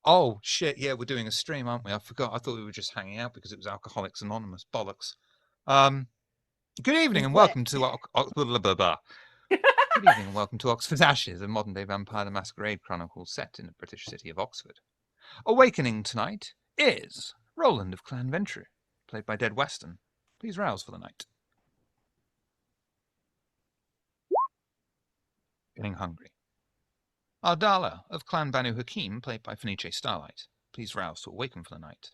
Oh, shit, yeah, we're doing a stream, aren't we? I forgot. I thought we were just hanging out because it was Alcoholics Anonymous. Bollocks. Good evening and welcome to... Good evening and welcome to Oxford's Ashes, a modern-day Vampire the Masquerade chronicle set in the British city of Oxford. Awakening tonight is Roland of Clan Ventru, played by Dead Weston. Please rouse for the night. Getting hungry. Ardala of Clan Banu Hakim, played by Fenice Starlight. Please rouse to awaken for the night.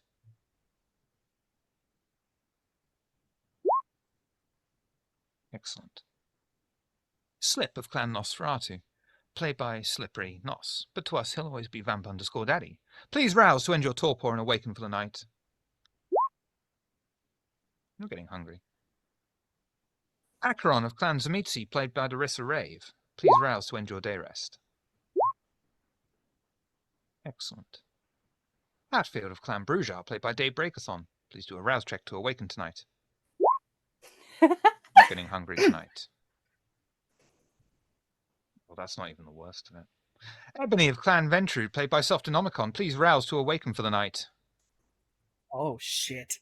Excellent. Slip of Clan Nosferatu, played by Slippery Nos, but to us he'll always be Vamp_Daddy. Please rouse to end your torpor and awaken for the night. You're getting hungry. Acheron of Clan Zamitsi, played by Darissa Rave. Please rouse to end your day rest. Excellent. Hatfield of Clan Brujar, played by Dave Breakathon. Please do a rouse check to awaken tonight. You're getting hungry tonight. Well, that's not even the worst of it. Ebony of Clan Ventru, played by Softonomicon. Please rouse to awaken for the night. Oh, shit.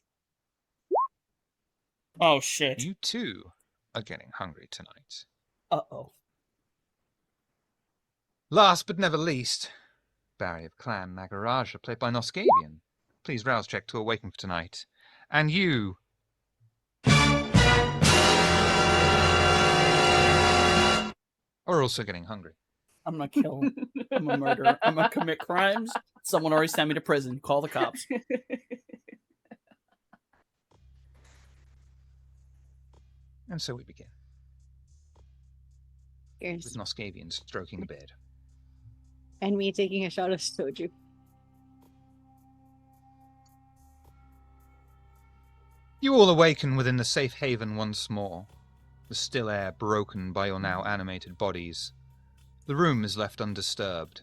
Oh, shit. You too are getting hungry tonight. Uh-oh. Last but never least, Barry of Clan Nagaraja, played by Noscavian. Please rouse check to awaken for tonight. And you... are also getting hungry. I'm gonna kill. I'm a murderer. I'm gonna commit crimes. Someone already sent me to prison. Call the cops. And so we begin. With Noscavian stroking the bed. And me taking a shot of soju. You all awaken within the safe haven once more. The still air broken by your now animated bodies. The room is left undisturbed.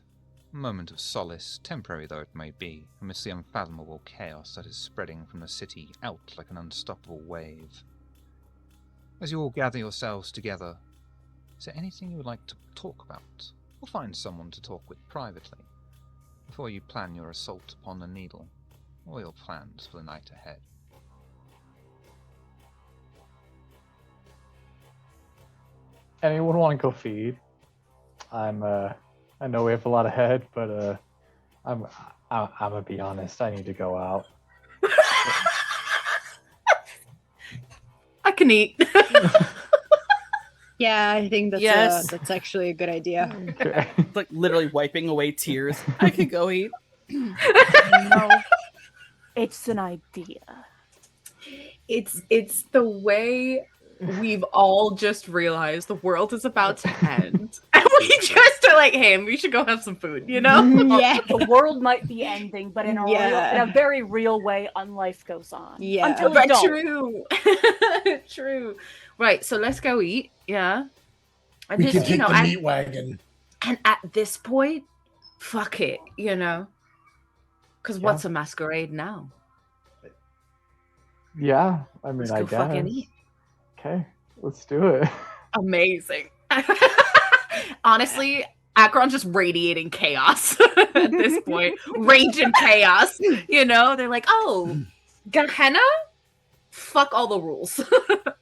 A moment of solace, temporary though it may be, amidst the unfathomable chaos that is spreading from the city out like an unstoppable wave. As you all gather yourselves together, is there anything you would like to talk about, or find someone to talk with privately, before you plan your assault upon the Needle, or your plans for the night ahead? Anyone want to go feed? I know we have a lot ahead, but I'm gonna be honest. I need to go out. I can eat. Yeah, I think that's actually a good idea. Okay. Like literally wiping away tears. I could go eat. No, it's an idea. It's the way we've all just realized the world is about to end. And we just are like, hey, we should go have some food, you know? Yeah. The world might be ending, but in a very real way, life goes on. Yeah. Until But it don't. true. True. Right, so let's go eat, yeah. And We just, can take the and, meat wagon. and at this point, fuck it, you know? Because what's a masquerade now? Yeah, I mean, Let's I go guess. fucking eat. Okay, let's do it. Amazing. Honestly, Akron's just radiating chaos at this point. Rage and chaos. You know, they're like, oh, Gehenna? Fuck all the rules.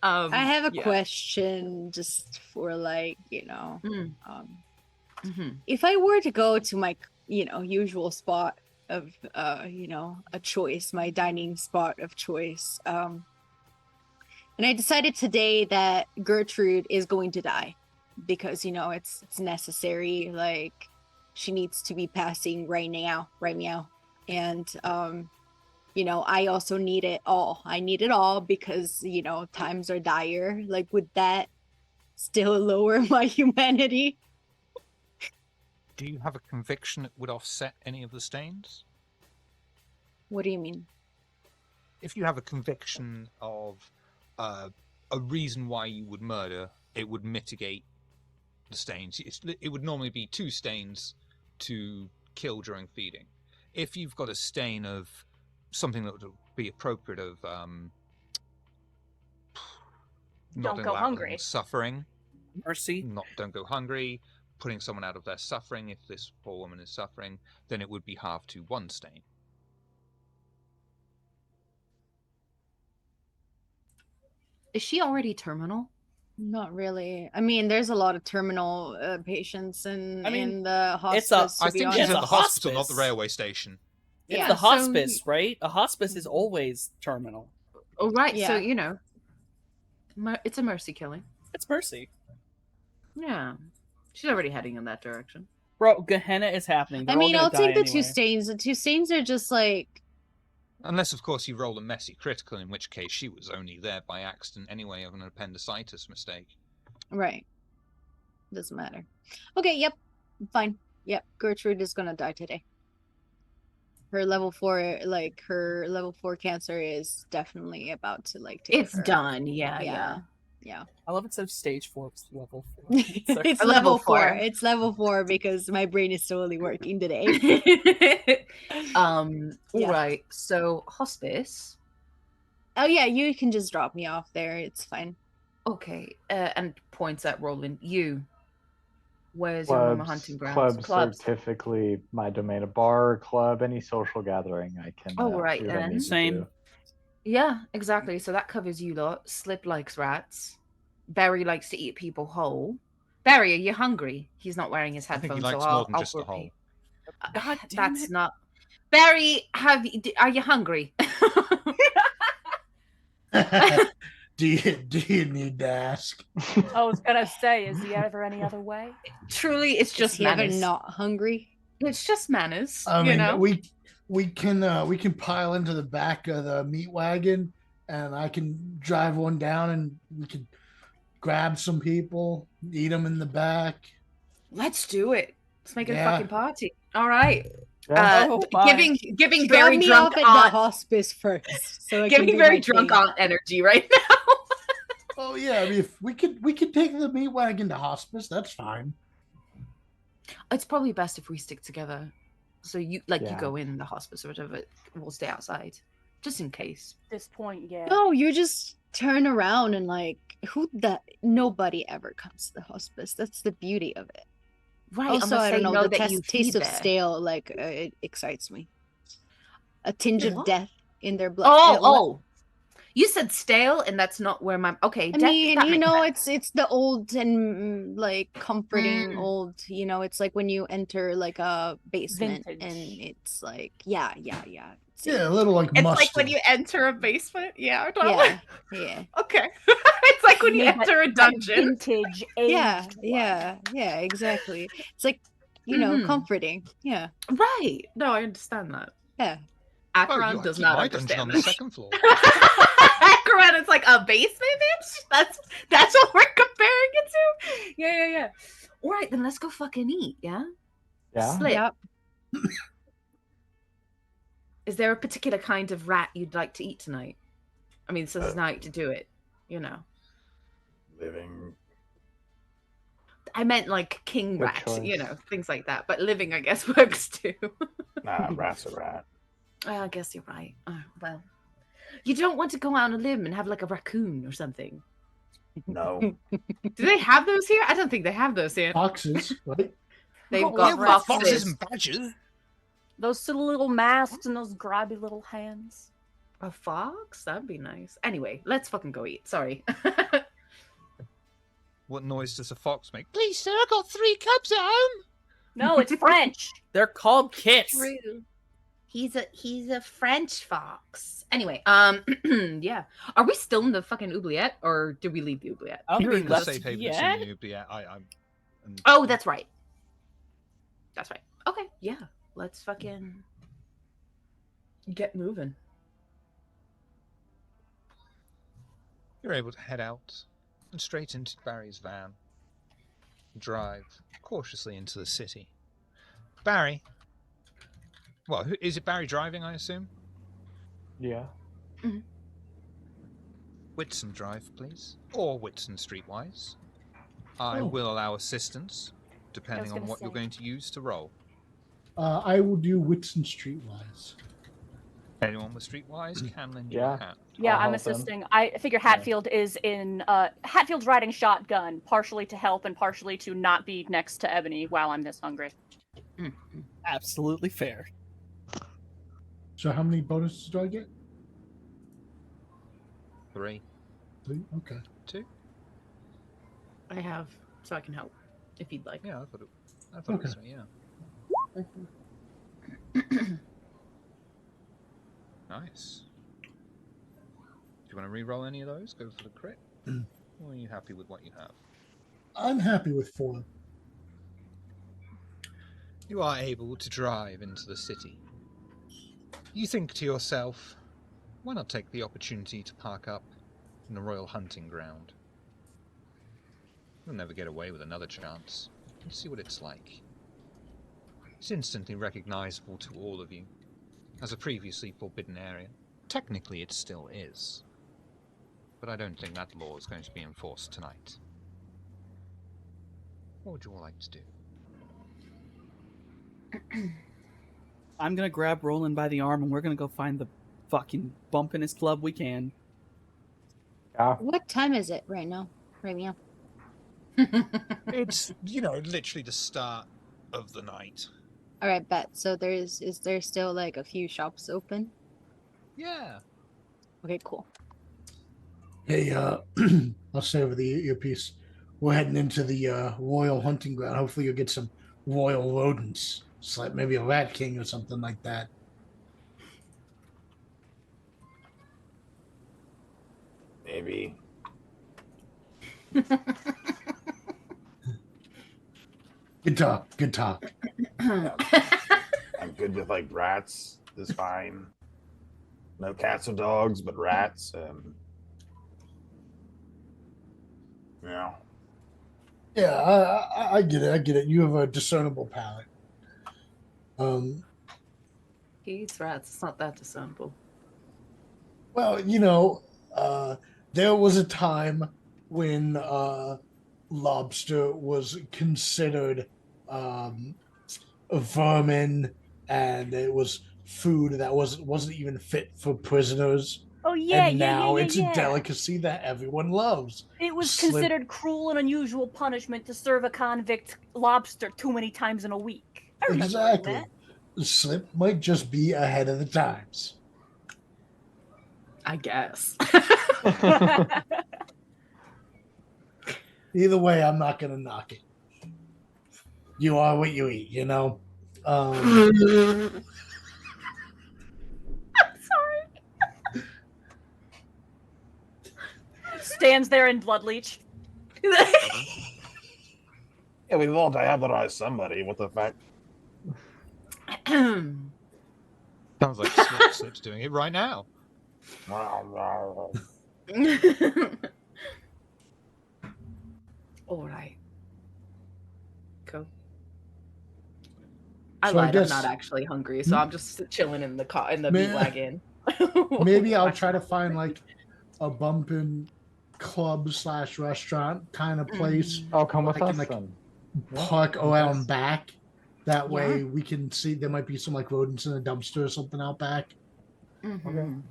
I have a question just for if I were to go to my, usual spot of, a choice, my dining spot of choice, and I decided today that Gertrude is going to die because, it's necessary. Like, she needs to be passing right now. And, I also need it all. I need it all because, times are dire. Like, would that still lower my humanity? Do you have a conviction that would offset any of the stains? What do you mean? If you have a conviction of a reason why you would murder, it would mitigate the stains. It would normally be 2 stains to kill during feeding. If you've got a stain of something that would be appropriate of not Don't go hungry. suffering, Mercy. don't go hungry, putting someone out of their suffering. If this poor woman is suffering, then it would be half to 1 stain. Is she already terminal? Not really. I mean, there's a lot of terminal patients in the it's a- hospice. I To be think she's It's at a the hospital, not the hospice. railway station. It's Yeah, the so- hospice, right? A hospice is always terminal. Oh, right. Yeah. So, you know, it's a mercy killing. It's mercy. Yeah. She's already heading in that direction. Bro, Gehenna is happening. They're I mean, all I'll gonna take die the 2 anyway. stains. The 2 stains are just like, Unless, of course, you roll a messy critical, in which case she was only there by accident anyway of an appendicitis mistake. right. Doesn't matter. Okay, yep. Fine. Yep. Gertrude is gonna die today. Her level 4, her level 4 cancer is definitely about to take It's her. done. Yeah. Yeah. I love it says stage 4, it's level 4. It's A level level 4. 4. It's level 4 because my brain is slowly working today. Yeah. Right. So, hospice. Oh yeah, you can just drop me off there. It's fine. Okay. And points at Roland. Where's your normal hunting grounds? Clubs are typically my domain. A bar, or club, any social gathering I can Oh, right do what I then. need to Same. do. Yeah, exactly. So that covers you lot. Slip likes rats. Barry likes to eat people whole. Barry, are you hungry? He's not wearing his I think headphones, he likes so more I'll, than I'll just a hole. repeat. God damn That's it. not. Barry, are you hungry? do you need to ask? I was gonna say, is he ever any other way? Truly, it's Is just he ever manners. not hungry? It's just manners. I you mean, know. we can pile into the back of the meat wagon, and I can drive one down, and we can grab some people, eat them in the back. Let's do it. Let's make it a Yeah. fucking party. All right. Yeah. Oh, my. Giving Drop very me drunk off at the aunt, hospice first, so I can giving do very my drunk thing. aunt energy right now. Oh yeah, I mean, if we could take the meat wagon to hospice. That's fine. It's probably best if we stick together. So you you Yeah. go in the hospice or whatever. We'll stay outside, just in case. At this point, yeah. No, you just turn around and nobody ever comes to the hospice. That's the beauty of it. Right. Also, unless I don't they know, the that you taste feed of there. stale it excites me. A tinge of What? death in their blood. Oh. You said stale, and that's not where my okay. I mean, that you makes know, sense. it's the old and comforting old. You know, it's like when you enter a basement Vintage. and it's yeah. Yeah, a little like It's mustard. like when you enter a basement. Yeah. Totally. yeah. Okay. It's like when you Made enter a that dungeon. vintage Yeah, aged yeah, exactly. It's like, you know, Mhm. comforting. Yeah, Right. No, I understand that. yeah. Oh, Akron you does keep not my dungeon on understand the this. second floor. Akron is like a basement, bitch. That's what we're comparing it to. Yeah. All right, then let's go fucking eat. Yeah. Yeah. Slip. Yep. Is there a particular kind of rat you'd like to eat tonight? I mean, this is night to do it. You know. living. I meant like king Good rat. You choice. know, things like that. But living, I guess, works too. Nah, rat's a rat. I guess you're right. Oh, well, you don't want to go out on a limb and have like a raccoon or something. No. Do they have those here? I don't think they have those here. Foxes, right? They've Oh, got yeah, well, foxes. and badgers. Those silly little masks and those grabby little hands. A fox? That'd be nice. Anyway, let's fucking go eat. Sorry. What noise does a fox make? Please, sir, I got 3 cubs at home. No, it's French. They're called kits. True. He's a French fox. Anyway, yeah. Are we still in the fucking oubliette, or did we leave the oubliette? I don't You're think in we the left safe haven yet. soon, yeah. And Oh, that's right. That's right. Okay, yeah. Let's fucking get moving. you're able to head out and straight into Barry's van. Drive cautiously into the city. Barry. Well, is it Barry driving, I assume? Yeah. Whitson Drive, please. Or Whitson Streetwise. I Oh. will allow assistance, depending on gonna what you're say. going to use to roll. I will do Whitson Streetwise. Anyone with Streetwise can lend you Yeah. a hand. Yeah, I'll I'm help him. assisting. I figure Hatfield is in. Hatfield's riding shotgun, partially to help and partially to not be next to Ebony while I'm this hungry. Absolutely fair. So how many bonuses do I get? 3, 3? Okay. 2. I have, so I can help if you'd like. Yeah, I thought it was 3, yeah. Nice. Do you want to re-roll any of those? Go for the crit? Or are you happy with what you have? I'm happy with 4. You are able to drive into the city. You think to yourself, why not take the opportunity to park up in the royal hunting ground? You'll never get away with another chance. Let's see what it's like. It's instantly recognizable to all of you as a previously forbidden area. Technically it still is. But I don't think that law is going to be enforced tonight. What would you all like to do? I'm gonna grab Roland by the arm and we're gonna go find the fucking bumpinest club we can. Yeah. What time is it right now? Right now. It's, literally the start of the night. All right, bet. So is there still like a few shops open? Yeah. Okay, cool. Hey, I'll say over the earpiece. We're heading into the royal hunting ground. Hopefully you'll get some royal rodents. It's like maybe a rat king or something like that. Maybe. Good talk. Good talk. I'm good with like rats. Is fine. No cats or dogs, but rats. Yeah. Yeah, I get it. I get it. You have a discernible palate. He eats rats. It's not that discernible. Well, there was a time when lobster was considered a vermin, and it was food that wasn't even fit for prisoners. Oh yeah, And now yeah. it's a delicacy that everyone loves. It was Slip- considered cruel and unusual punishment to serve a convict lobster too many times in a week. I remember Exactly. that. Slip might just be ahead of the times. I guess. Either way, I'm not gonna knock it. You are what you eat, Stands there in blood leech. Yeah, we've all diabolized somebody. What the fuck? Sounds like Slip's doing it right now. All right. Cool. I So I lied. guess- I'm not actually hungry, so I'm just chilling in the car in the May- meat wagon. Maybe I'll try to find like a bumpin' club / restaurant kind of place. Oh, come with I can, us like, then. Park around back. That way Yeah. we can see there might be some like rodents in a dumpster or something out back. Mhm.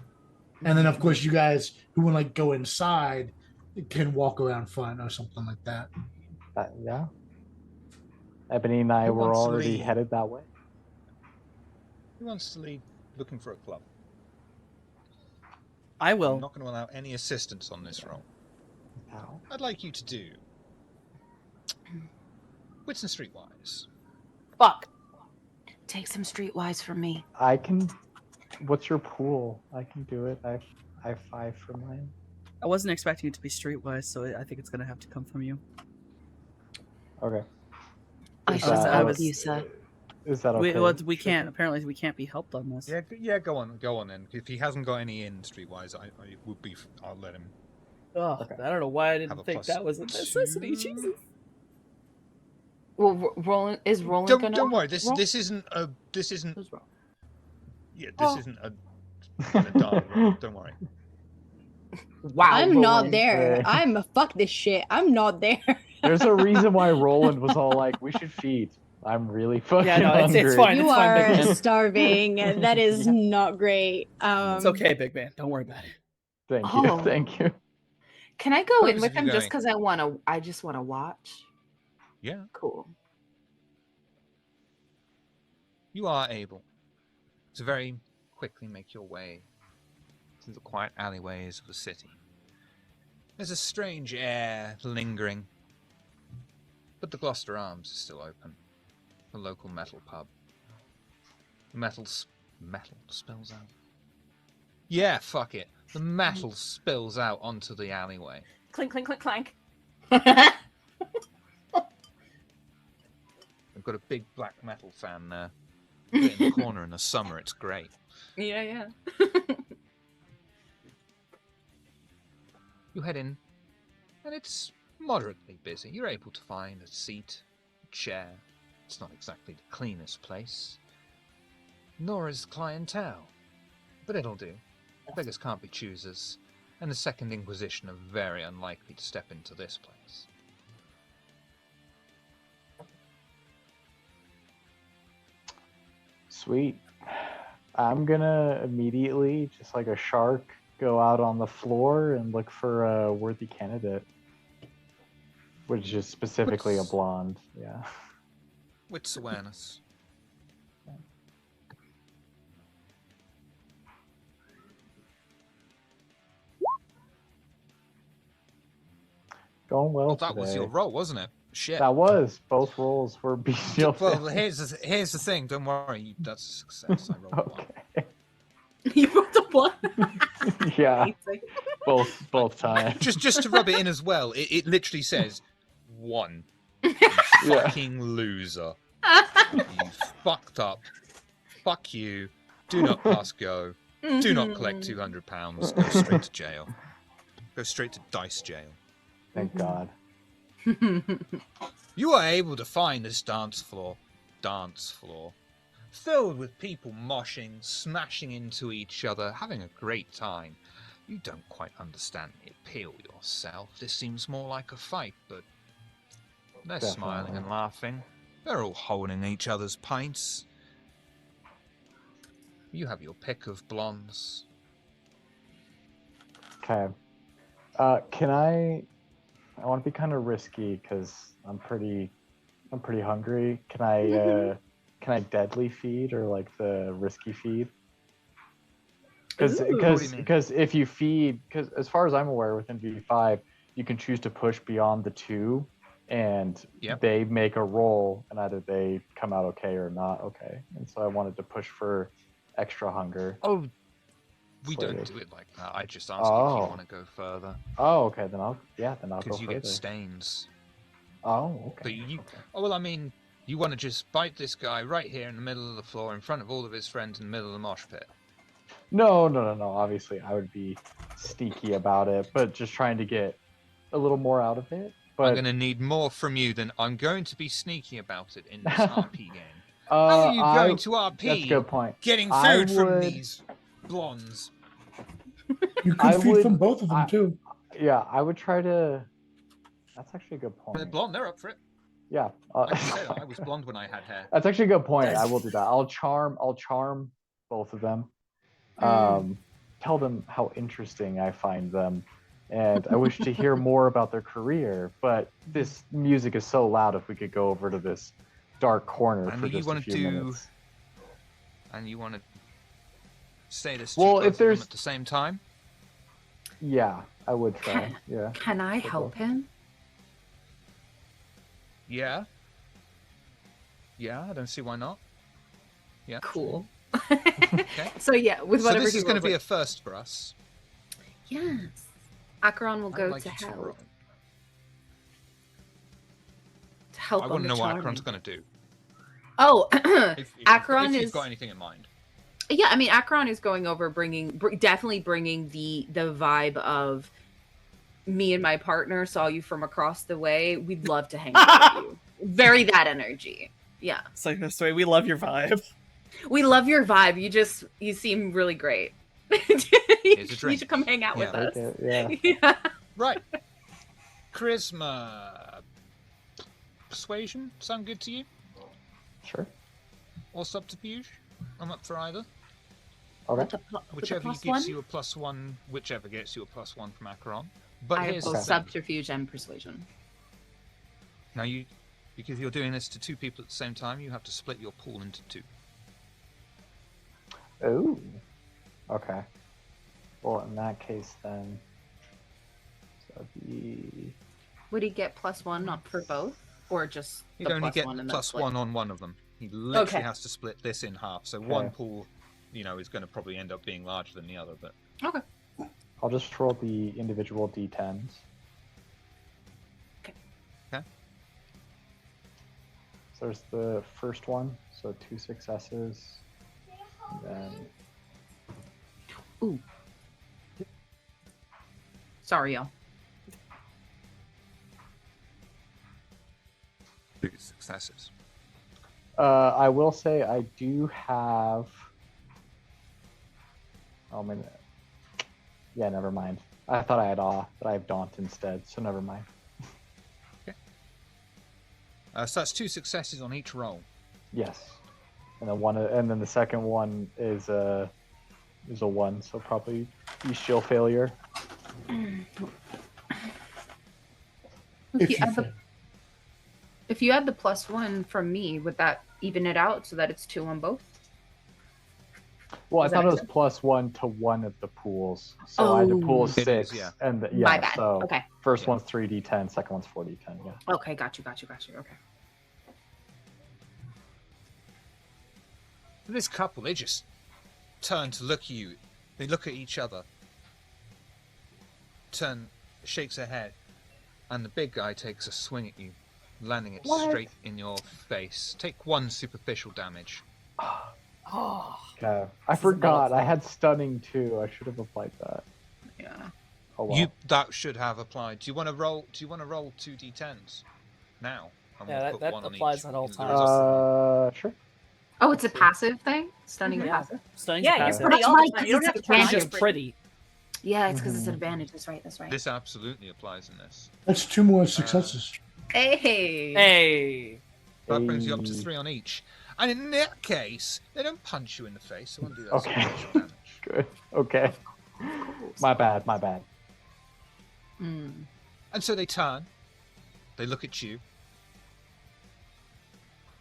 And then of course you guys who want to like go inside can walk around front or something like that. Yeah. Ebony and I Who were wants to already lead? headed that way. Who wants to lead looking for a club? I I'm will. not going to allow any assistance on this roll. Ow. I'd like you to do Wits and Streetwise. Fuck. Take some streetwise from me. I can. What's your pool? I can do it. I have 5 for mine. I wasn't expecting it to be streetwise, so I think it's gonna have to come from you. Okay. I Is shall that- help was- you, sir. Is that okay? We can't. Apparently, we can't be helped on this. Yeah, go on then. If he hasn't got any in Streetwise, I would be. I'll let him. Ugh, Okay. I don't know why I Have didn't a think plus that was a necessity. 2. Jesus. Well, Roland is Roland Don't gonna. worry. This roll? isn't a. Who's wrong? Yeah, this Oh. isn't a done roll. Don't worry. Wow, I'm not Roland. there. Hey. I'm fuck this shit. I'm not there. There's a reason why Roland was all like, "We should feed." I'm really fucking Yeah, no, hungry. it's fine. You It's fine, are Big Man. starving. That is Yeah. not great. It's okay, Big Man. Don't worry about it. Thank you. Oh. Thank you. Can I go in Purpose with of you him just going? because I just want to watch? Yeah, Cool. you are able to very quickly make your way through the quiet alleyways of the city. There's a strange air lingering, but the Gloucester Arms is still open, the local metal pub. The metal spills out. Yeah, fuck it. The metal spills out onto the alleyway. Clink, clink, clink, clank. I've got a big black metal fan there. Put it in the corner in the summer, it's great. Yeah. You head in, and it's moderately busy. You're able to find a seat, a chair. It's not exactly the cleanest place, nor is clientele, but it'll do. Beggars can't be choosers, and the Second Inquisition are very unlikely to step into this place. Sweet. I'm gonna immediately, just like a shark, go out on the floor and look for a worthy candidate. Which is specifically a What's- blonde, yeah. Wits awareness. Going well Well, that today. was your role, wasn't it? Shit. That was. Both roles were bestial. Well, here's the thing. Don't worry, that's a success. I rolled one. Okay. You wrote the one. Yeah, both times. Just to rub it in as well. It literally says 1. You Yeah. fucking loser. You fucked up. Fuck you. Do not pass go. Do not collect £200. Go straight to jail. Go straight to dice jail. Thank God. You are able to find this dance floor filled with people moshing, smashing into each other, having a great time. You don't quite understand the appeal yourself. This seems more like a fight, but they're smiling and laughing. They're all holding each other's pints. You have your pick of blondes. Okay. Can I want to be kind of risky because I'm pretty hungry. Can I deadly feed or like the risky feed? Because Ooh. What do you mean? if you feed, because as far as I'm aware, within V5, you can choose to push beyond the 2, and Yep. they make a roll, and either they come out okay or not okay. And so I wanted to push for extra hunger. Oh, we don't Slated. do it like that. I just ask if Oh. you want to go further. Oh, okay. Then I'll go Because you further. get stains. Oh, okay. So you Okay. Oh, well, I mean, you want to just bite this guy right here in the middle of the floor in front of all of his friends in the middle of the mosh pit. No. Obviously, I would be sneaky about it, but just trying to get a little more out of it. But I'm going to need more from you than I'm going to be sneaky about it in this RP game. How uh, are you going to RP That's a good point. getting I food from would- these blondes? You could I feed would- from both of them I- too. Yeah, I would try to. That's actually a good They're point. blonde, they're up for it. Yeah. I can say that. I was blonde when I had hair. That's actually a good point. I will do that. I'll charm both of them. Tell them how interesting I find them, and I wish to hear more about their career. But this music is so loud. If we could go over to this dark corner And for you just a wanna few do- minutes. And you want to say this to Well, both if of them there's- at the same time? Yeah, I would try. Yeah. Can I For help both. him? Yeah. Yeah, I don't see why not. Yeah. Cool. Okay. So yeah, with So whatever this he is going to rolls be a with. first for us. Yes. Acheron will I'd go like to you to help. roll. To help I on want to the know what charming. Acheron's going to do. Oh, if Acheron you've is. got anything in mind. Yeah, I mean, Acheron is going over, definitely bringing the vibe of me and my partner saw you from across the way. We'd love to hang out with you. Very that energy. Yeah, It's like this way. We love your vibe. we love your vibe. You seem really great. Here's a You drink. should come hang out with Yeah. us. Okay, yeah. Yeah. Right. Charisma. Persuasion? Sound good to you? Sure. or subterfuge. I'm up for either. Okay. With the Whichever plus gives one? you a +1, whichever gets you a +1 from Acheron. But I have here's both the thing. subterfuge and persuasion. Now because you're doing this to 2 people at the same time, you have to split your pool into 2. Oh. Okay. Well, in that case, then. So the. Would he get +1 not for both, or just He'd the only get +1 and then split? +1 on one of them. He literally Okay. has to split this in half. So Okay. one pool, is going to probably end up being larger than the other. But Okay. I'll just roll the individual d10s. okay. So there's the first one, so 2 successes. And then Ooh. Sorry, y'all. 2 successes. I will say I do have. Oh man. Yeah, never mind. I thought I had awe, but I have daunt instead, so never mind. So that's 2 successes on each roll. Yes, and then the second one is a 1, so probably bestial failure. If you, If you add the, fail. if you add the +1 from me, would that even it out so that it's 2 on both? Well, I Does that thought it make was +1 to one of the pools, so I had to pool Oh. It 6, is, yeah. and My bad. so Okay. first Yeah. one's 3d10, second one's 4d10. Yeah. Okay, got you. Okay. This couple, they just turn to look at you. They look at each other. Shakes her head, and the big guy takes a swing at you, landing it What? straight in your face. Take 1 superficial damage. Oh, Okay. I This is about forgot. I fun. had stunning too. I should have applied that. Yeah. Oh well. That should have applied. Do you want to roll 2 d10s now? And Yeah, we'll that- put that 1 on applies each. at all The times. result- Sure. Oh, it's a Let's see. passive thing? Stunning Yeah. a passive? Stunning's Yeah, a you're passive. pretty That's all the right, time. You don't 'cause have to it's turn on It's your just screen. pretty. Yeah, it's because it's an Mhm. advantage. That's right. This absolutely applies in this. That's 2 more successes. Hey. Hey. That brings you up to Hey. 3 on each. And in that case, they don't punch you in the face. So I won't do that Okay. superficial damage. Good. Okay. My bad. Mm. And so they turn. They look at you.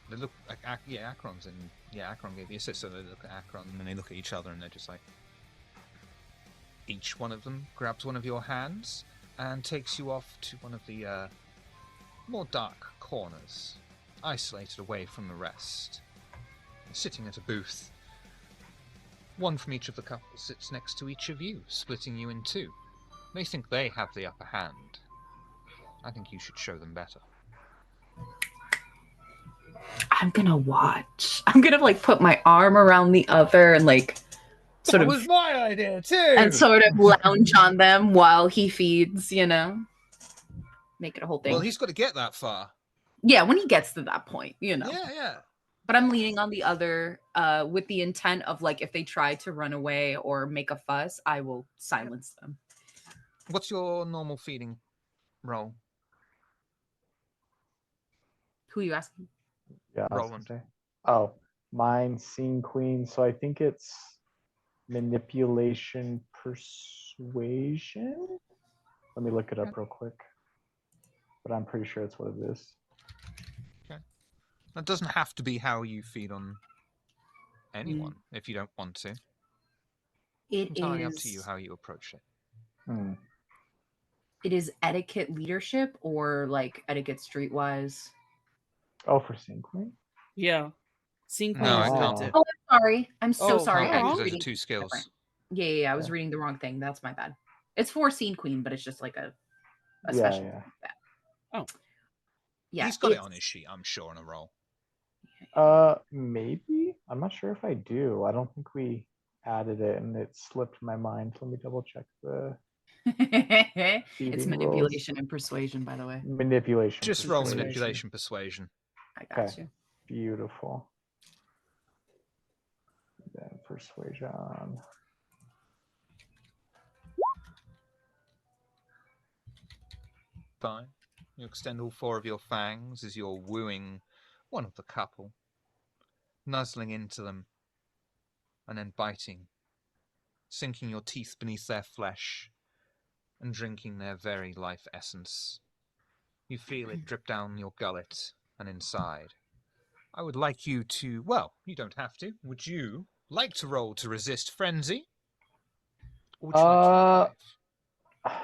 They look like Acheron's in. Yeah, Acheron gave you assist, so they look at Acheron and then they look at each other and they're just like. Each one of them grabs one of your hands and takes you off to one of the more dark corners, isolated away from the rest. Sitting at a booth. One from each of the couples sits next to each of you, splitting you in 2. They think they have the upper hand. I think you should show them better. I'm gonna watch. I'm gonna put my arm around the other and sort That of was my idea too. and sort of lounge on them while he feeds, Make it a whole thing. Well, he's got to get that far. Yeah, when he gets to that point, Yeah. But I'm leaning on the other with the intent of if they try to run away or make a fuss, I will silence them. What's your normal feeding roll? Who are you asking? Yeah. I was gonna Roland. say. Oh, mine scene queen. So I think it's manipulation persuasion. Let me look it up real quick. But I'm pretty sure it's what it is. That doesn't have to be how you feed on anyone if you don't want to. It Entirely up to you how you approach it. Hmm. It is etiquette leadership or etiquette streetwise. Oh, for scene queen. Yeah. Scene Queen No, is I meant can't. to. Oh, I'm sorry. I'm so Oh, sorry. can't I be, was 'cause those are reading 2 skills. different. Yeah. I was Yeah. reading the wrong thing. That's my bad. It's for scene queen, but it's just a Yeah, special. yeah. Oh. Yeah. He's got it it's- on his sheet, I'm sure, on a roll. Maybe. I'm not sure if I do. I don't think we added it, and it slipped my mind. Let me double check the it's feeding manipulation and persuasion, by the way. manipulation. Just roll persuasion. manipulation persuasion. I got Okay. you. Beautiful. Then persuasion. Fine. You extend all 4 of your fangs as you're wooing one of the couple. nuzzling into them, and then biting, sinking your teeth beneath their flesh, and drinking their very life essence. You feel it drip down your gullet and inside. I would like you to, well, you don't have to. Would you like to roll to resist frenzy? Or would you like to revive?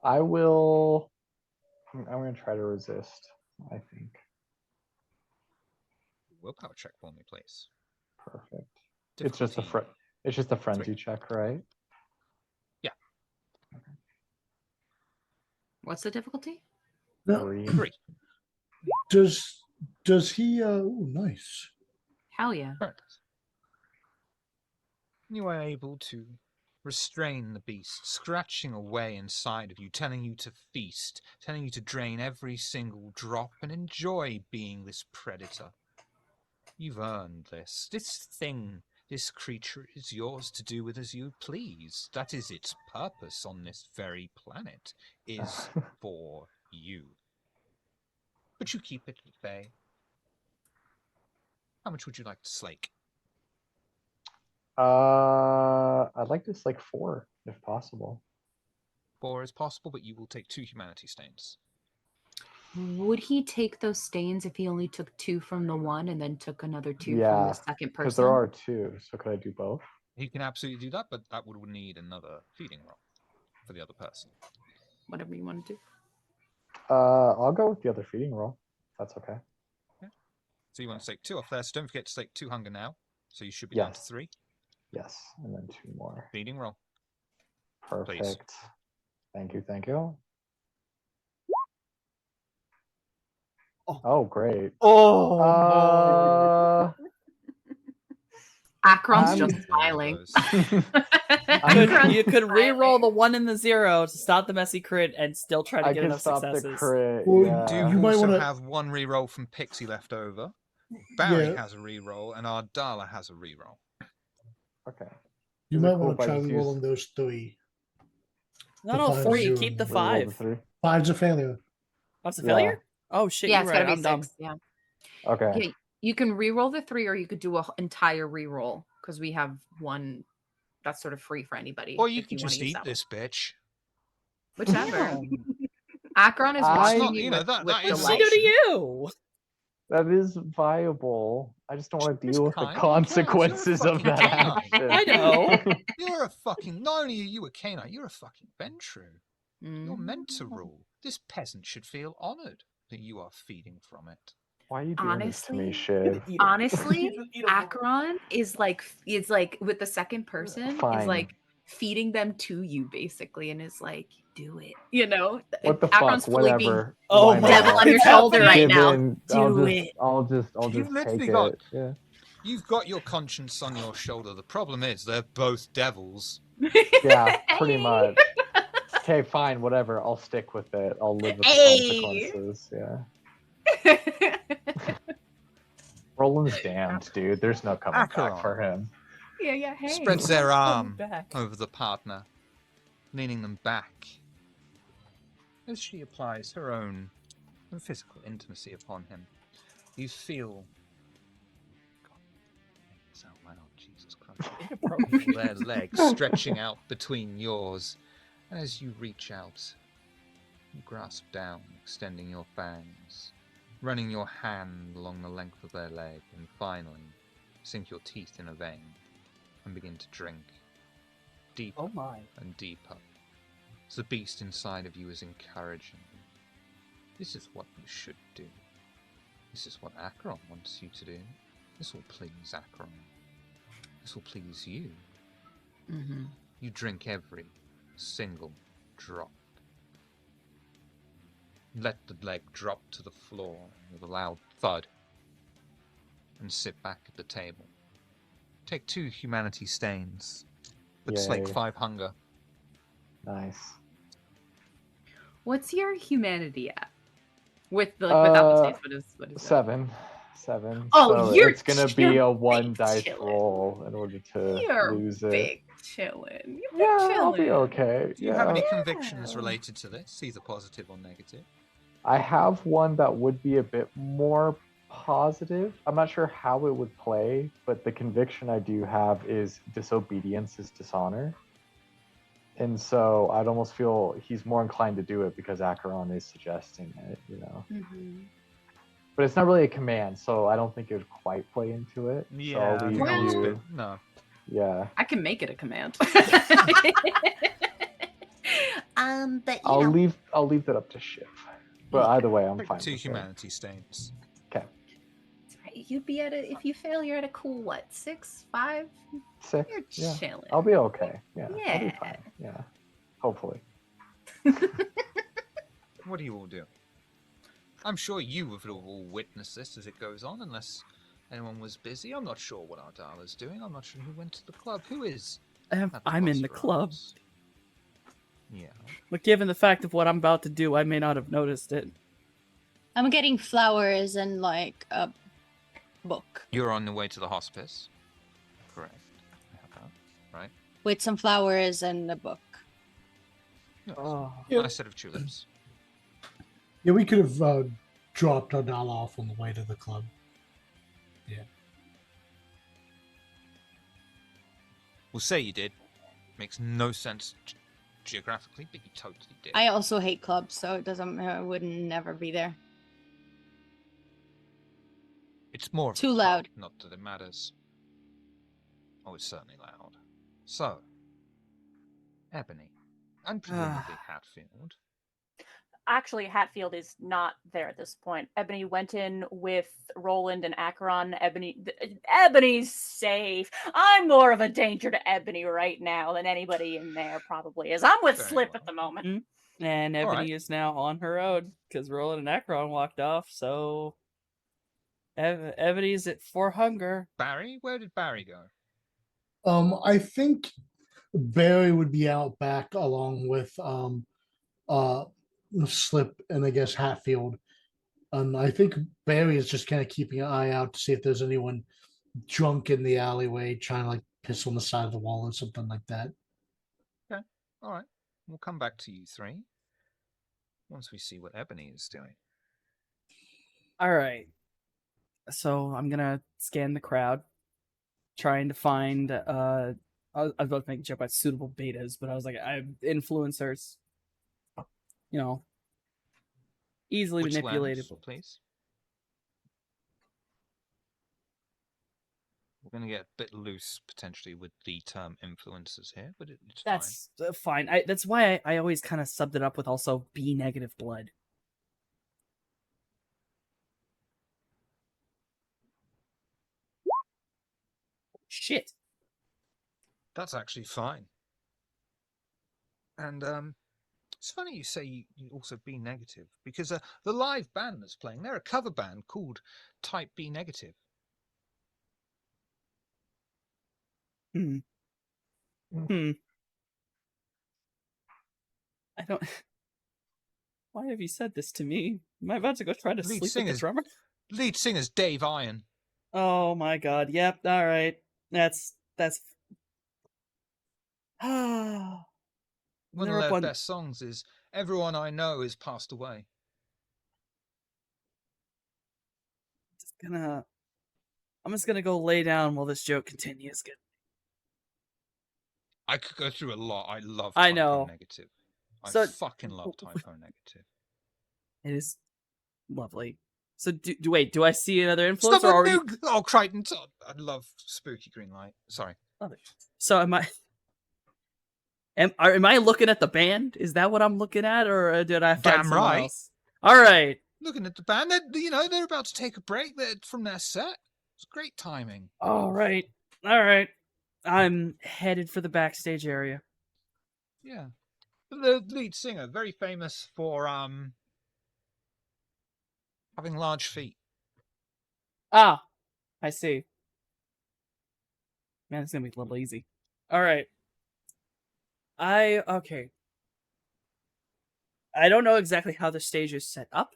I will. I'm going to try to resist, I think. Willpower check for me, please. Perfect. Difficulty It's just a frenzy 3. check, right? Yeah. What's the difficulty? Now, 3. does he? Oh, nice. Hell yeah. Correct. You are able to restrain the beast, scratching away inside of you, telling you to feast, telling you to drain every single drop and enjoy being this predator. You've earned this. This thing, this creature is yours to do with as you please. That is its purpose on this very planet, is for you. But you keep it at bay. How much would you like to slake? I'd like to like 4, if possible. 4 is possible, but you will take 2 humanity stains. Would he take those stains if he only took 2 from the one and then took another 2 from Yeah, the second person? Because there are 2, so could I do both? He can absolutely do that, but that would need another feeding roll for the other person. Whatever you want to do. I'll go with the other feeding roll. That's okay. So you want to take 2 off there, so don't forget to take 2 hunger now. So you should be down to 3. Yes, and then 2 more. Feeding roll. Perfect. Please. Thank you. Oh. Great. Oh. Akron's I'm- just smiling. You could re-roll the 1 and the 0 to stop the messy crit and still try to I get can enough stop successes. the crit. Well, Yeah. Do You might also wanna- have 1 reroll from Pixie left over. Barry Yeah. has a reroll, and Ardala has a reroll. Okay. You Is it might cool want if I to try just rolling those 3. No, The 4, you 5-0 keep the and Reroll 5. the 3. 5's a failure. That's a Yeah. failure? Oh shit, Yeah, you're it's right. gotta be I'm dumb. 6. Yeah. Okay. Yeah, you can re-roll the 3, or you could do an entire re-roll because we have 1 that's sort of free for anybody. Or you if could wanna just use eat that one. this bitch. Whichever. Akron is I- watching It's not- you you know, with, that- with that is What'd she delight. do to you? That is viable. I just don't want to Just deal with the kind. consequences You're a of that fucking action. I know. You're a fucking... Not only are you a canine, you're a fucking Ventru. You're Mm. meant to rule. This peasant should feel honoured that you are feeding from it. Why are you doing this to me, Honestly, Shiv? Honestly, Akron is like with the second person is Fine. like feeding them to you basically, and is like, do it. You know, What the Akron's fuck? fully being Whatever. Oh Why my devil not? on your It's shoulder happening. right now. Given, Do it. I'll just You've literally take got- it. Yeah. You've got your conscience on your shoulder. The problem is they're both devils. Yeah, pretty Hey. much. Okay, fine, whatever. I'll stick with it. I'll live with Hey. the consequences. Yeah. Roland's damned, dude. There's no coming Acheron. back for him. yeah. Hey. Spreads their arm Back. over the partner, leaning them back as she applies her own physical intimacy upon him. You feel... God, make this out loud, Jesus Christ. Their legs stretching out between yours, and as you reach out, you grasp down, extending your fangs, running your hand along the length of their leg, and finally sink your teeth in a vein and begin to drink deeper Oh my. and deeper. As the beast inside of you is encouraging you. This is what you should do. This is what Acheron wants you to do. This will please Acheron. This will please you. Mm-hmm. You drink every single drop. Let the leg drop to the floor with a loud thud and sit back at the table. Take 2 humanity stains, but slake Yay. 5 hunger. Nice. What's your humanity at? Without the states, what is that? 7. 7. Oh, so you're it's gonna you're be a 1 big dice chillin'. roll in order to You're lose it. big chillin'. You're big Yeah, chillin'. I'll be okay. Do you have any Yeah. convictions related to this, either positive or negative? I have one that would be a bit more positive. I'm not sure how it would play, but the conviction I do have is disobedience is dishonor. And so I'd almost feel he's more inclined to do it because Acheron is suggesting it, you know. Mm-hmm. But it's not really a command, so I don't think it would quite play into it. Yeah, so I'll I leave think I was a you. bit... No. Yeah. I can make it a command. But you I'll know. leave that up to Shiv. But either way, I'm fine. 2 with it. humanity stains. Okay. That's right. You'd be at a if you fail, you're at a cool what, 6, 5? 6. You're Yeah. chilling. I'll be okay. Yeah. I'll be Yeah. fine. Yeah. Hopefully. What do you all do? I'm sure you have all witnessed this as it goes on, unless anyone was busy. I'm not sure what Ardala's doing. I'm not sure who went to the club. Who is? at the I'm in the Foster club. Arms? Yeah. But given the fact of what I'm about to do, I may not have noticed it. I'm getting flowers and like a book You're on the way to the hospice. Correct. I have that. Right. with some flowers and a book. Yes. Oh, Yeah. Nice set of tulips. Yeah, we could have dropped Ardala off on the way to the club. We'll say you did. Makes no sense geographically, but you totally did. I also hate clubs, so it doesn't. I would never be there. It's more of a Too club, loud. not that it matters. Oh, it's certainly loud. So, Ebony, and presumably Hatfield. Actually, Hatfield is not there at this point. Ebony went in with Roland and Acheron. Ebony's safe. I'm more of a danger to Ebony right now than anybody in there probably is. I'm with Very Slip well. at the moment. and Ebony Alright. is now on her own because Roland and Akron walked off. So Ebony's at for hunger. Barry? Where did Barry go? I think Barry would be out back along with Slip and I guess Hatfield. And I think Barry is just kind of keeping an eye out to see if there's anyone drunk in the alleyway trying to like piss on the side of the wall or something like that. All right. We'll come back to you three once we see what Ebony is doing. All right. So I'm gonna scan the crowd, trying to find. I was about to make a joke about suitable betas, but I was like, I have influencers. You know, easily Which manipulated. lens, please? We're going to get a bit loose potentially with the term influencers here, but it's That's fine. That's why I always kind of subbed it up with also B negative blood. Shit. That's actually fine. And it's funny you say you also B negative, because the live band that's playing, they're a cover band called Type B Negative. I don't. Why have you said this to me? Am I about to go try to sleep with the drummer? Lead singer's Dave Iron. Oh my god. Yep. All right. That's. One of their best songs is "Everyone I Know Is Passed Away." I'm just gonna go lay down while this joke continues. Good. I could go through a lot. I love I Typo know. Negative. I So- fucking love Typo Negative. It is lovely. So wait, do I see another influence Stop or it, are no! Oh, Crichton! I love Spooky Green Light. Sorry. So am I? Am I looking at the band? Is that what I'm looking at, or did I find Damn someone right. else? All right. Looking at the band, they're about to take a break from their set. It's great timing. All right. I'm headed for the backstage area. Yeah. The lead singer, very famous for having large feet. Ah, I see. Man, it's gonna be a little easy. All right. Okay. I don't know exactly how the stage is set up,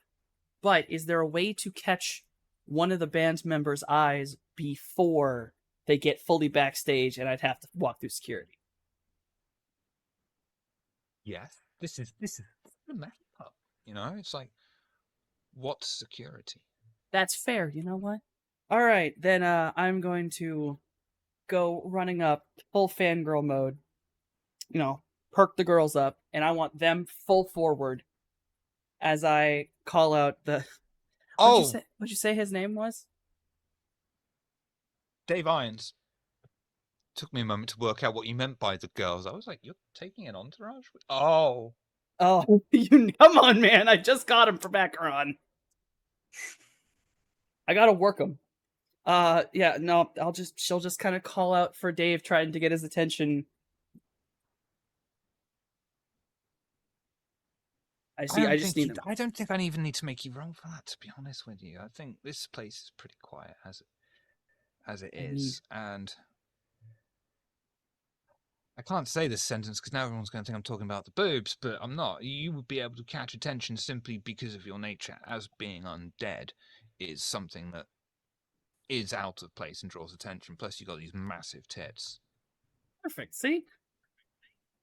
but is there a way to catch one of the band members' eyes before they get fully backstage, and I'd have to walk through security. Yes, this is the mess up. You know, it's like, what's security? That's fair. You know what? All right, then I'm going to go running up full fangirl mode. You know, perk the girls up, and I want them full forward as I call out the. Oh, What'd you say his name was? Dave Irons. Took me a moment to work out what you meant by the girls. I was like, you're taking an entourage? Oh. Oh, you come on, man! I just got him for Macaron. I gotta work him. Yeah, no, she'll just kind of call out for Dave, trying to get his attention. I just need him. I don't think I even need to make you roll for that, to be honest with you. I think this place is pretty quiet as it is, and I can't say this sentence because now everyone's going to think I'm talking about the boobs, but I'm not. You would be able to catch attention simply because of your nature as being undead is something that is out of place and draws attention. Plus, you got these massive tits. Perfect. See?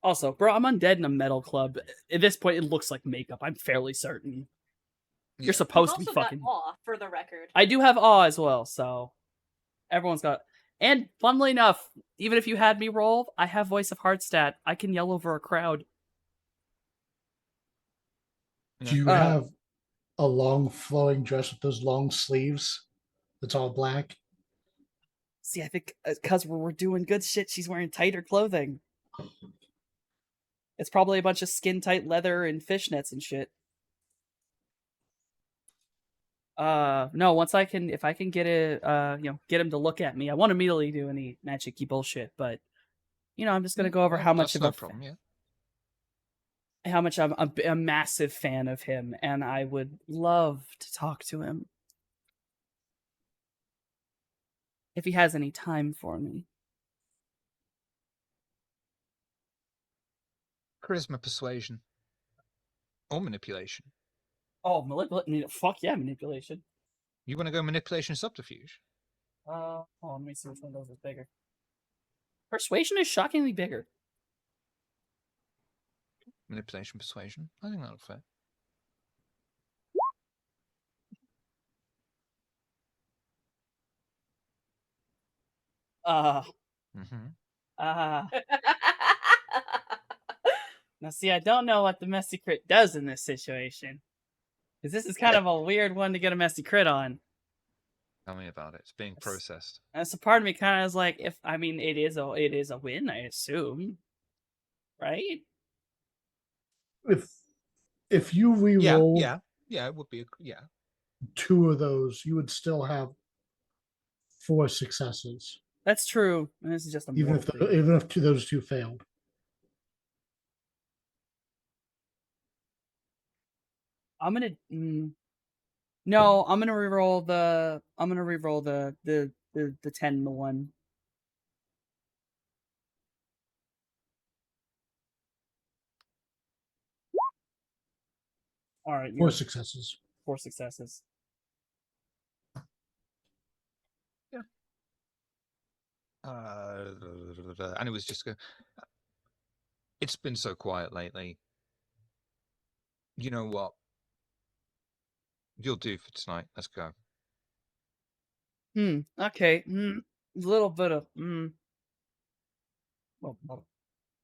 Also, bro, I'm undead in a metal club. At this point, it looks like makeup. I'm fairly certain. You're supposed to be fucking. Got awe, for the record. I do have awe as well, so everyone's got. And funnily enough, even if you had me roll, I have voice of Heartstat. I can yell over a crowd. Do you have a long flowing dress with those long sleeves? That's all black. See, I think because we're doing good shit, she's wearing tighter clothing. It's probably a bunch of skin tight leather and fishnets and shit. No, if I can get get him to look at me, I won't immediately do any magic-y bullshit, but I'm just gonna go over how much problem, yeah. How much I'm a massive fan of him, and I would love to talk to him if he has any time for me. Charisma, persuasion, or manipulation. Oh, fuck yeah, manipulation. You want to go manipulation subterfuge? Let me see which one of those is bigger. Persuasion is shockingly bigger. Manipulation, persuasion. I think that'll fit. Now, see, I don't know what the messy crit does in this situation. Because this is kind of a weird one to get a messy crit on. Tell me about it. It's being processed. And so part of me kind of is like, it is a win, I assume. Right? If you re-roll yeah, it would be two of those, you would still have 4 successes. That's true. And this is just even if those two failed. I'm gonna no, I'm gonna re-roll the 10 and the 1. All right, 4 successes. 4 successes. Yeah. And it was just it's been so quiet lately. You know what? You'll do for tonight. Let's go. Okay. A little bit of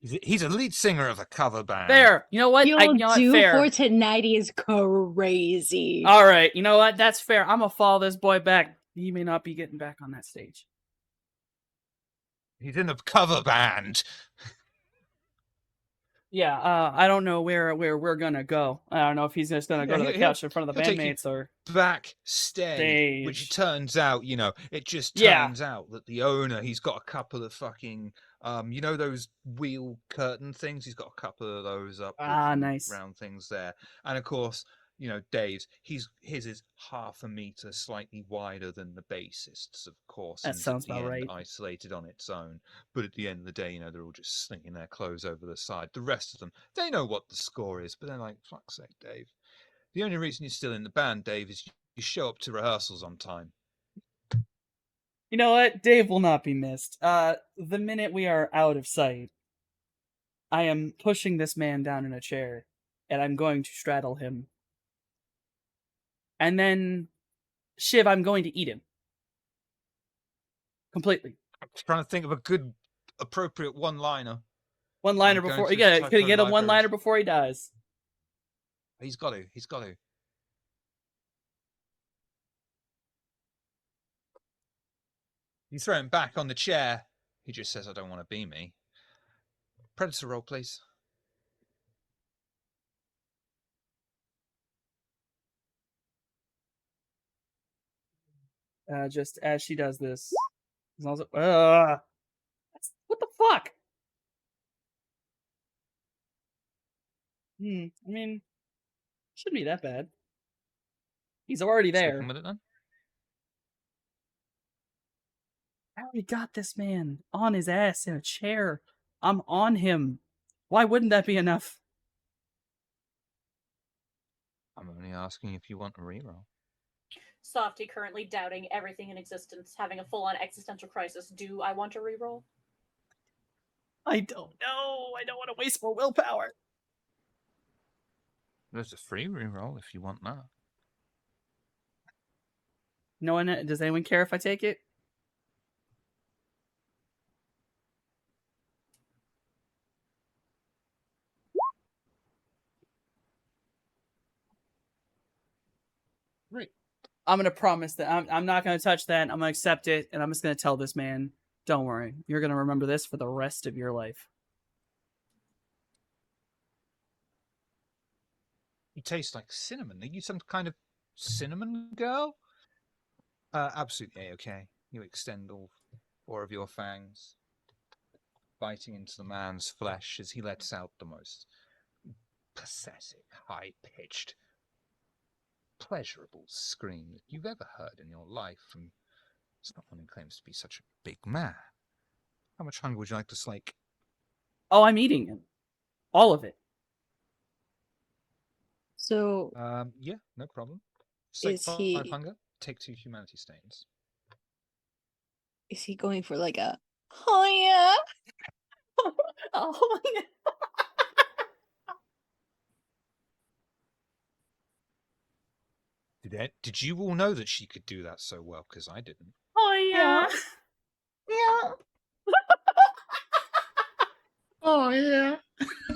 He's a lead singer of a cover band. Fair. You know what? For tonight is crazy. All right. You know what? That's fair. I'm gonna follow this boy back. He may not be getting back on that stage. He's in a cover band. Yeah, I don't know where we're gonna go. I don't know if he's just gonna go to the couch in front of the bandmates or backstage. Which turns out, it just turns out that the owner, he's got a couple of fucking, those wheel curtain things. He's got a couple of those up. Nice round things there, and of course, Dave's. His is half a meter, slightly wider than the bassist's, of course. That sounds about right. Isolated on its own, but at the end of the day, they're all just slinging their clothes over the side. The rest of them, they know what the score is, but they're like, "Fuck's sake, Dave." The only reason you're still in the band, Dave, is You show up to rehearsals on time. You know what? Dave will not be missed. The minute we are out of sight, I am pushing this man down in a chair, and I'm going to straddle him. And then, Shiv, I'm going to eat him. Completely. I'm trying to think of a good, appropriate one-liner. One-liner I'm going before... through Yeah, typo could he get a libraries. one-liner before he dies? He's got to. He's got to. You throw him back on the chair. He just says, I don't want to be me. Predator roll, please. Just as she does this. What the fuck? I mean, shouldn't be that bad. He's already there. Sticking with it then? I already got this man on his ass in a chair. I'm on him. Why wouldn't that be enough? I'm only asking if you want a reroll. Softy currently doubting everything in existence, having a full-on existential crisis. Do I want to reroll? I don't know. I don't want to waste more willpower. There's a free reroll if you want that. No one. Does anyone care if I take it? Right. I'm gonna promise that I'm not gonna touch that. I'm gonna accept it, and I'm just gonna tell this man, "Don't worry, you're gonna remember this for the rest of your life." You taste like cinnamon. Are you some kind of cinnamon girl? Absolutely okay. You extend all 4 of your fangs, biting into the man's flesh as he lets out the most pathetic, high-pitched, pleasurable scream that you've ever heard in your life from someone who claims to be such a big man. How much hunger would you like to slake? Oh, I'm eating him, all of it. So Yeah, no problem. Slake Is 5 he- hunger, take 2 humanity stains. is he going for like a oh yeah? Oh yeah. Did you all know that she could do that so well? Because I didn't. Oh yeah. Yeah. Oh yeah.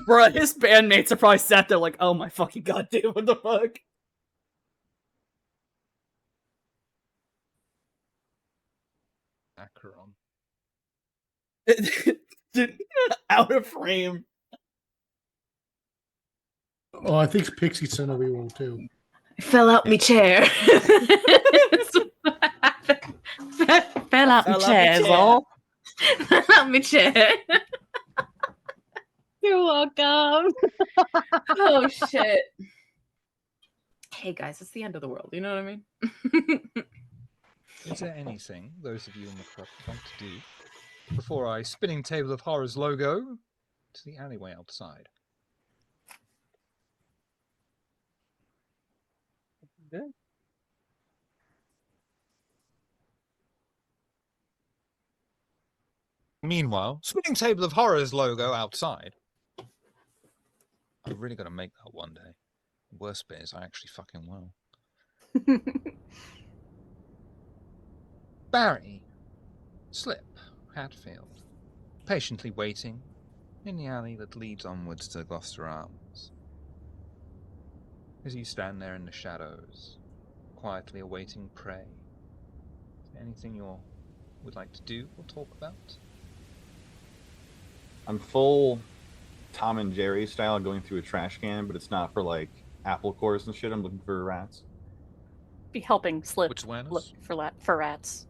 Bruh, his bandmates are probably sat there like, "Oh my fucking god, dude, what the fuck?" Acheron. Out of frame. Oh, I think Pixie sent a reroll too. Fell out me chair. Fell out me chair, lol. Fell out me chair. You're welcome. Oh shit. Hey guys, it's the end of the world. You know what I mean? Is there anything those of you in the club want to do before I spinning table of horrors logo to the alleyway outside? Good. Meanwhile, spinning table of horrors logo outside. I've really got to make that one day. The worst bit is I actually fucking will. Barry, Slip, Hatfield, patiently waiting in the alley that leads onwards to Gloucester Arms. As you stand there in the shadows, quietly awaiting prey, is there anything you would like to do or talk about? I'm full Tom and Jerry style going through a trash can, but it's not for like apple cores and shit. I'm looking for rats. Be helping Slip What's awareness? look for rats.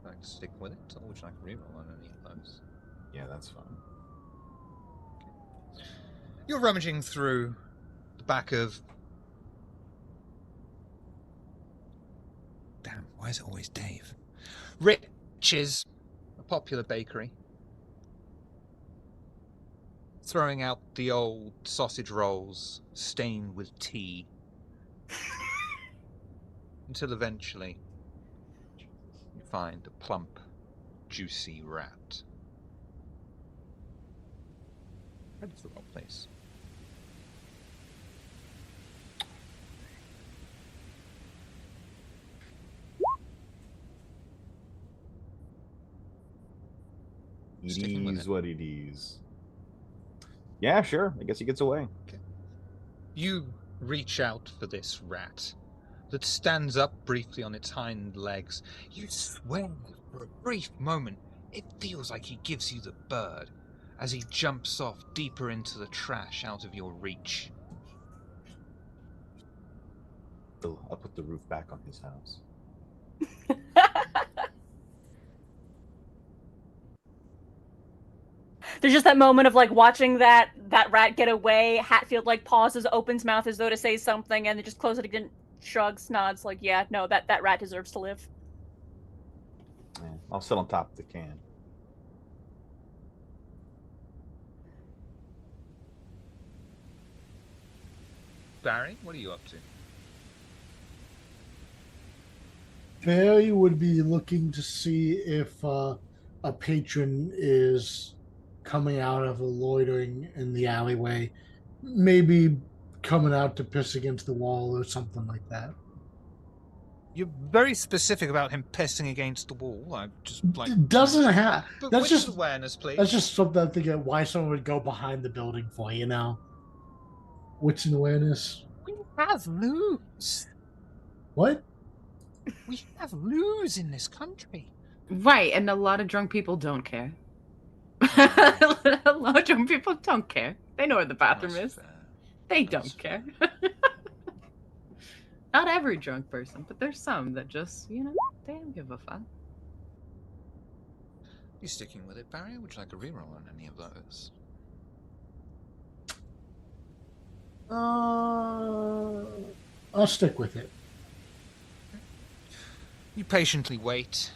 Would you like to stick with it, or would you like to reroll on any of those? Yeah, that's fine. You're rummaging through the back of... Damn, why is it always Dave? Rich's, a popular bakery. Throwing out the old sausage rolls stained with tea. Until eventually you find a plump, juicy rat. That's the wrong place. Sticking with It it. is what it is. Yeah, sure. I guess he gets away. You reach out for this rat that stands up briefly on its hind legs. You swear for a brief moment it feels like he gives you the bird as he jumps off deeper into the trash out of your reach. I'll put the roof back on his house. There's just that moment of like watching that rat get away. Hatfield like pauses, opens mouth as though to say something, and then just closes it again, shrugs, nods, like, yeah, no, that rat deserves to live. Yeah, I'll sit on top of the can. Barry, what are you up to? Barry would be looking to see if a patron is coming out of a loitering in the alleyway, maybe coming out to piss against the wall or something like that. You're very specific about him pissing against the wall. I just like It doesn't have. But That's witness just awareness, please. That's just something I think of why someone would go behind the building for. Wits and awareness. We have loos. What? We have loos in this country. Right, and a lot of drunk people don't care. A lot of drunk people don't care. They know where the bathroom That's is. fair. They That's don't care. Not every drunk person, but there's some that just, they don't give a fuck. You sticking with it, Barry? Would you like a reroll on any of those? I'll stick with it. You patiently wait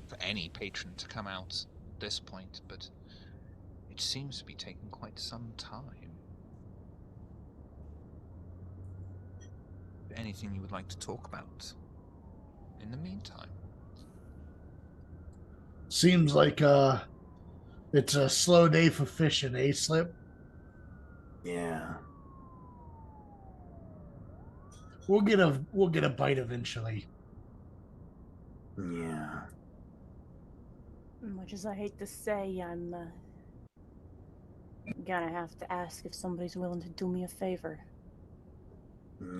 for any patron to come out at this point, but it seems to be taking quite some time. Anything you would like to talk about in the meantime? Seems like it's a slow day for fishing, eh, Slip? Yeah. We'll get a bite eventually. Yeah. Much as I hate to say, I'm gonna have to ask if somebody's willing to do me a favor.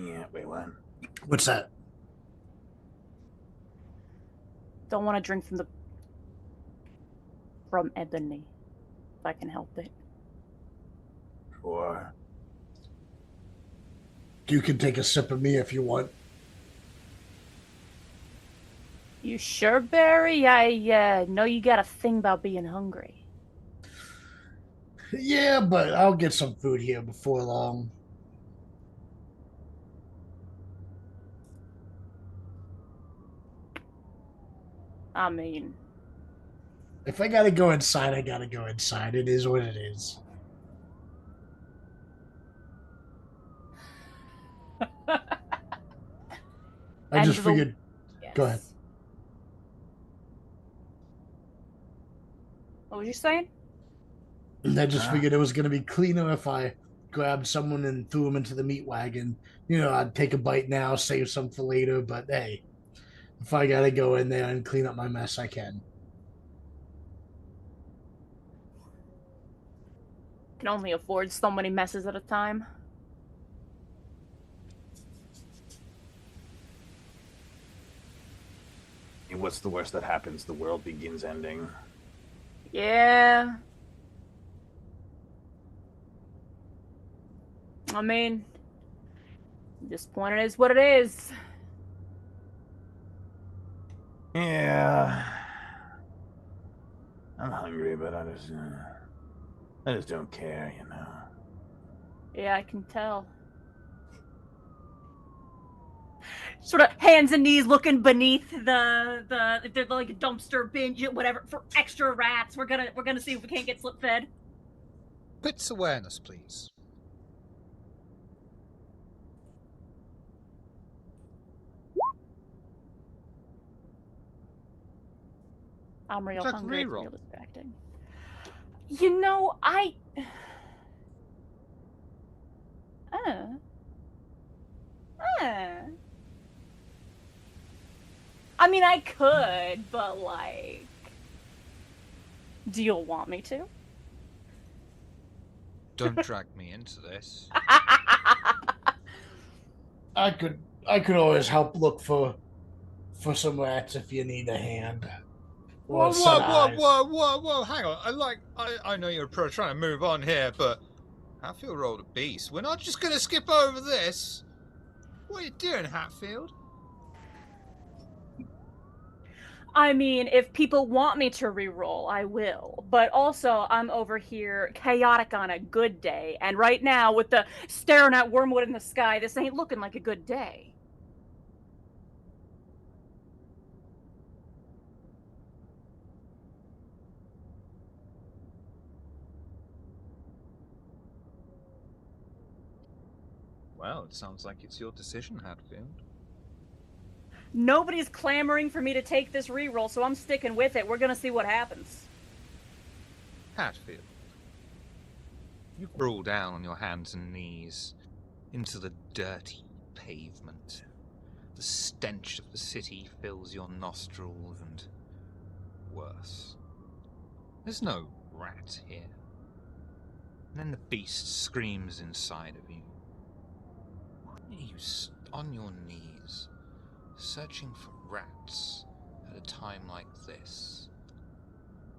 Yeah. Wait, what? What's that? Don't want to drink from Ebony, if I can help it. Or You can take a sip of me if you want. You sure, Barry? I know you got a thing about being hungry. Yeah, but I'll get some food here before long. I mean, If I gotta go inside, I gotta go inside. It is what it is. I just figured. Yes. Go ahead. What was you saying? I just figured it was gonna be cleaner if I grabbed someone and threw them into the meat wagon. I'd take a bite now, save some for later. But hey, if I gotta go in there and clean up my mess, I can. Can only afford so many messes at a time. what's the worst that happens? The world begins ending. Yeah. I mean, at this point it is what it is. Yeah. I'm hungry, but I just don't care, you know. Yeah, I can tell. Sort of hands and knees looking beneath the if there's like a dumpster binge, whatever, for extra rats. We're gonna see if we can't get slip fed. Wits awareness, please. I'm real Would you like to hungry. It's reroll? real distracting. You know, uh, I mean, I could, but like, do you want me to? Don't drag me into this. I could always help look for some rats if you need a hand. Or Whoa, a set whoa, of whoa, eyes. whoa, whoa, whoa! Hang on. I know you're trying to move on here, but Hatfield rolled a beast. We're not just gonna skip over this. What are you doing, Hatfield? I mean, if people want me to re-roll, I will. But also, I'm over here chaotic on a good day, and right now, with the staring at wormwood in the sky, this ain't looking like a good day. Well, it sounds like it's your decision, Hatfield. Nobody's clamoring for me to take this re-roll, so I'm sticking with it. We're gonna see what happens. Hatfield, you crawl down on your hands and knees into the dirty pavement. The stench of the city fills your nostrils, and worse. There's no rat here. And then the beast screams inside of you. Why are you on your knees, searching for rats at a time like this?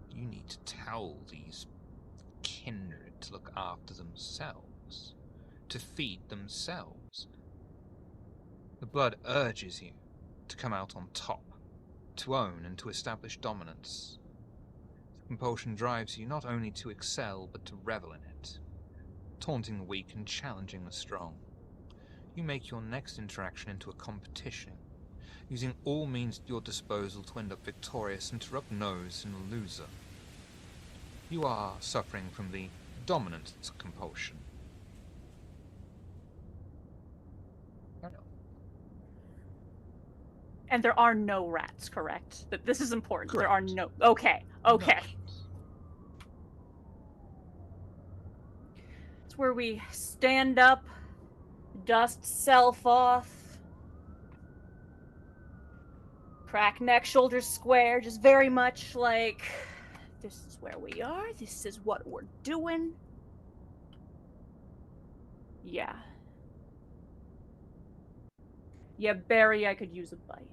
You need to tell these kindred to look after themselves, to feed themselves. The blood urges you to come out on top, to own and to establish dominance. The compulsion drives you not only to excel, but to revel in it, taunting the weak and challenging the strong. You make your next interaction into a competition, using all means at your disposal to end up victorious and to rub nose in a loser. You are suffering from the dominance compulsion. And there are no rats, correct? This is important. Correct. There are no... Okay. Okay. It's where we stand up, dust self off, crack neck, shoulders square, just very much like, this is where we are, this is what we're doing. Yeah. Yeah, Barry, I could use a bite.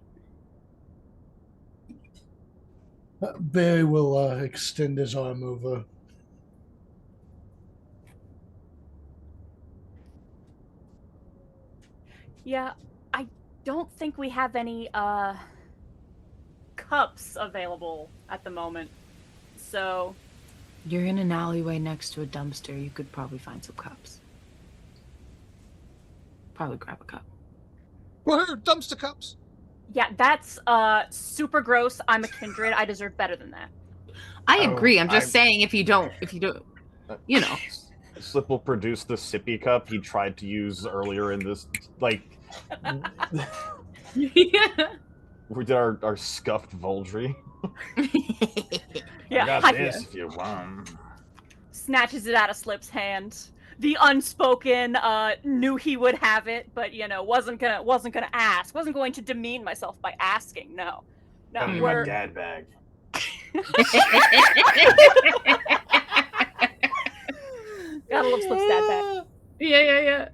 Barry will extend his arm over. Yeah, I don't think we have any cups available at the moment. So You're in an alleyway next to a dumpster. You could probably find some cups. Probably grab a cup. Woohoo! Dumpster cups! yeah, that's super gross. I'm a kindred. I deserve better than that. I Oh, agree. I'm just I- saying if you don't, you know. Slip will produce the sippy cup he tried to use earlier in this. Like, Yeah. we did our scuffed Voldry. Yeah, I got hi- this if you want. snatches it out of Slip's hand. The unspoken knew he would have it, but wasn't gonna ask. Wasn't going to demean myself by asking. No, Gotta be we're my dad bag. gotta love Slip's dad back. Yeah.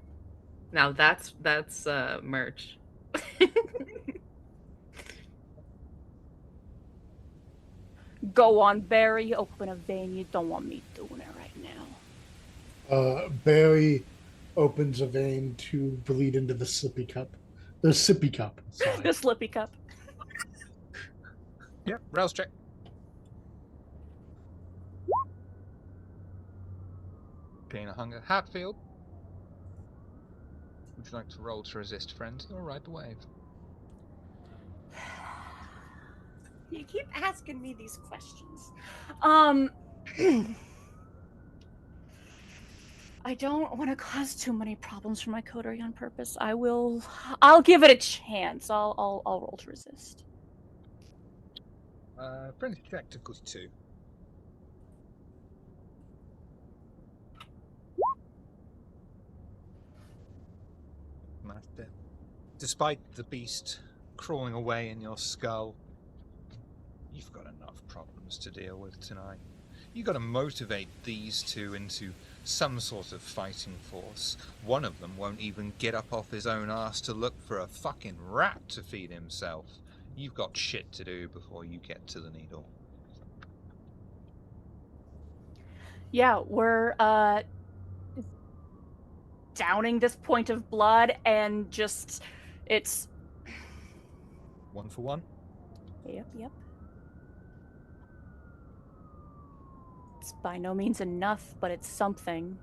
Now that's merch. Go on, Barry. Open a vein. You don't want me doing it right now. Barry opens a vein to bleed into the sippy cup. The sippy cup. Sorry. The Slippy cup. Yep, rouse check. Gain a hunger. Hatfield. Would you like to roll to resist, friend, or ride the wave? You keep asking me these questions. I don't want to cause too many problems for my coterie on purpose. I'll give it a chance. I'll roll to resist. Friend check difficulty 2. Master. Despite the beast crawling away in your skull, you've got enough problems to deal with tonight. You've got to motivate these two into some sort of fighting force. One of them won't even get up off his own ass to look for a fucking rat to feed himself. You've got shit to do before you get to the needle. Yeah, we're downing this point of blood and just it's 1 for 1. Yep. It's by no means enough, but it's something.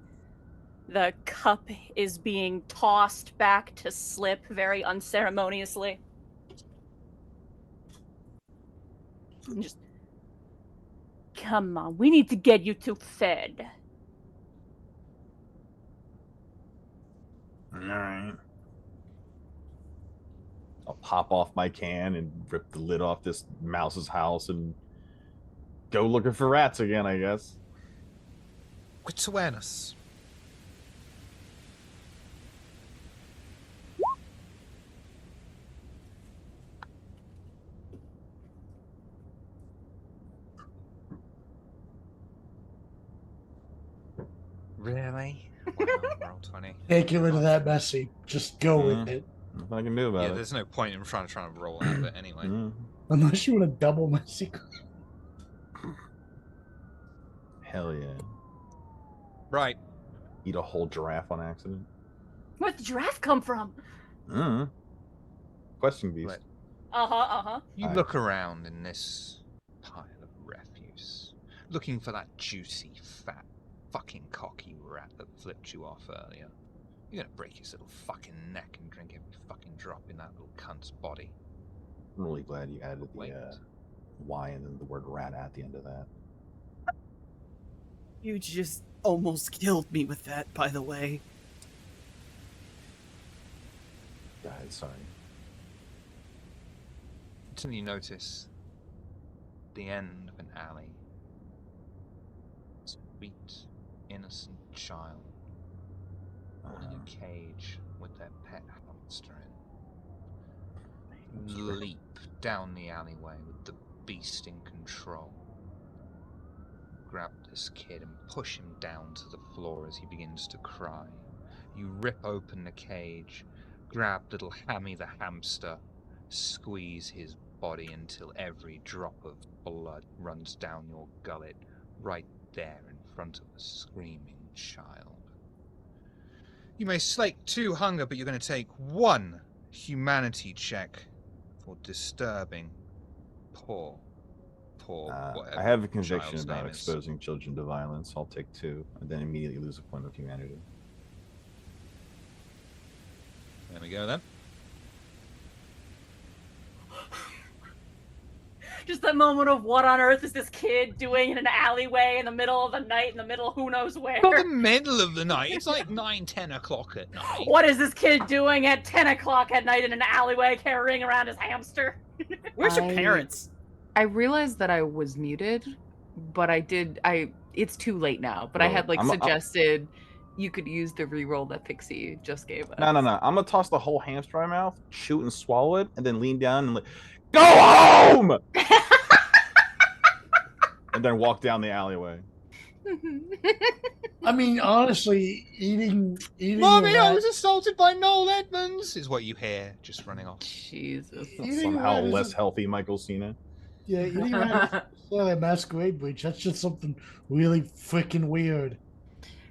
The cup is being tossed back to slip very unceremoniously. And just, come on, we need to get you two fed. All right. I'll pop off my can and rip the lid off this mouse's house and go looking for rats again, I guess. Wits awareness. Really? Wow, roll 20. Can't get rid of that messy. Just go with it. Nothing I can do about Yeah, it. there's no point in trying to roll out of it anyway. Unless you want a double messy. Hell yeah. Right. Eat a whole giraffe on accident. Where'd the giraffe come from? Question beast. Right. You You look around in this pile of refuse, looking for that juicy, fat, fucking cocky rat that flipped you off earlier. You're gonna break his little fucking neck and drink every fucking drop in that little cunt's body. I'm really glad you added Wait. the Y and then the word rat at the end of that. You just almost killed me with that, by the way. Go ahead, sorry. Until you notice the end of an alley. Sweet, innocent child in a cage with their pet hamster in. You leap down the alleyway with the beast in control. Grab this kid and push him down to the floor as he begins to cry. You rip open the cage, grab little Hammy the hamster, squeeze his body until every drop of blood runs down your gullet right there in front of the screaming child. You may slake 2 hunger, but you're going to take 1 humanity check for disturbing poor whatever I have a conviction child's about name is. exposing children to violence. I'll take 2 and then immediately lose a point of humanity. There we go then. Just that moment of what on earth is this kid doing in an alleyway in the middle of the night, in the middle who knows where? Not the middle of the night. It's like 9-10 o'clock at night. What is this kid doing at 10 o'clock at night in an alleyway carrying around his hamster? Where's your parents? I realized that I was muted, but it's too late now, but I had suggested you could use the reroll that Pixie just gave us. No. I'm gonna toss the whole hamster in my mouth, shoot and swallow it, and then lean down and like, go home! And then walk down the alleyway. I mean, honestly, eating. Mommy, I was assaulted by Noel Edmonds, is what you hear just running off. Jesus. Somehow less healthy Michael Cena. Yeah, eating a Masquerade bleach. That's just something really freaking weird.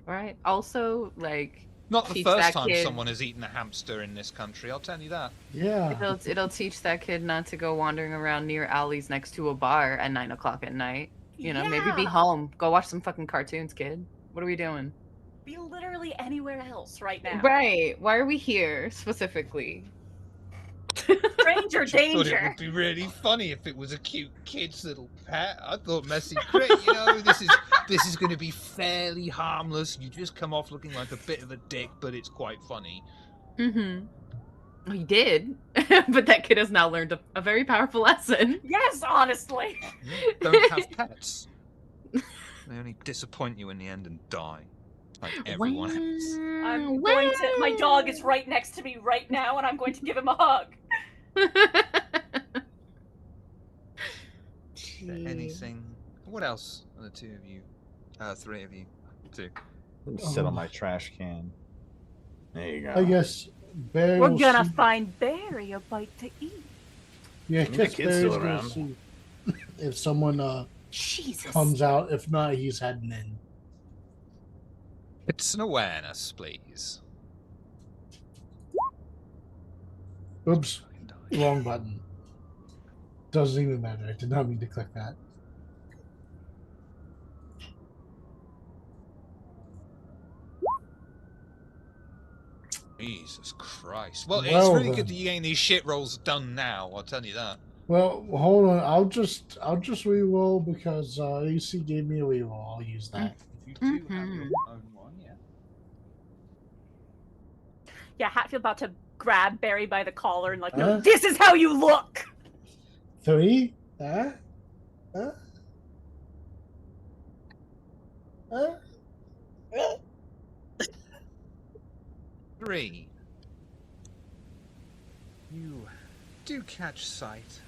Right. Also, Not the teach first that time kid- someone has eaten a hamster in this country, I'll tell you that. Yeah. it'll teach that kid not to go wandering around near alleys next to a bar at 9 o'clock at night. You know, maybe be home. Go watch some fucking cartoons, kid. What are we doing? be literally anywhere else right now. Right. Why are we here specifically? Stranger Just thought it danger. would be really funny if it was a cute kid's little pet. I thought Masquerade, this is going to be fairly harmless. You just come off looking like a bit of a dick, but it's quite funny. Mm-hmm. Well, he did, but that kid has now learned a very powerful lesson. Yes, honestly. Yeah, don't have pets. They only disappoint you in the end and die, like everyone else. I'm going to. My dog is right next to me right now, and I'm going to give him a hug. Is there anything? What else are the two of you, three of you, do? Sit on my trash can. There you go. I guess Barry We're will gonna see- find Barry a bite to eat. Yeah, I The guess kid's Barry's still gonna around. see if someone Jesus. comes out. If not, he's heading in. It's an awareness, please. Oops, wrong button. Doesn't even matter. I did not mean to click that. Jesus Christ. Well, it's Well, really then. good that you're getting these shit rolls done now, I'll tell you that. Well, hold on. I'll just re-roll because AC gave me a re-roll. I'll use that. You do have your own one, yeah. Yeah, Hatfield about to grab Barry by the collar and like, Huh? no, this is how you look. 3? Huh? Huh? Huh? 3. You do catch sight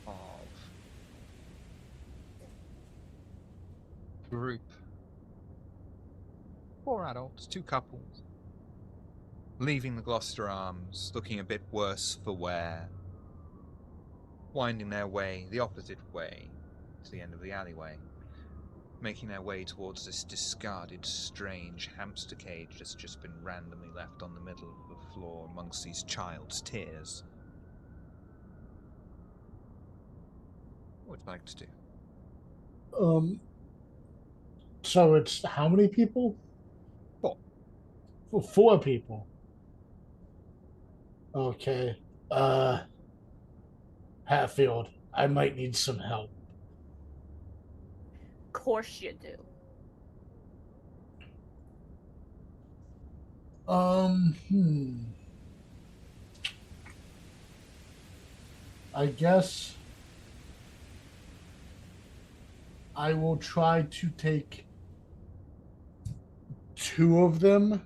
of group. 4 adults, 2 couples, leaving the Gloucester Arms, looking a bit worse for wear, winding their way the opposite way to the end of the alleyway, making their way towards this discarded, strange hamster cage that's just been randomly left on the middle of the floor amongst these child's tears. What would you like to do? So it's how many people? 4. 4 people. Okay. Hatfield, I might need some help. Of course you do. I guess I will try to take 2 of them,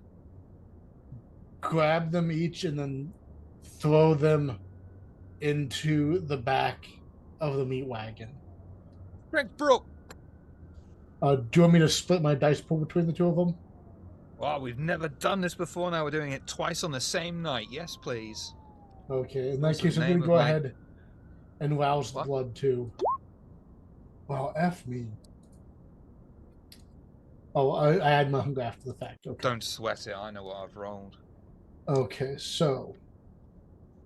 grab them each, and then throw them into the back of the meat wagon. Greg Brook! Do you want me to split my dice pool between the 2 of them? Well, we've never done this before, now we're doing it twice on the same night. Yes, please. Okay, in that What's the case, I'm going name to of go my- ahead and rouse the What? blood too. Well, F me. Oh, I had my hunger after the fact. Okay. Don't sweat it, I know what I've rolled. Okay, so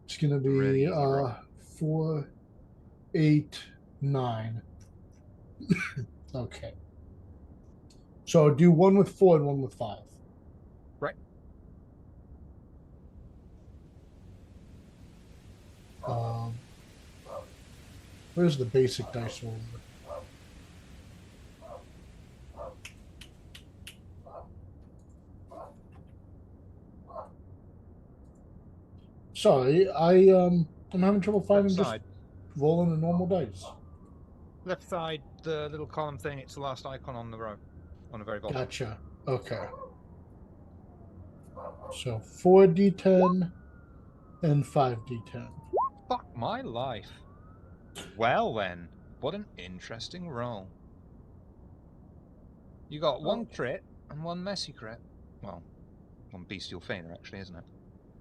it's going to Really be easy roll. 4, 8, 9. Okay. So I'll do 1 with 4 and 1 with 5. Right. Where's the basic dice roller? Sorry, I'm having trouble finding Left just side. rolling a normal dice. Left side, the little column thing, it's the last icon on the row. On the very bottom. Gotcha. Okay. So 4d10 and 5d10. Fuck my life. Well then, what an interesting roll. You got 1 crit and 1 messy crit. Well, 1 bestial failure actually, isn't it?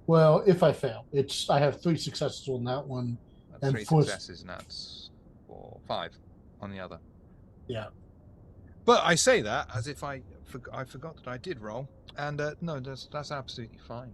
Well, if I fail, I have 3 successes on that one. That's And 3 4 successes and that's 4, 5 on the other. Yeah. But I say that as if I forgot that I did roll, and no, that's absolutely fine.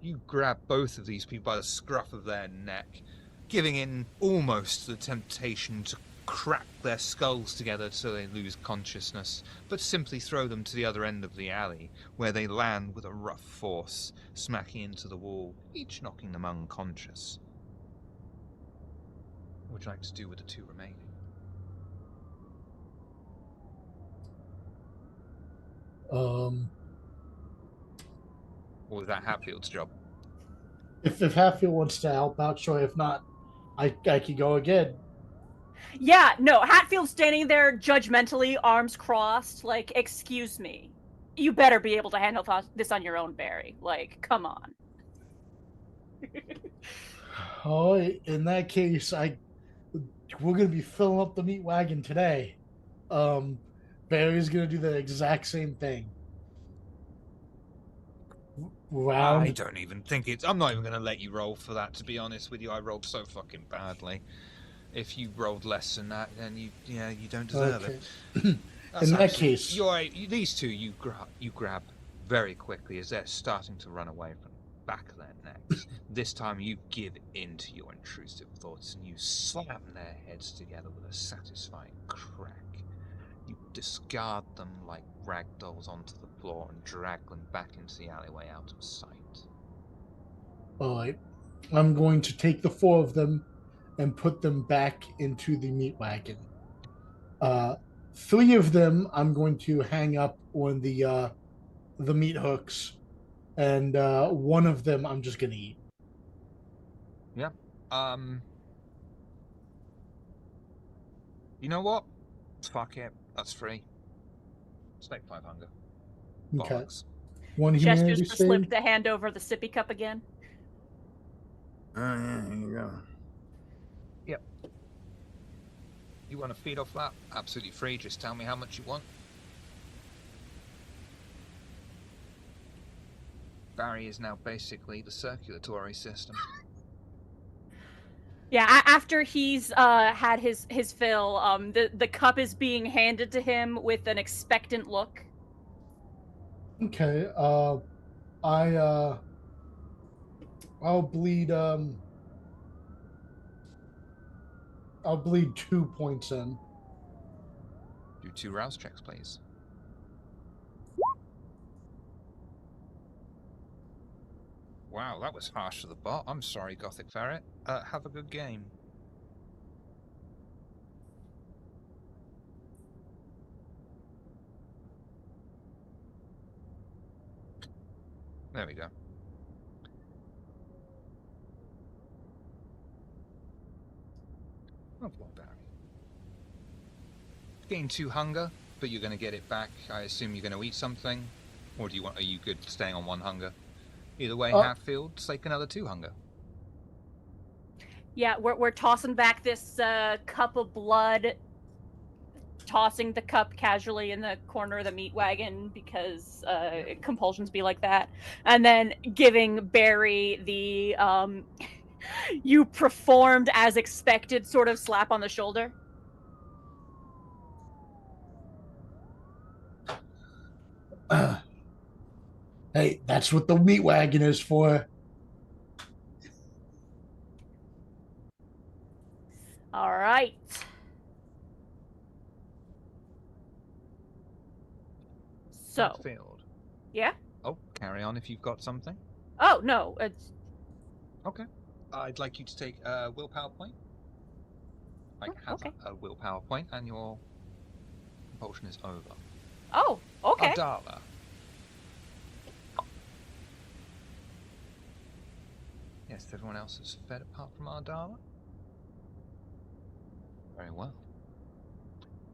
You grab both of these people by the scruff of their neck, giving in almost to the temptation to crack their skulls together so they lose consciousness, but simply throw them to the other end of the alley, where they land with a rough force, smacking into the wall, each knocking them unconscious. What would you like to do with the 2 remaining? Or was that Hatfield's job? If Hatfield wants to help out, sure. If not, I could go again. Yeah, no, Hatfield's standing there judgmentally, arms crossed, like, excuse me. You better be able to handle this on your own, Barry. Like, come on. Oh, in that case, we're gonna be filling up the meat wagon today. Barry's gonna do the exact same thing. I don't even think it's... I'm not even going to let you roll for that, to be honest with you. I rolled so fucking badly. If you rolled less than that, then you don't deserve it. In that case... These 2 you grab very quickly as they're starting to run away from the back of their necks. This time you give in to your intrusive thoughts and you slam their heads together with a satisfying crack. You discard them like rag dolls onto the floor and drag them back into the alleyway out of sight. Alright. I'm going to take the 4 of them and put them back into the meat wagon. 3 of them I'm going to hang up on the meat hooks, and 1 of them I'm just gonna eat. Yeah. You know what? Fuck it. That's free. Stake 5 hunger. Okay. Bollocks. 1 Gestures humanity for Slip save. to hand over the sippy cup again. Oh, yeah, here you go. Yep. You want to feed off that? Absolutely free. Just tell me how much you want. Barry is now basically the circulatory system. Yeah, after he's had his fill, the cup is being handed to him with an expectant look. Okay. I'll bleed I'll bleed 2 points in. Do 2 rouse checks, please. Wow, that was harsh to the bot. I'm sorry, Gothic Ferret. Have a good game. There we go. Oh, well, Barry. Gain 2 hunger, but you're going to get it back. I assume you're going to eat something, or are you good staying on 1 hunger? Either way, Hatfield, take another 2 hunger. Yeah, we're tossing back this cup of blood, tossing the cup casually in the corner of the meat wagon because compulsions be like that, and then giving Barry the you performed as expected sort of slap on the shoulder. Hey, that's what the meat wagon is for. All right. So, Hatfield. yeah? Oh, carry on if you've got something. Oh, no, it's... Okay. I'd like you to take a willpower point. Have a willpower point, and your compulsion is over. Oh, okay. Ardala. Yes, everyone else is fed apart from Ardala. Very well.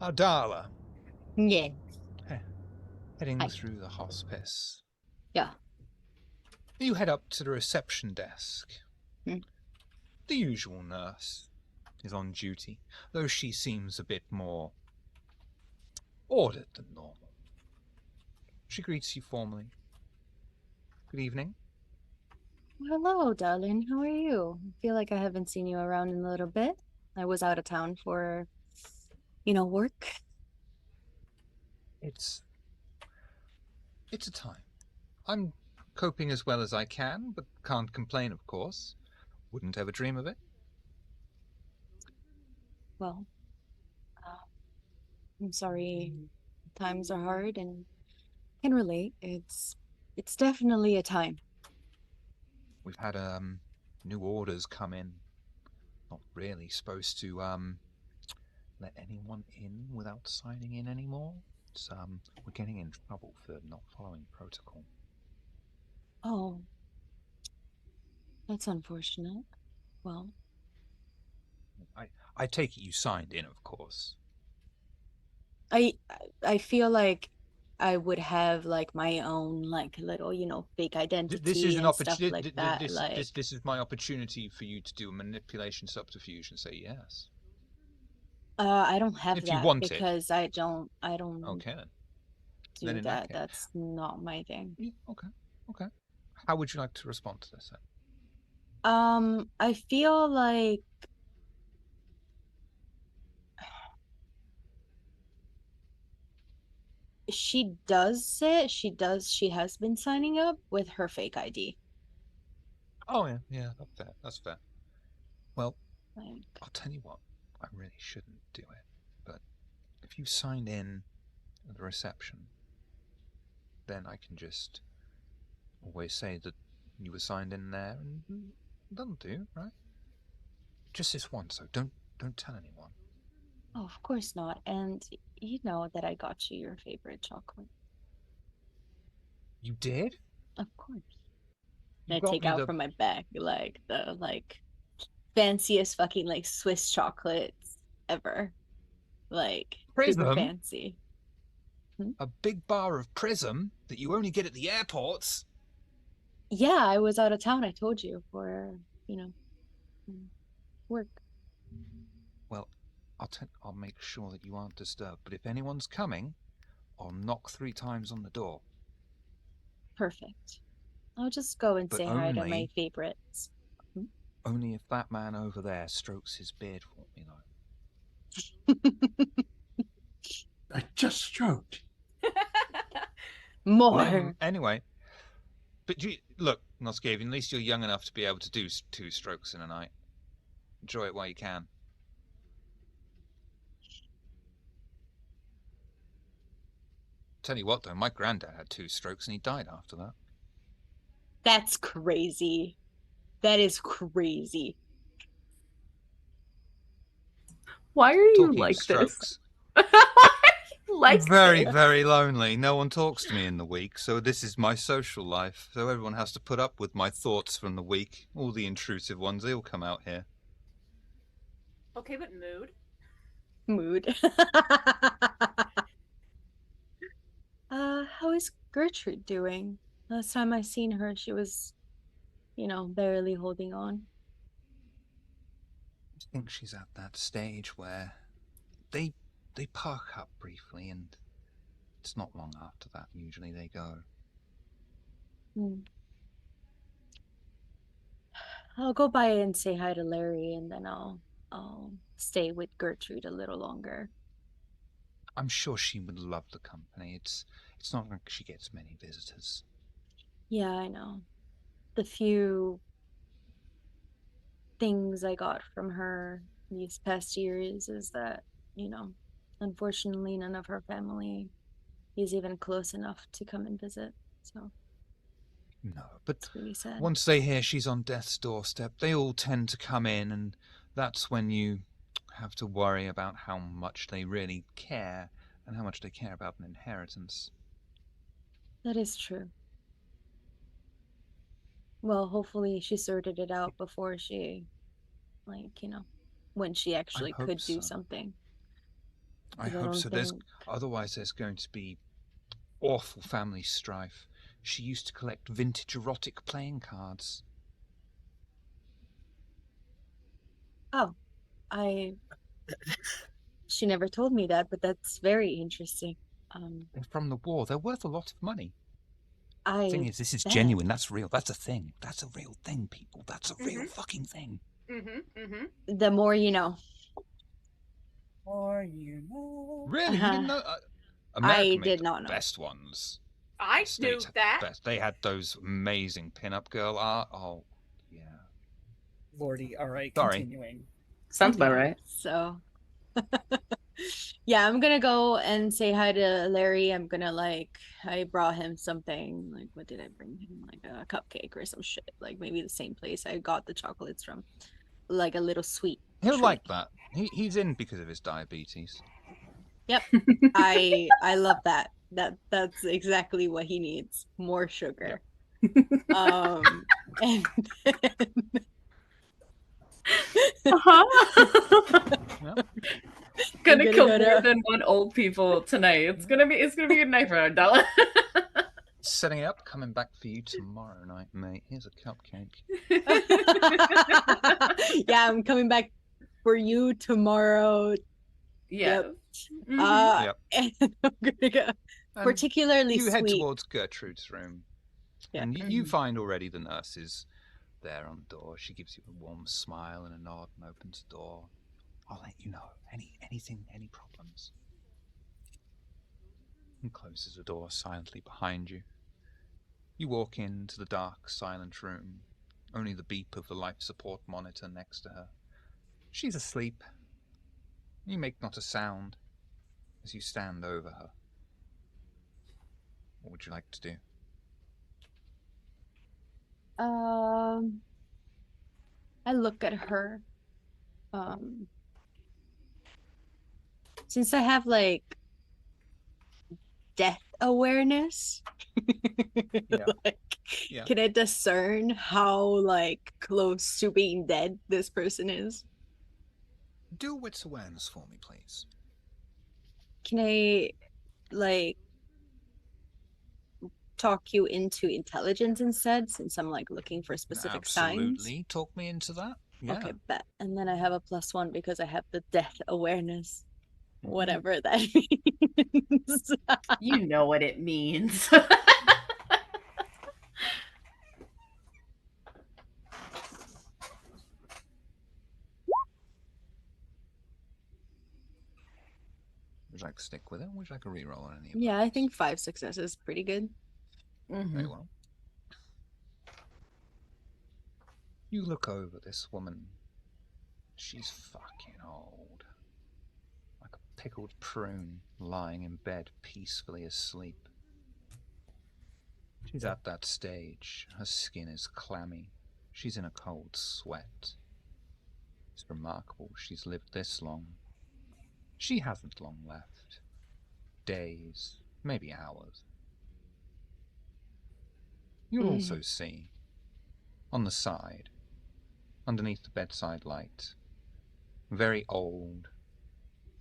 Ardala. Yeah. Heading Hi. through the hospice. Yeah. You head up to the reception desk. Hmm. The usual nurse is on duty, though she seems a bit more ordered than normal. She greets you formally. Good evening. Hello, darling. How are you? I feel like I haven't seen you around in a little bit. I was out of town for, work. It's a time. I'm coping as well as I can, but can't complain, of course. Wouldn't ever dream of it. Well, I'm sorry. Times are hard and can relate. It's definitely a time. We've had new orders come in. Not really supposed to let anyone in without signing in anymore. It's, we're getting in trouble for not following protocol. Oh, that's unfortunate. Well, I take it you signed in, of course. I I feel like I would have like my own like little, fake This identity is an and stuff like opportunity. that. Like, This is my opportunity for you to do a manipulation subterfuge and say yes. I don't have If you that want it. because I don't Okay then. do Then in that. that case. That's not my thing. Yeah, okay. Okay. How would you like to respond to this then? I feel like she does it. She has been signing up with her fake ID. Oh yeah, yeah, that's fair. That's fair. Well, Like, I'll tell you what, I really shouldn't do it. But if you sign in at the reception, then I can just always say that you were signed in there, and that'll do, right? Just this once, so don't tell anyone. oh, of course not. And you know that I got you your favorite chocolate. You did? Of course. You I got take me out the from my bag like the fanciest fucking like Swiss chocolates ever. Like super Prism? fancy. A big bar of Prism that you only get at the airports. Yeah, I was out of town, I told you, for, you know, work. Well, I'll make sure that you aren't disturbed. But if anyone's coming, I'll knock 3 times on the door. Perfect. I'll just go and But say hi to my favorites. only if that man over there strokes his beard for me, though. I just stroked. More. Anyway, but look, Noscavian, at least you're young enough to be able to do 2 strokes in a night. Enjoy it while you can. Tell you what, though, my granddad had 2 strokes and he died after that. That's crazy. That is crazy. Why are you Talking like of strokes. this? Like very, this? very lonely. No one talks to me in the week, so this is my social life. So everyone has to put up with my thoughts from the week. All the intrusive ones, they all come out here. Okay, but mood. Mood. How is Gertrude doing? Last time I seen her, she was, barely holding on. I think she's at that stage where they park up briefly, and it's not long after that usually they go. I'll go by and say hi to Larry, and then I'll stay with Gertrude a little longer. I'm sure she would love the company. It's not like she gets many visitors. Yeah, I know. The few things I got from her these past years is that, unfortunately none of her family is even close enough to come and visit. So No, but it's really sad. once they hear she's on death's doorstep, they all tend to come in, and that's when you have to worry about how much they really care and how much they care about an inheritance. That is true. Well, hopefully she sorted it out before she, when she actually could do something. I hope so. Otherwise there's going to be awful family strife. She used to collect vintage erotic playing cards. Oh, she never told me that, but that's very interesting. They're from the war. They're worth a lot of money. The thing is, this is genuine. That's real. That's a thing. That's a real thing, people. That's a real fucking thing. The more you know. More you know. Really? You didn't know? America I made did the not know. best ones. I The knew States had that. the best. They had those amazing pin-up girl art. Oh, yeah. Lordy, all right, Sorry. continuing. Sounds about right. So, Yeah, I'm gonna go and say hi to Larry. I'm gonna I brought him something. Like, what did I bring him? Like a cupcake or some shit. Like maybe the same place I got the chocolates from. Like a little sweet He'll treat. like that. He's in because of his diabetes. Yep. I love that. That's exactly what he needs. More sugar. And Gonna gonna kill go more to- than one old people tonight. It's gonna be a good night for Ardella. Setting up, coming back for you tomorrow night, mate. Here's a cupcake. Yeah, I'm coming back for you tomorrow. Yeah. Yep. Yep. And I'm gonna go And particularly you head sweet. towards Gertrude's room. Yeah. And you find already the nurse is there on the door. She gives you a warm smile and a nod and opens the door. I'll let you know. Any problems. And closes the door silently behind you. You walk into the dark, silent room. Only the beep of the life support monitor next to her. She's asleep. You make not a sound as you stand over her. What would you like to do? I look at her. Since I have like death awareness, like, Yeah. can I discern how like close to being dead this person is? Do a wits awareness for me, please. Can I like talk you into intelligence instead, since I'm like looking for specific signs? Absolutely. Talk me into that. Yeah. Okay, bet. And then I have a +1 because I have the death awareness. Mhm. Whatever that means. You know what it means. Would you like to stick with it? Or would you like a reroll on any of Yeah, I those? think 5 successes is pretty good. Very well. You look over this woman. She's fucking old. Like a pickled prune lying in bed peacefully asleep. She's at that stage. Her skin is clammy. She's in a cold sweat. It's remarkable she's lived this long. She hasn't long left. Days, maybe hours. You'll also see, on the side, underneath the bedside light, very old,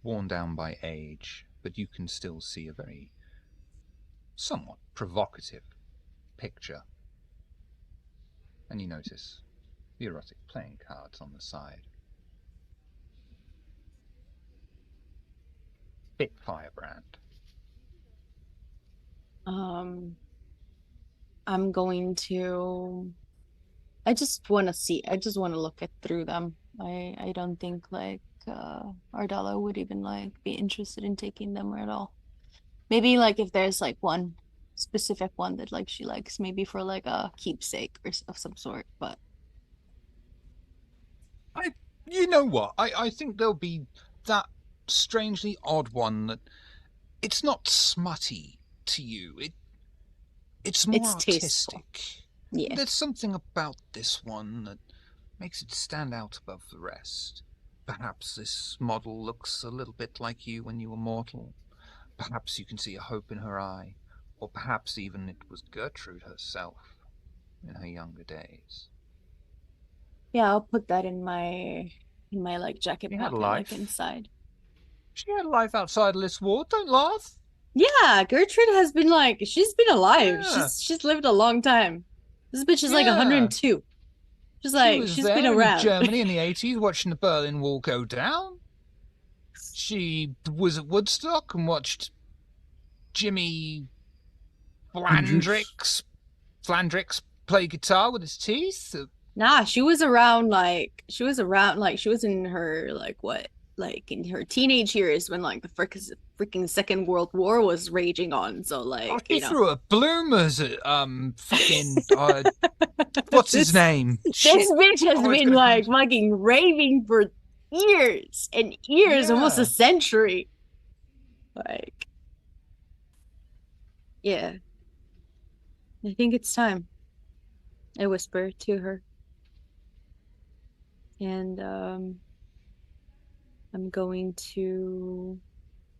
worn down by age, but you can still see a very somewhat provocative picture. And you notice the erotic playing cards on the side. Bit firebrand. I'm going to. I just want to look through them. I don't think like Ardella would even like be interested in taking them at all. Maybe like if there's like one specific one that like she likes, maybe for like a keepsake or of some sort. But You know what? I think there'll be that strangely odd one that it's not smutty to you. It's more It's tasteful. artistic. yeah, There's something about this one that makes it stand out above the rest. Perhaps this model looks a little bit like you when you were mortal. Perhaps you can see a hope in her eye. Or perhaps even it was Gertrude herself in her younger days. yeah, I'll put that in my like jacket You had pocket, life. like inside. She had a life outside of this ward. Don't laugh. Yeah, Gertrude has been like she's been alive. Yeah. She's lived a long time. This bitch is like Yeah. 102. She's She like was she's there been in around. Germany in the 80s watching the Berlin Wall go down. She was at Woodstock and watched Jimmy Flandrix play guitar with his teeth. Nah, she was around like she was in her like what like in her teenage years when like the freaking Second World War was raging on. So like Oh, you he know. threw a bloomers at fucking what's his name? This bitch has Oh, it's been gonna like come fucking raving for years and years, almost a Yeah. century. Like, yeah. I think it's time. I whisper to her. And I'm going to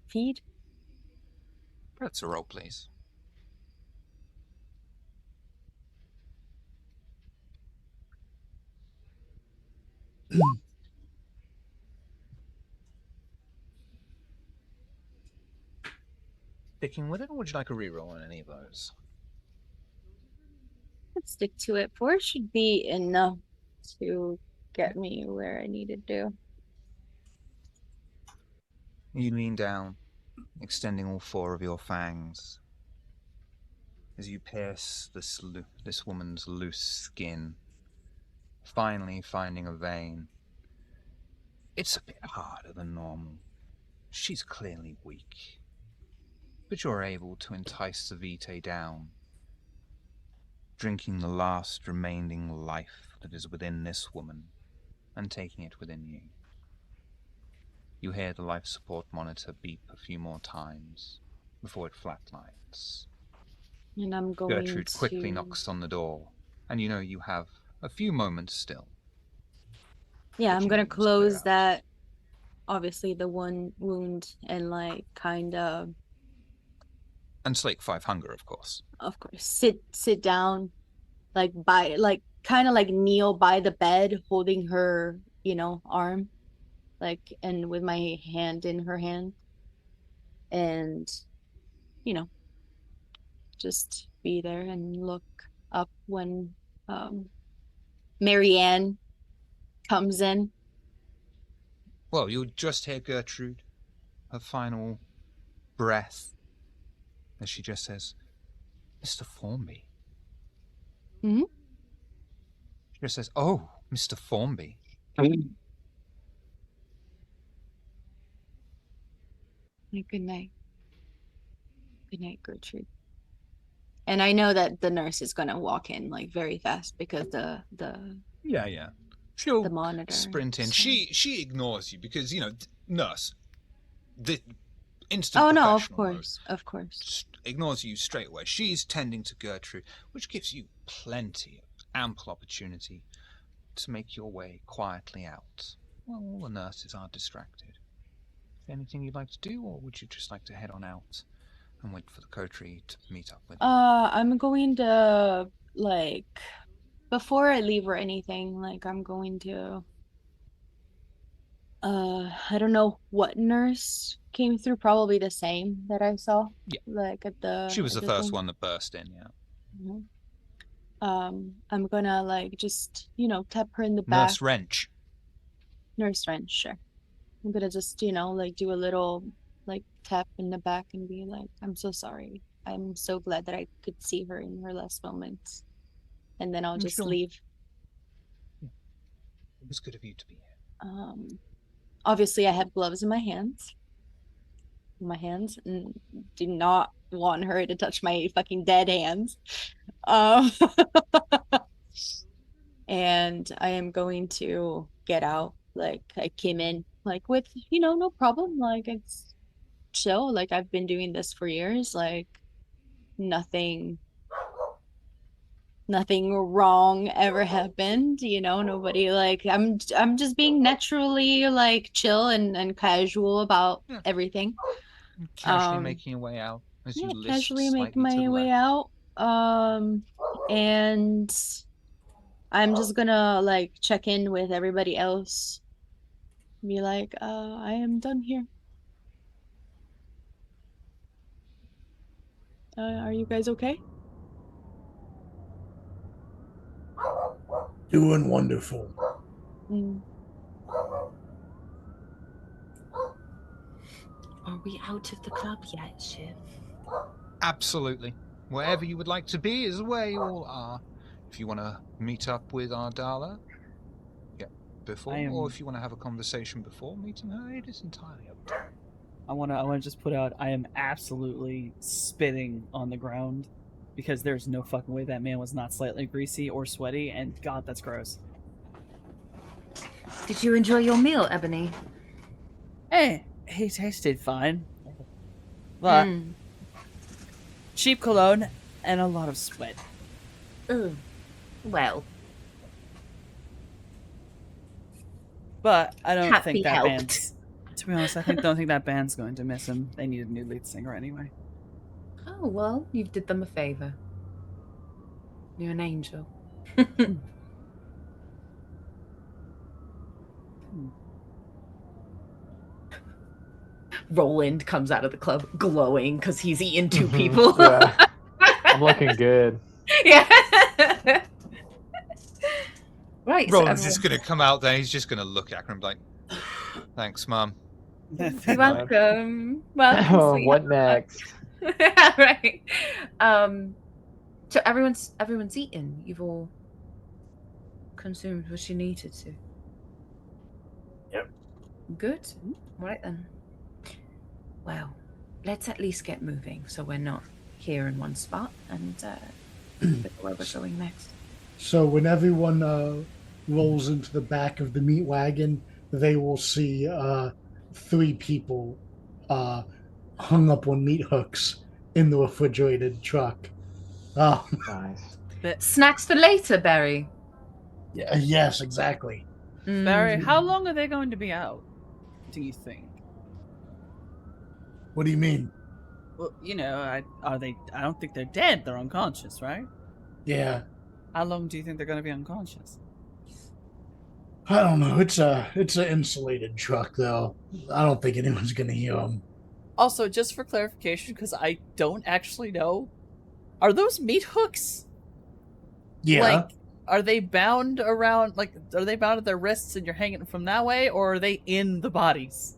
feed. That's a roll, please. Sticking with it, or would you like a reroll on any of those? Let's stick to it. 4 should be enough to get me where I need to do. You lean down, extending all 4 of your fangs as you pierce this woman's loose skin, finally finding a vein. It's a bit harder than normal. She's clearly weak, but you're able to entice the Vitae down, drinking the last remaining life that is within this woman and taking it within you. You hear the life support monitor beep a few more times before it flatlines. And I'm going Gertrude quickly knocks on the door, and you know you have a few moments still. Yeah, that I'm you gonna need to clear close out. that, obviously the one wound, and like kind of And slake 5 hunger, of course. sit down, like kind of like kneel by the bed, holding her, arm, like, and with my hand in her hand, and you know just be there and look up when Marianne comes in. Well, you'll just hear Gertrude, her final breath, as she just says, Mr. Formby. Mhm. She just says, oh, Mr. Formby. Good night. Good night, Gertrude. And I know that the nurse is gonna walk in like very fast because the Yeah. She'll the monitor sprint in. so. She ignores you because, nurse, the instant Oh no, professional mode, of course. ignores you straight away. She's tending to Gertrude, which gives you plenty of ample opportunity to make your way quietly out. Well, all the nurses are distracted. Is there anything you'd like to do, or would you just like to head on out and wait for the coterie to meet up with you? I'm going to, like, before I leave or anything, like, I'm going to I don't know what nurse came through, probably the same that I saw. Yeah. Like at the She was the at first thing. one that burst in, yeah. Mhm. I'm gonna like just tap her in the back. Nurse Wrench. Nurse Wrench, sure. I'm gonna just like do a little like tap in the back and be like, I'm so sorry. I'm so glad that I could see her in her last moments. And then I'll just Sure. leave. Yeah. It was good of you to be here. Obviously I have gloves in my hands. And do not want her to touch my fucking dead hands. And I am going to get out. Like I came in like with, no problem. Like it's chill. Like I've been doing this for years. Like nothing wrong ever happened. Nobody, like I'm just being naturally like chill and casual about everything. Casually making your way out as you list Casually making slightly to my the way left. out. And I'm just gonna like check in with everybody else. Be like, I am done here. Are you guys okay? Doing wonderful. Are we out of the club yet, Shiv? Absolutely. Wherever you would like to be is where you all are. If you want to meet up with Ardala, before, or if you want to have a conversation before meeting her, it is entirely up to you. I wanna just put out, I am absolutely spitting on the ground because there's no fucking way that man was not slightly greasy or sweaty, and God, that's gross. Did you enjoy your meal, Ebony? Hey, he tasted fine. But Mm. cheap cologne and a lot of sweat. Ugh. Well, But I don't Can't think be that helped. band's. To be honest, don't think that band's going to miss him. They need a new lead singer anyway. oh well, you did them a favor. You're an angel. Roland comes out of the club glowing because he's eaten two people. Yeah. I'm looking good. Yeah. Right. so Roland's just everyone- gonna come out there. He's just gonna look at her and be like, "Thanks, Mum." You're welcome. Welcome, What sweetheart. next? Right. So everyone's eaten. You've all consumed what you needed to. Yep. Good. Right then. Well, let's at least get moving so we're not here in one spot and look where we're going next. So when everyone rolls into the back of the meat wagon, they will see 3 people hung up on meat hooks in the refrigerated truck. Oh, Nice. Snacks for later, Barry. yeah, yes, exactly. Barry, Mm. how long are they going to be out? Do you think? What do you mean? Well, are they? I don't think they're dead. They're unconscious, right? Yeah, How long do you think they're going to be unconscious? I don't know. It's an insulated truck, though. I don't think anyone's gonna hear them. Also, just for clarification, because I don't actually know, are those meat hooks? Yeah, Like, are they bound around? Like, are they bound at their wrists and you're hanging from that way, or are they in the bodies?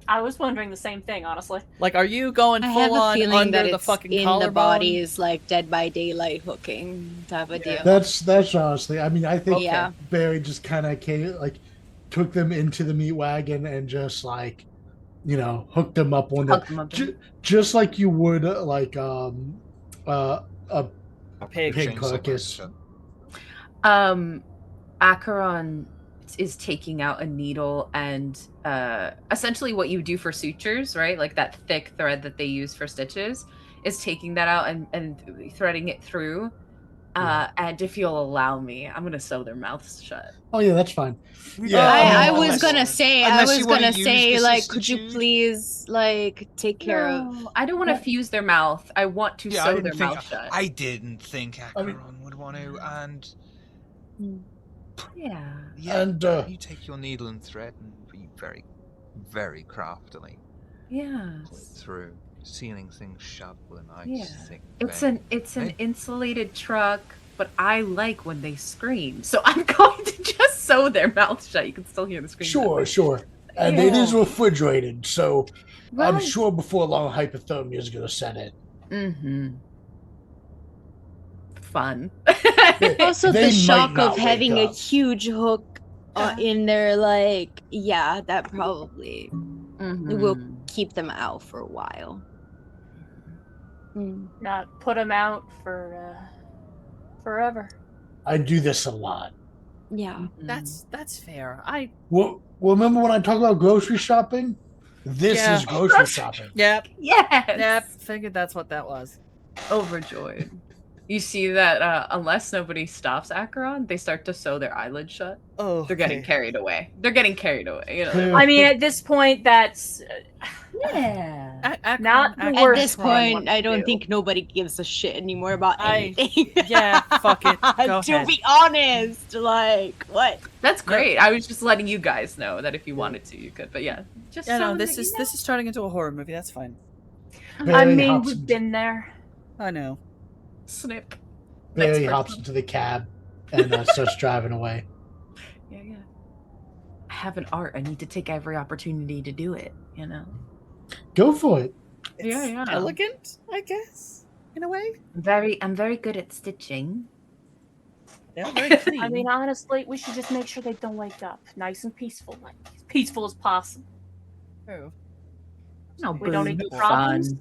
I was wondering the same thing, honestly. Like, are you going I have full a on feeling under that the it's fucking in collarbone? the bodies, like Dead by Daylight hooking type of deal. that's honestly. I mean, I think Yeah. Barry just kind of took them into the meat wagon and just hooked them up on Hug them up. just like you would a Pig. pig Chainsaw carcass. burns Acheron is taking out a needle and essentially what you do for sutures, right? Like that thick thread that they use for stitches, is taking that out and threading it through. And if you'll allow me, I'm gonna sew their mouths shut. Oh yeah, that's fine. Yeah, I mean, was unless- gonna say, unless you wanna use the like, could you substitute. please, like, take care of? No, I don't want to fuse their mouth. I want to Yeah, I sew didn't their think. mouth shut. I didn't think I mean- Acheron would want to, and Yeah. yeah, And you take your needle and thread and you very, very craftily Yeah. pull it through, sealing things shut with a nice Yeah. thick. It's vein. an Right? insulated truck, but I like when they scream, so I'm going to just sew their mouth shut. You can still hear the scream. sure, and it is Yeah. refrigerated, so I'm Right. sure before long hypothermia is gonna set it. Mm-hmm. Fun. Also, They the might shock not of having wake a up. huge hook in there, like, yeah, that probably will Mhm. keep them out for a while. Mm. Not put them out for forever. I do this a lot. Yeah. That's fair. Well, remember when I talk about grocery shopping? This Yeah. is grocery shopping. Yep. Yes. Yep. Figured that's what that was. Overjoyed. You see that unless nobody stops Acheron, they start to sew their eyelids shut. Oh, They're getting carried away. They're getting carried away. You know. I mean, at this point, that's Yeah. Not the At worst this thing one point, to I don't do. think nobody gives a shit anymore about I- anything. yeah, fuck it. Go to ahead. be honest, like, what? That's great. I was just letting you guys know that if you wanted to, you could. But yeah, just Yeah, so no, that this you is know. this is turning into a horror movie. That's fine. I Barry mean, hops we've into- been there. I know. snip. Barry Next hops person. into the cab and starts driving away. Yeah, yeah. I have an art. I need to take every opportunity to do it. You know. Go for it. Yeah, It's yeah. elegant, I guess, in a way. I'm very good at stitching. They're very clean. I mean, honestly, we should just make sure they don't wake up. Nice and peaceful, like as peaceful as possible. True. No, We don't need the fun. problems.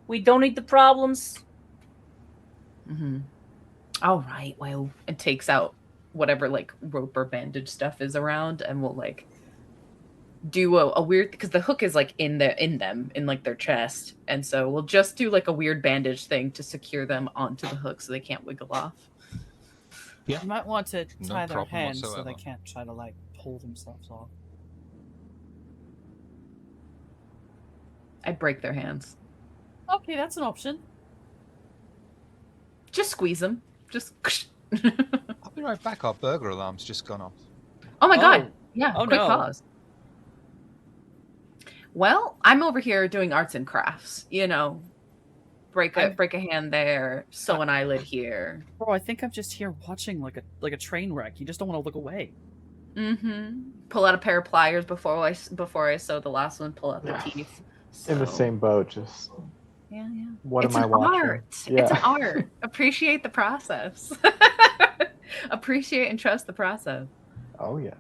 We don't need the problems. Mm-hmm. All right. Well, it takes out whatever like rope or bandage stuff is around, and we'll like do a weird, because the hook is like in them in like their chest, and so we'll just do like a weird bandage thing to secure them onto the hook so they can't wiggle off. Yeah. You might want to No tie their problem hands so whatsoever. they can't try to like pull themselves off. I break their hands. Okay, that's an option. Just squeeze them. Just. I'll be right back. Our burglar alarm's just gone off. Oh my Oh. god! Yeah, Oh, quick no. pause. Well, I'm over here doing arts and crafts. You know, break a hand there, sew an eyelid here. Bro, I think I'm just here watching like a train wreck. You just don't want to look away. Mm-hmm. Pull out a pair of pliers before I sew the last one. Pull out the teeth. In the So, same boat, just Yeah, yeah. what It's am I an watching? art. Yeah. It's an art. Appreciate the process. Appreciate and trust the process. Oh yeah.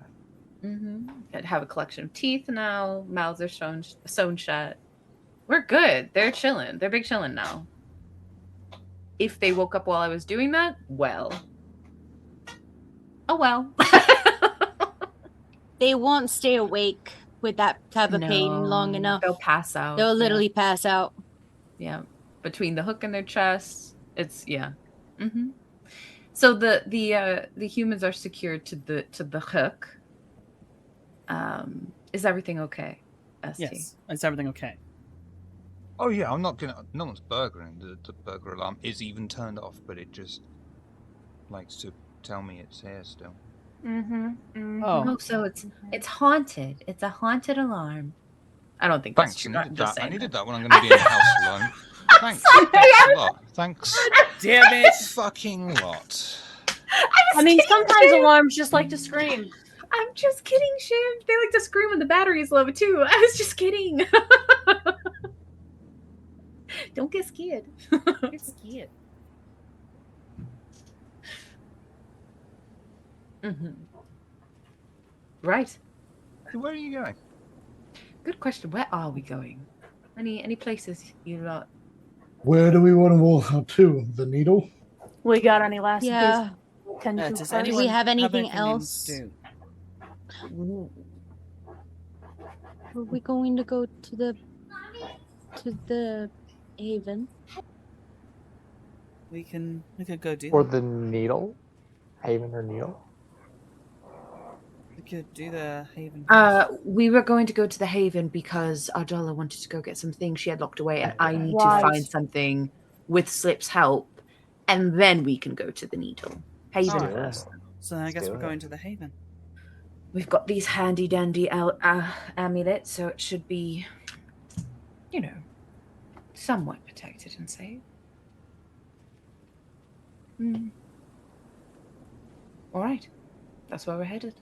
Mm-hmm. I have a collection of teeth now. Mouths are sewn shut. We're good. They're chilling. They're big chilling now. If they woke up while I was doing that, well. Oh well. They won't stay awake with that type of pain long No, enough. They'll pass out. They'll yeah. literally pass out. Yeah. Between the hook in their chests, it's yeah. Mm-hmm. So the humans are secured to the hook. Is everything okay? ST? Yes. Is everything okay? Oh yeah, I'm not gonna. No one's burglaring. The burglar alarm is even turned off, but it just likes to tell me it's here still. Mm-hmm. Oh. So it's haunted. It's a haunted alarm. I don't think that's Thanks. true. I I'm needed just that. I saying needed that. that when I'm going to be in the house alone. Thanks. Thanks a lot. Thanks. Damn it! Fucking lot. I mean, sometimes alarms just like to scream. I'm just kidding, Shiv. They like to scream when the battery is low too. I was just kidding. Don't get scared. Get scared. Mm-hmm. Right. Where are you going? Good question. Where are we going? Any places you lot? Where do we want to walk to? The Needle? We got any last Yeah. business? Tend to Does first? anyone we have anything in else? stew? Are we going to go to the haven? We could go do Or that. the needle, Haven or Needle. We could do the haven. We were going to go to the Haven because Ardala wanted to go get some things she had locked away, and I need Right. to find something with Slip's help, and then we can go to the Needle. Haven Alright. first. So then I guess do we're it. going to the haven. We've got these handy dandy amulets, so it should be, you know, somewhat protected and safe. All right, that's where we're headed.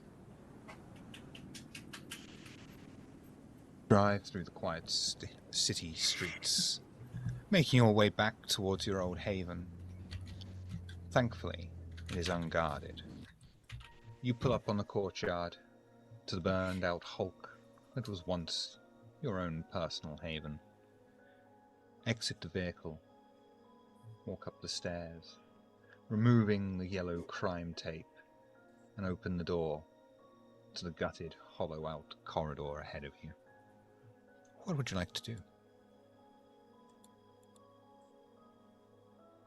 Drive through the quiet city streets, making your way back towards your old haven. Thankfully, it is unguarded. You pull up on the courtyard to the burned-out hulk that was once your own personal haven. Exit the vehicle. Walk up the stairs, removing the yellow crime tape, and open the door to the gutted, hollow-out corridor ahead of you. What would you like to do?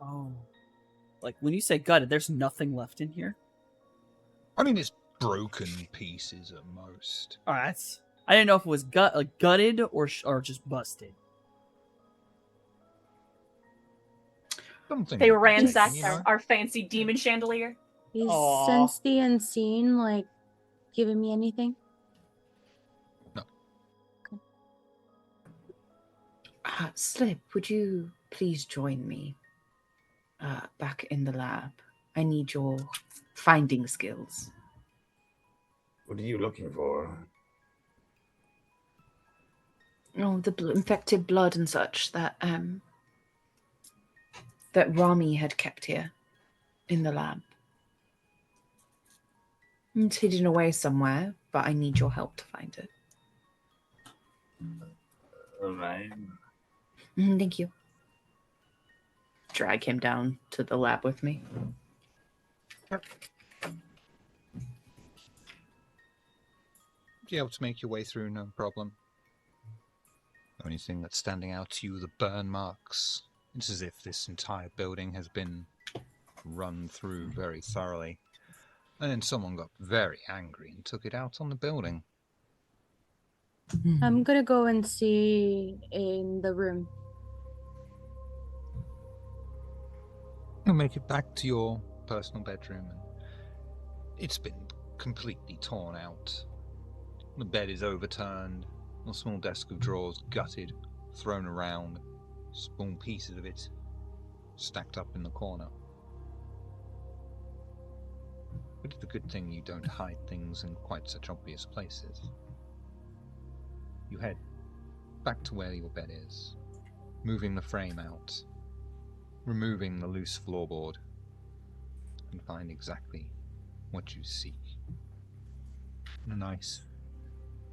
Oh. Like, when you say gutted, there's nothing left in here? I mean, it's broken pieces at most. Alright, I didn't know if it was gutted or just busted. Something They like that, ransacked you know? our fancy demon chandelier. Is Aw. Sense the Unseen like giving me anything? Slip, would you please join me back in the lab? I need your finding skills. What are you looking for? Oh, the infected blood and such that that Rami had kept here in the lab. It's hidden away somewhere, but I need your help to find it. All right. Thank you. Drag him down to the lab with me. Be able to make your way through, no problem. The only thing that's standing out to you are the burn marks. It's as if this entire building has been run through very thoroughly. And then someone got very angry and took it out on the building. I'm gonna go and see in the room. You'll make it back to your personal bedroom, and it's been completely torn out. The bed is overturned, a small desk of drawers gutted, thrown around, small pieces of it stacked up in the corner. But it's a good thing you don't hide things in quite such obvious places. You head back to where your bed is, moving the frame out, removing the loose floorboard, and find exactly what you seek. In a nice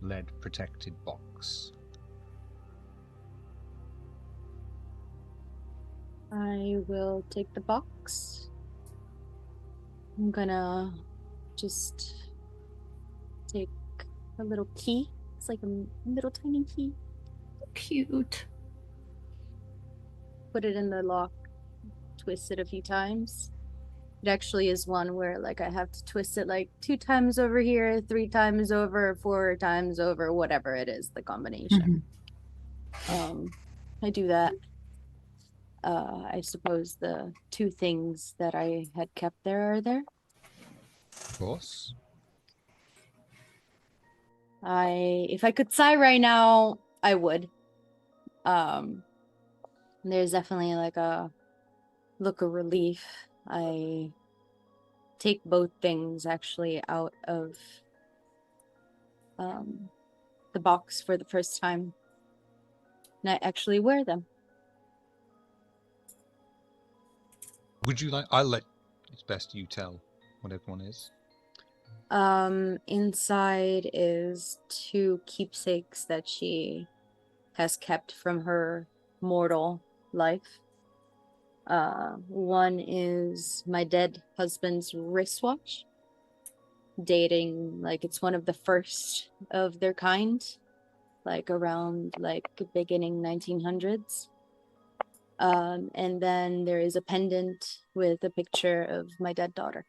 lead-protected box. I will take the box. I'm gonna just take a little key. It's like a little tiny key. Cute. Put it in the lock, twist it a few times. It actually is one where like I have to twist it like 2 times over here, 3 times over, 4 times over, whatever it is, the combination. I do that. I suppose the 2 things that I had kept there are there. Of course. If I could sigh right now, I would. There's definitely like a look of relief. I take both things actually out of the box for the first time, and I actually wear them. Would you like... It's best you tell what everyone is. Inside is 2 keepsakes that she has kept from her mortal life. One is my dead husband's wristwatch, dating like it's one of the first of their kind, like around like beginning 1900s. And then there is a pendant with a picture of my dead daughter.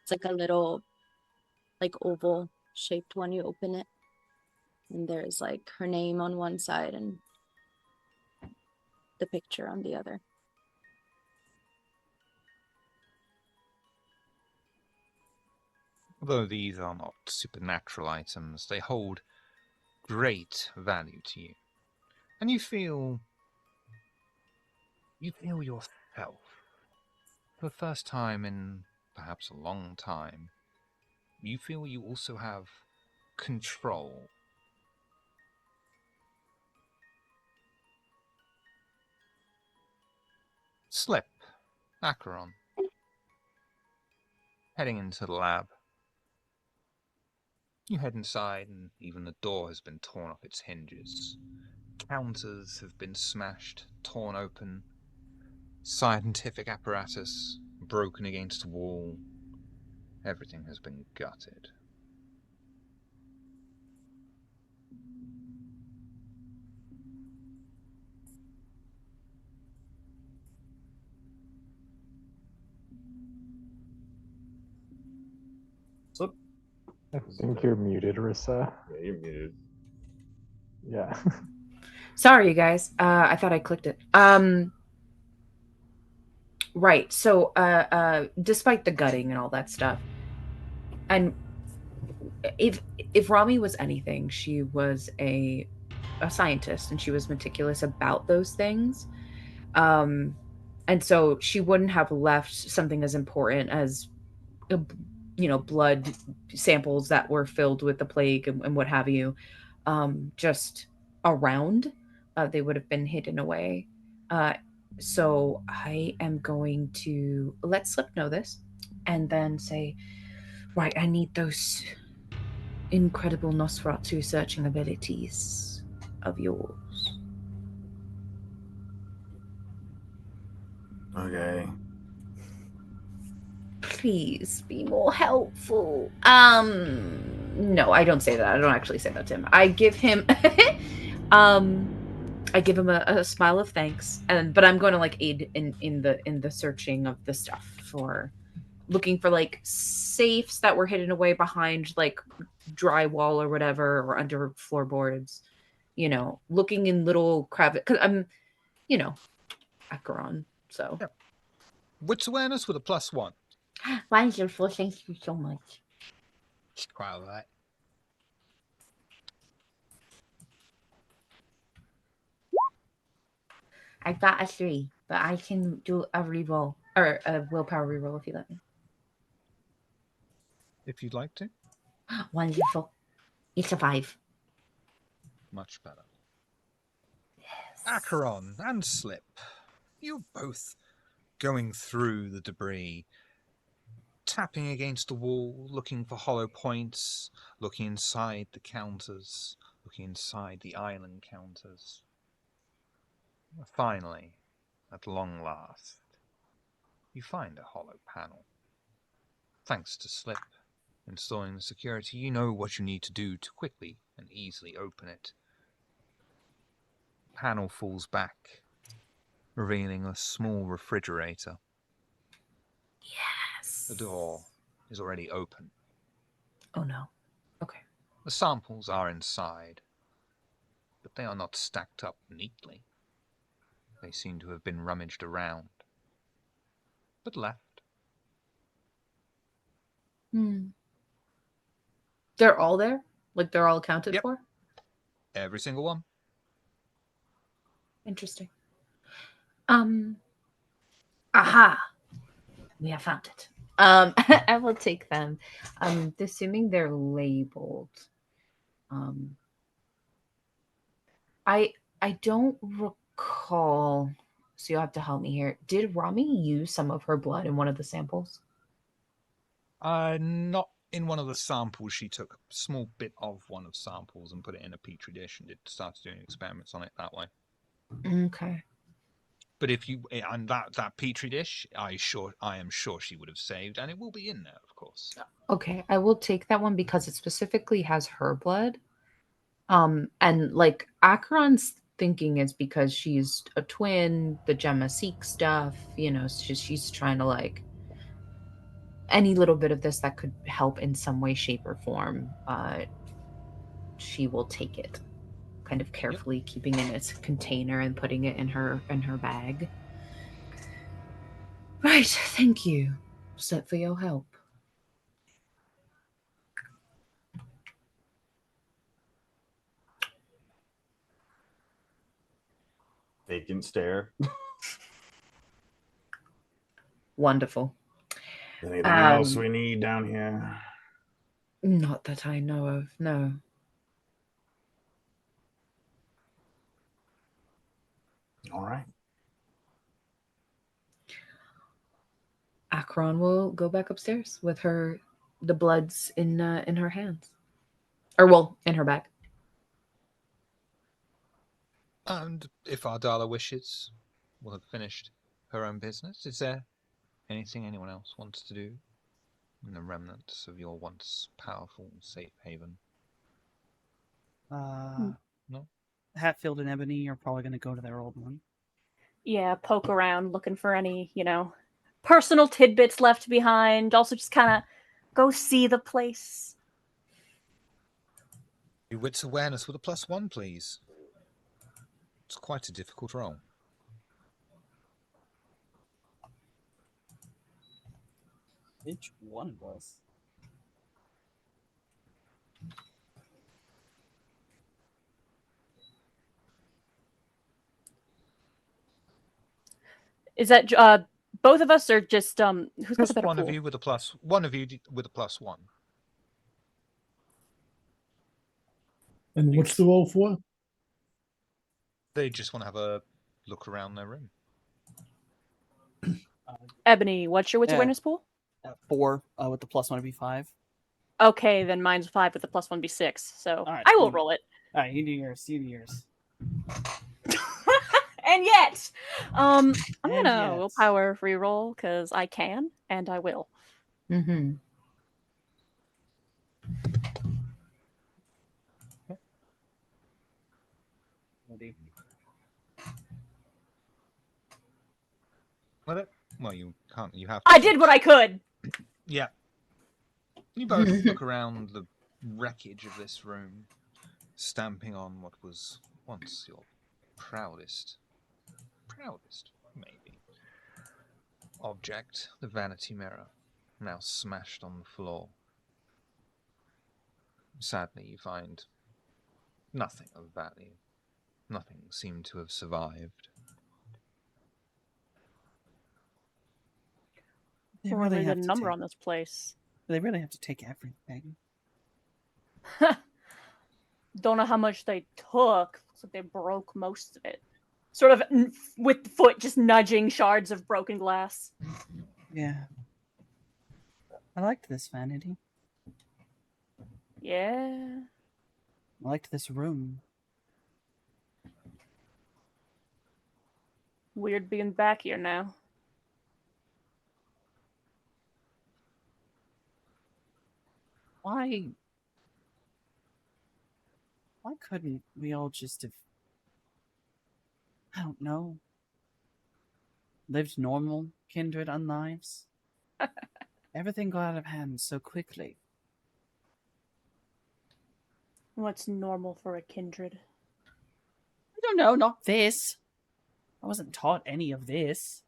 It's like a little like oval shaped one. You open it and there's like her name on one side and the picture on the other. Although these are not supernatural items, they hold great value to you. And you feel yourself. For the first time in perhaps a long time, you feel you also have control. Slip, Acheron. Heading into the lab. You head inside, and even the door has been torn off its hinges. Counters have been smashed, torn open. Scientific apparatus broken against the wall. Everything has been gutted. So, I think you're muted, Rissa. yeah, you're muted. Yeah. Sorry, you guys. I thought I clicked it. Right. So, despite the gutting and all that stuff, and if Rami was anything, she was a scientist, and she was meticulous about those things. And so she wouldn't have left something as important as, blood samples that were filled with the plague and what have you, just around. They would have been hidden away. So I am going to let Slip know this and then say, right, I need those incredible Nosferatu searching abilities of yours. Okay. please be more helpful. No, I don't say that. I don't actually say that to him. I give him I give him a smile of thanks, but I'm going to like aid in the searching of the stuff, for looking for like safes that were hidden away behind like drywall or whatever, or under floorboards. You know, looking in little crevice, because I'm, you know, Acheron. So Yep. Wits awareness with a +1. wonderful. Thank you so much. It's quite all right. I got a 3, but I can do a reroll or a willpower reroll if you let me. If you'd like to. Wonderful. It's a 5. Much better. Acheron and Slip, you're both going through the debris, tapping against the wall, looking for hollow points, looking inside the counters, looking inside the island counters. Finally, at long last, you find a hollow panel. Thanks to Slip installing the security, you know what you need to do to quickly and easily open it. The panel falls back, revealing a small refrigerator. Yes. The door is already open. Oh no. Okay. The samples are inside, but they are not stacked up neatly. They seem to have been rummaged around, but left. They're all there? Like they're all accounted for? Every single one. Interesting. Aha! We have found it. I will take them. I'm assuming they're labeled. I don't recall, so you'll have to help me here. Did Rami use some of her blood in one of the samples? Not in one of the samples. She took a small bit of one of samples and put it in a petri dish and started doing experiments on it that way. Okay. But if you and that petri dish, I am sure she would have saved, and it will be in there, of course. Okay, I will take that one because it specifically has her blood. And like Acheron's thinking is because she's a twin, the Gemma Seek stuff, you know, she's trying to like any little bit of this that could help in some way, shape, or form. She will take it, kind of carefully keeping it in its container and putting it in her bag. Right, thank you, Slip, for your help. Vacant stare. Wonderful. Anything else we need down here? Not that I know of, no. All right. Acheron will go back upstairs with the bloods in her hands, or well, in her bag. And if Ardala wishes, we'll have finished her own business. Is there anything anyone else wants to do in the remnants of your once powerful safe haven? No? Hatfield and Ebony are probably going to go to their old one. Yeah, poke around looking for any, personal tidbits left behind. Also, just kind of go see the place. Your wits awareness with a +1, please. It's quite a difficult role. Which one was? Is that both of us, or just who's got the better one pool? of you with a one of you with a +1. And what's the roll for? They just want to have a look around their room. Ebony, what's your wits awareness pool? 4 with the +1 would be 5. Okay, then mine's 5 with the +1 be 6. So All right, I will roll it. All right, you do yours. And yet, I'm And gonna yet. willpower free roll because I can and I will. Mm-hmm. Well, you can't. You have. I did what I could. Yeah. You both look around the wreckage of this room, stamping on what was once your proudest, maybe, object, the vanity mirror, now smashed on the floor. Sadly, you find nothing of value. Nothing seemed to have survived. They What really really have the to number take. on this place? They really have to take everything. Don't know how much they took. Looks like they broke most of it. Sort of with the foot just nudging shards of broken glass. Yeah. I liked this vanity. Yeah. I liked this room. Weird being back here now. Why couldn't we all just have, I don't know, lived normal, kindred unlives? Everything got out of hand so quickly. What's normal for a kindred? I don't know, not this. I wasn't taught any of this.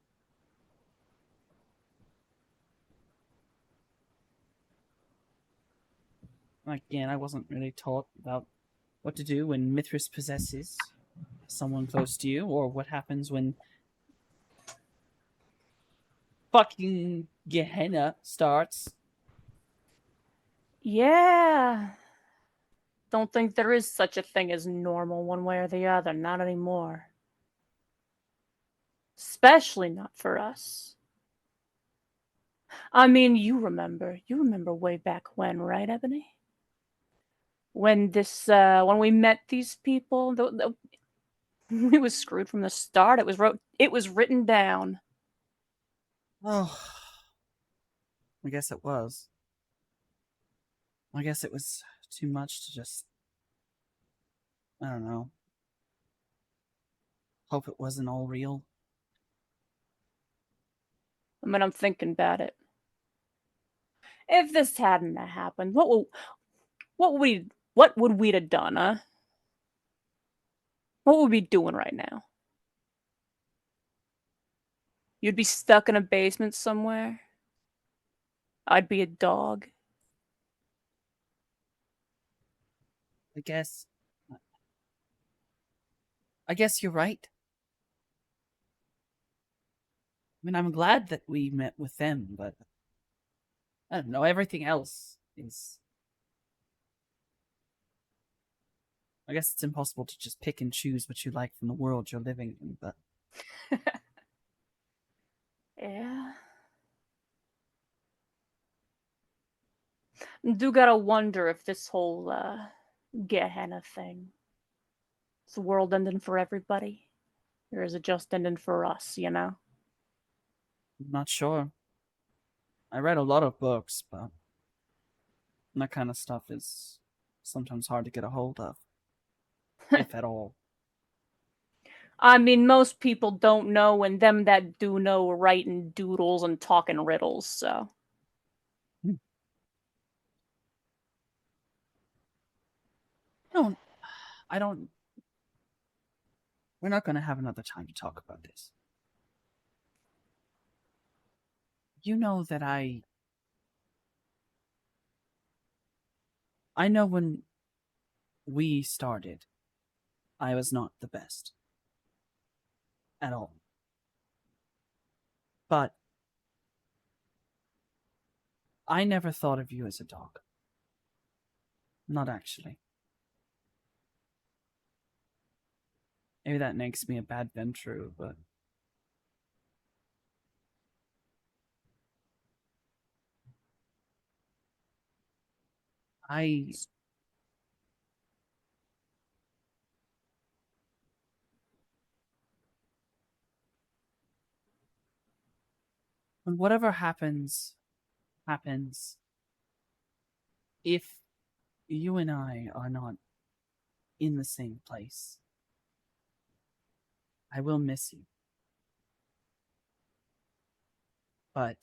Again, I wasn't really taught about what to do when Mithras possesses someone close to you, or what happens when fucking Gehenna starts. Yeah. Don't think there is such a thing as normal one way or the other. Not anymore. Especially not for us. I mean, you remember way back when, right, Ebony? When when we met these people, we was screwed from the start. It was written down. Oh, I guess it was. I guess it was too much to just, I don't know, hope it wasn't all real. I mean, I'm thinking about it. If this hadn't happened, what would we have done, huh? What would we be doing right now? You'd be stuck in a basement somewhere. I'd be a dog. I guess you're right. I mean, I'm glad that we met with them, but I don't know, everything else is. I guess it's impossible to just pick and choose what you like from the world you're living in, but. Yeah. Do gotta wonder if this whole Gehenna thing is the world ending for everybody, or is it just ending for us? You know. I'm not sure. I read a lot of books, but that kind of stuff is sometimes hard to get a hold of, if at all. I mean, most people don't know, and them that do know are writing doodles and talking riddles, so. No, I don't. We're not going to have another time to talk about this. You know that I know when we started, I was not the best. At all. But I never thought of you as a dog. Not actually. Maybe that makes me a bad Ventru, but I when whatever happens happens, if you and I are not in the same place, I will miss you. But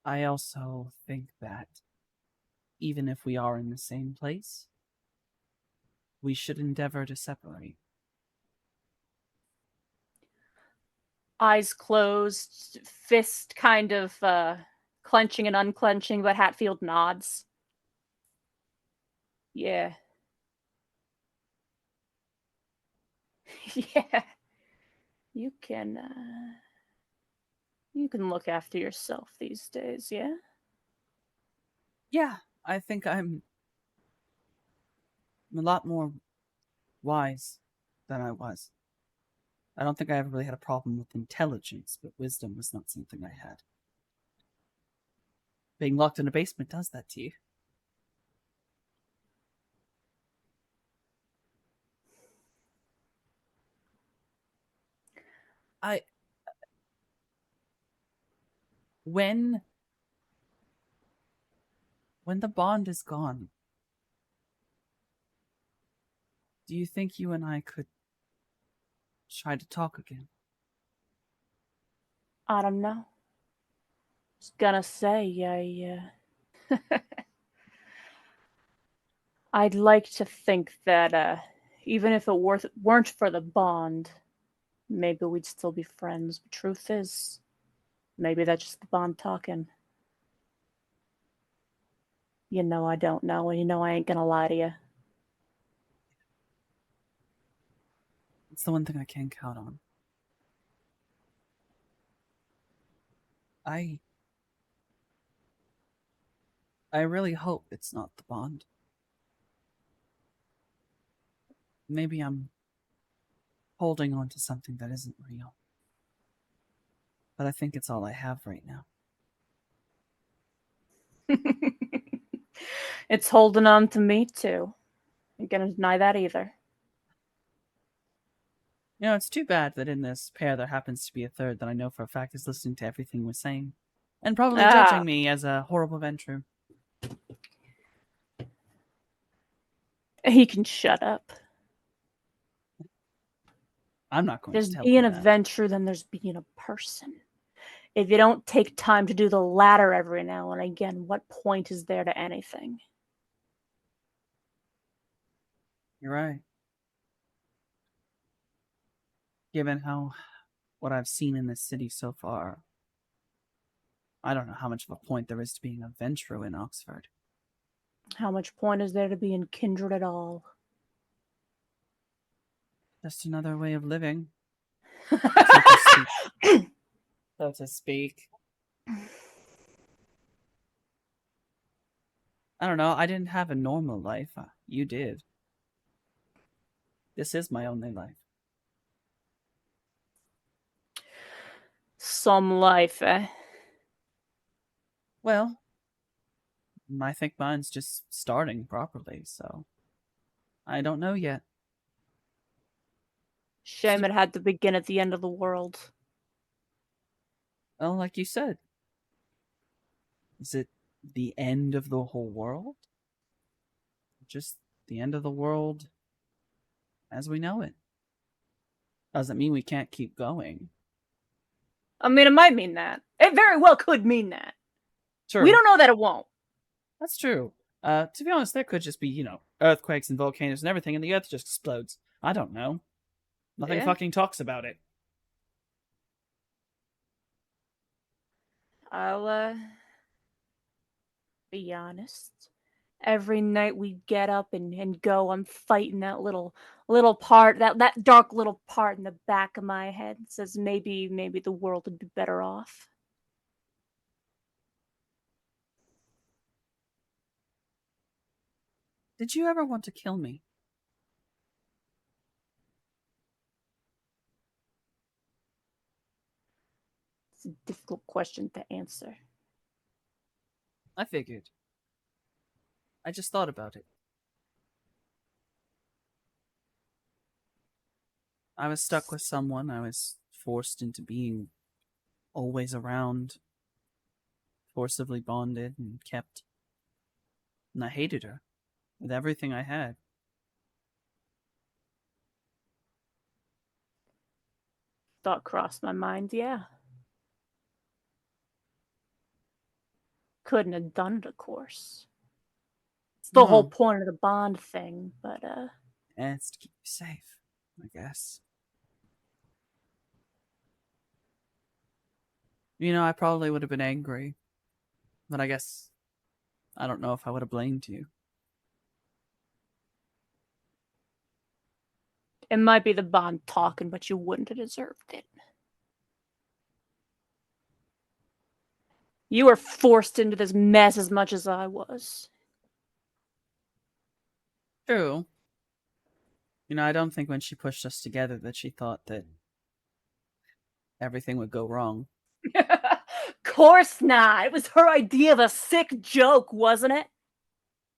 I also think that even if we are in the same place, we should endeavor to separate. Eyes closed, fist kind of clenching and unclenching, but Hatfield nods. Yeah. Yeah. You can look after yourself these days, yeah? Yeah, I think I'm a lot more wise than I was. I don't think I ever really had a problem with intelligence, but wisdom was not something I had. Being locked in a basement does that to you. I when the bond is gone, do you think you and I could try to talk again? I don't know. Was gonna say, yeah. I'd like to think that even if it weren't for the bond, maybe we'd still be friends. But truth is, maybe that's just the bond talking. You know I don't know, and you know I ain't gonna lie to you. It's the one thing I can count on. I really hope it's not the bond. Maybe I'm holding on to something that isn't real. But I think it's all I have right now. It's holding on to me too. Ain't gonna deny that either. You know, it's too bad that in this pair there happens to be a third that I know for a fact is listening to everything we're saying. And probably judging me as a horrible venture. He can shut up. I'm not going There's to tell being him a that. venture, then there's being a person. If you don't take time to do the latter every now and again, what point is there to anything? You're right. Given what I've seen in this city so far, I don't know how much of a point there is to being a venturer in Oxford. How much point is there to being kindred at all? Just another way of living, so to speak. So to speak. I don't know. I didn't have a normal life. You did. This is my only life. Some life, eh? Well, I think mine's just starting properly, so I don't know yet. Shame it had to begin at the end of the world. Well, like you said, is it the end of the whole world? Just the end of the world as we know it. Doesn't mean we can't keep going. I mean, it might mean that. It very well could mean that. Sure. We don't know that it won't. That's true. To be honest, there could just be, earthquakes and volcanoes and everything, and the earth just explodes. I don't know. Nothing fucking talks about it. I'll be honest. Every night we get up and go, I'm fighting that little part, that dark little part in the back of my head that says maybe the world would be better off. Did you ever want to kill me? It's a difficult question to answer. I figured. I just thought about it. I was stuck with someone. I was forced into being always around. forcibly bonded and kept. And I hated her with everything I had. Thought crossed my mind, yeah. Couldn't have done it, of course. It's the whole No. point of the bond thing, but And it's to keep you safe, I guess. I probably would have been angry. But I guess I don't know if I would have blamed you. it might be the bond talking, but you wouldn't have deserved it. You were forced into this mess as much as I was. True. I don't think when she pushed us together that she thought that everything would go wrong. Course not. It was her idea of a sick joke, wasn't it?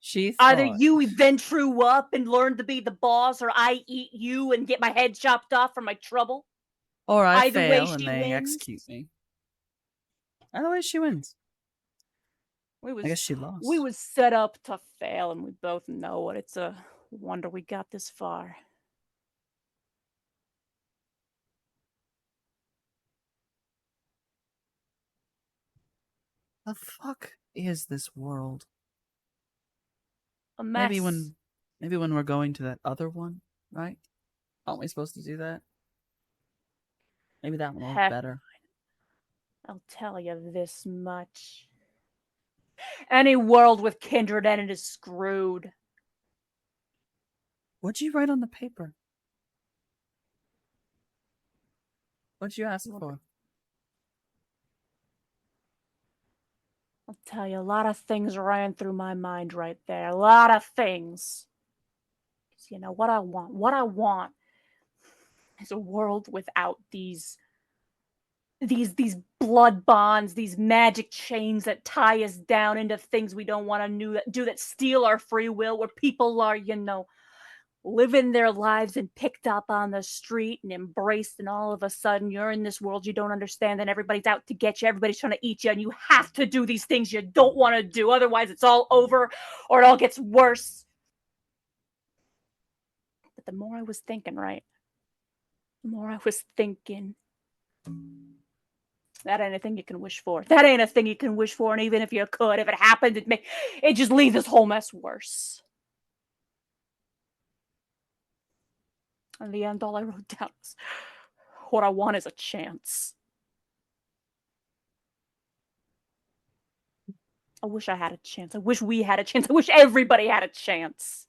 She thought... Either you eventuate up and learn to be the boss, or I eat you and get my head chopped off for my trouble. Or I Either way, fail and she they wins. execute me. Either way, she wins. I guess she lost. We was set up to fail, and we both know it. It's a wonder we got this far. The fuck is this world? A mess. Maybe when we're going to that other one, right? Aren't we supposed to do that? Maybe that one will Heck, be better. I'll tell you this much. Any world with kindred in it is screwed. What'd you write on the paper? What'd you ask for? I'll tell you, a lot of things ran through my mind right there. A lot of things. 'Cause you know what I want? What I want is a world without these blood bonds, these magic chains that tie us down into things we don't want to do, that steal our free will, where people are, living their lives and picked up on the street and embraced, and all of a sudden you're in this world you don't understand, and everybody's out to get you, everybody's trying to eat you, and you have to do these things you don't want to do, otherwise it's all over or it all gets worse. But the more I was thinking, right, the more I was thinking, that ain't a thing you can wish for. That ain't a thing you can wish for, and even if you could, if it happened, it just leave this whole mess worse. In the end, all I wrote down was, what I want is a chance. I wish I had a chance. I wish we had a chance. I wish everybody had a chance.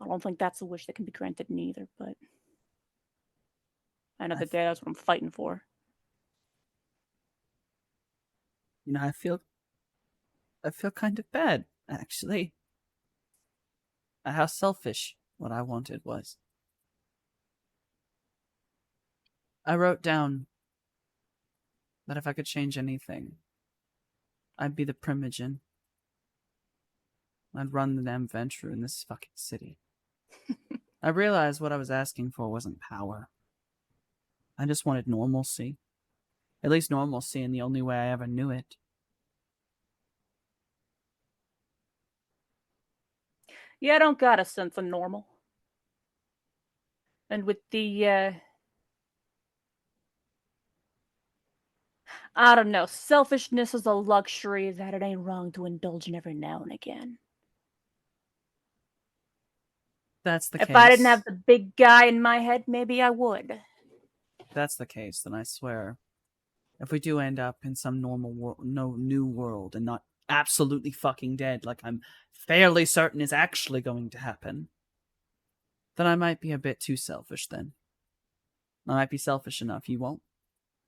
I don't think that's a wish that can be granted neither, but end of the day, that's what I'm fighting for. I feel kind of bad, actually. At how selfish what I wanted was. I wrote down that if I could change anything, I'd be the Primogen. I'd run the damn venture in this fucking city. I realized what I was asking for wasn't power. I just wanted normalcy. At least normalcy in the only way I ever knew it. Yeah, I don't got a sense of normal. And with the, I don't know, selfishness is a luxury that it ain't wrong to indulge in every now and again. That's the case. If I didn't have the big guy in my head, maybe I would. If that's the case, then I swear, if we do end up in some new world and not absolutely fucking dead, like I'm fairly certain is actually going to happen, then I might be a bit too selfish then. I might be selfish enough you won't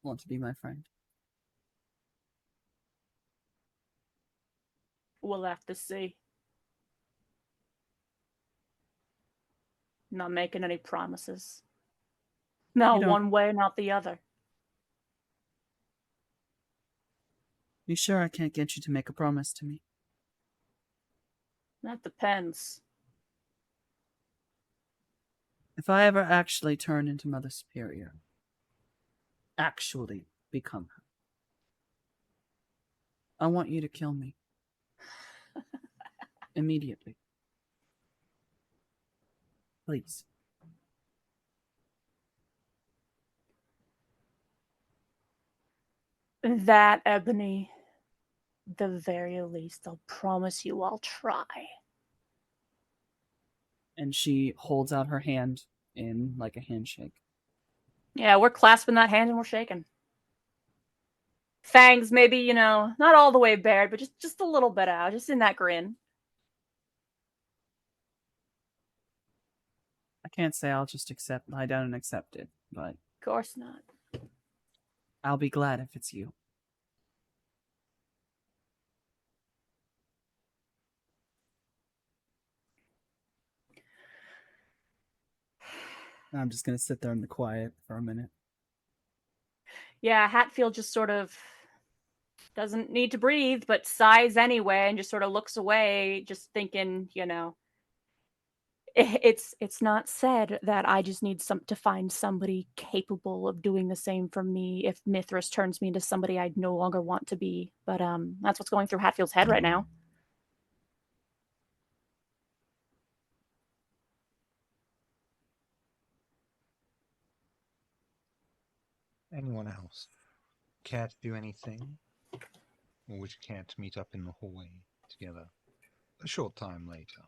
want to be my friend. We'll have to see. Not making any promises. Not one way, not the other. You sure I can't get you to make a promise to me? That depends. If I ever actually turn into Mother Superior, actually become her, I want you to kill me. Immediately. Please. That, Ebony, the very least, I'll promise you I'll try. And she holds out her hand in like a handshake. Yeah, we're clasping that hand and we're shaking. Fangs maybe, not all the way bared, but just a little bit out, just in that grin. I can't say I'll just lie down and accept it, but Of course not. I'll be glad if it's you. I'm just gonna sit there in the quiet for a minute. Yeah, Hatfield just sort of doesn't need to breathe, but sighs anyway and just sort of looks away, just thinking, it's not said that I just need to find somebody capable of doing the same for me if Mithras turns me into somebody I no longer want to be. But that's what's going through Hatfield's head right now. Anyone else care to do anything? Or would you care to meet up in the hallway together a short time later?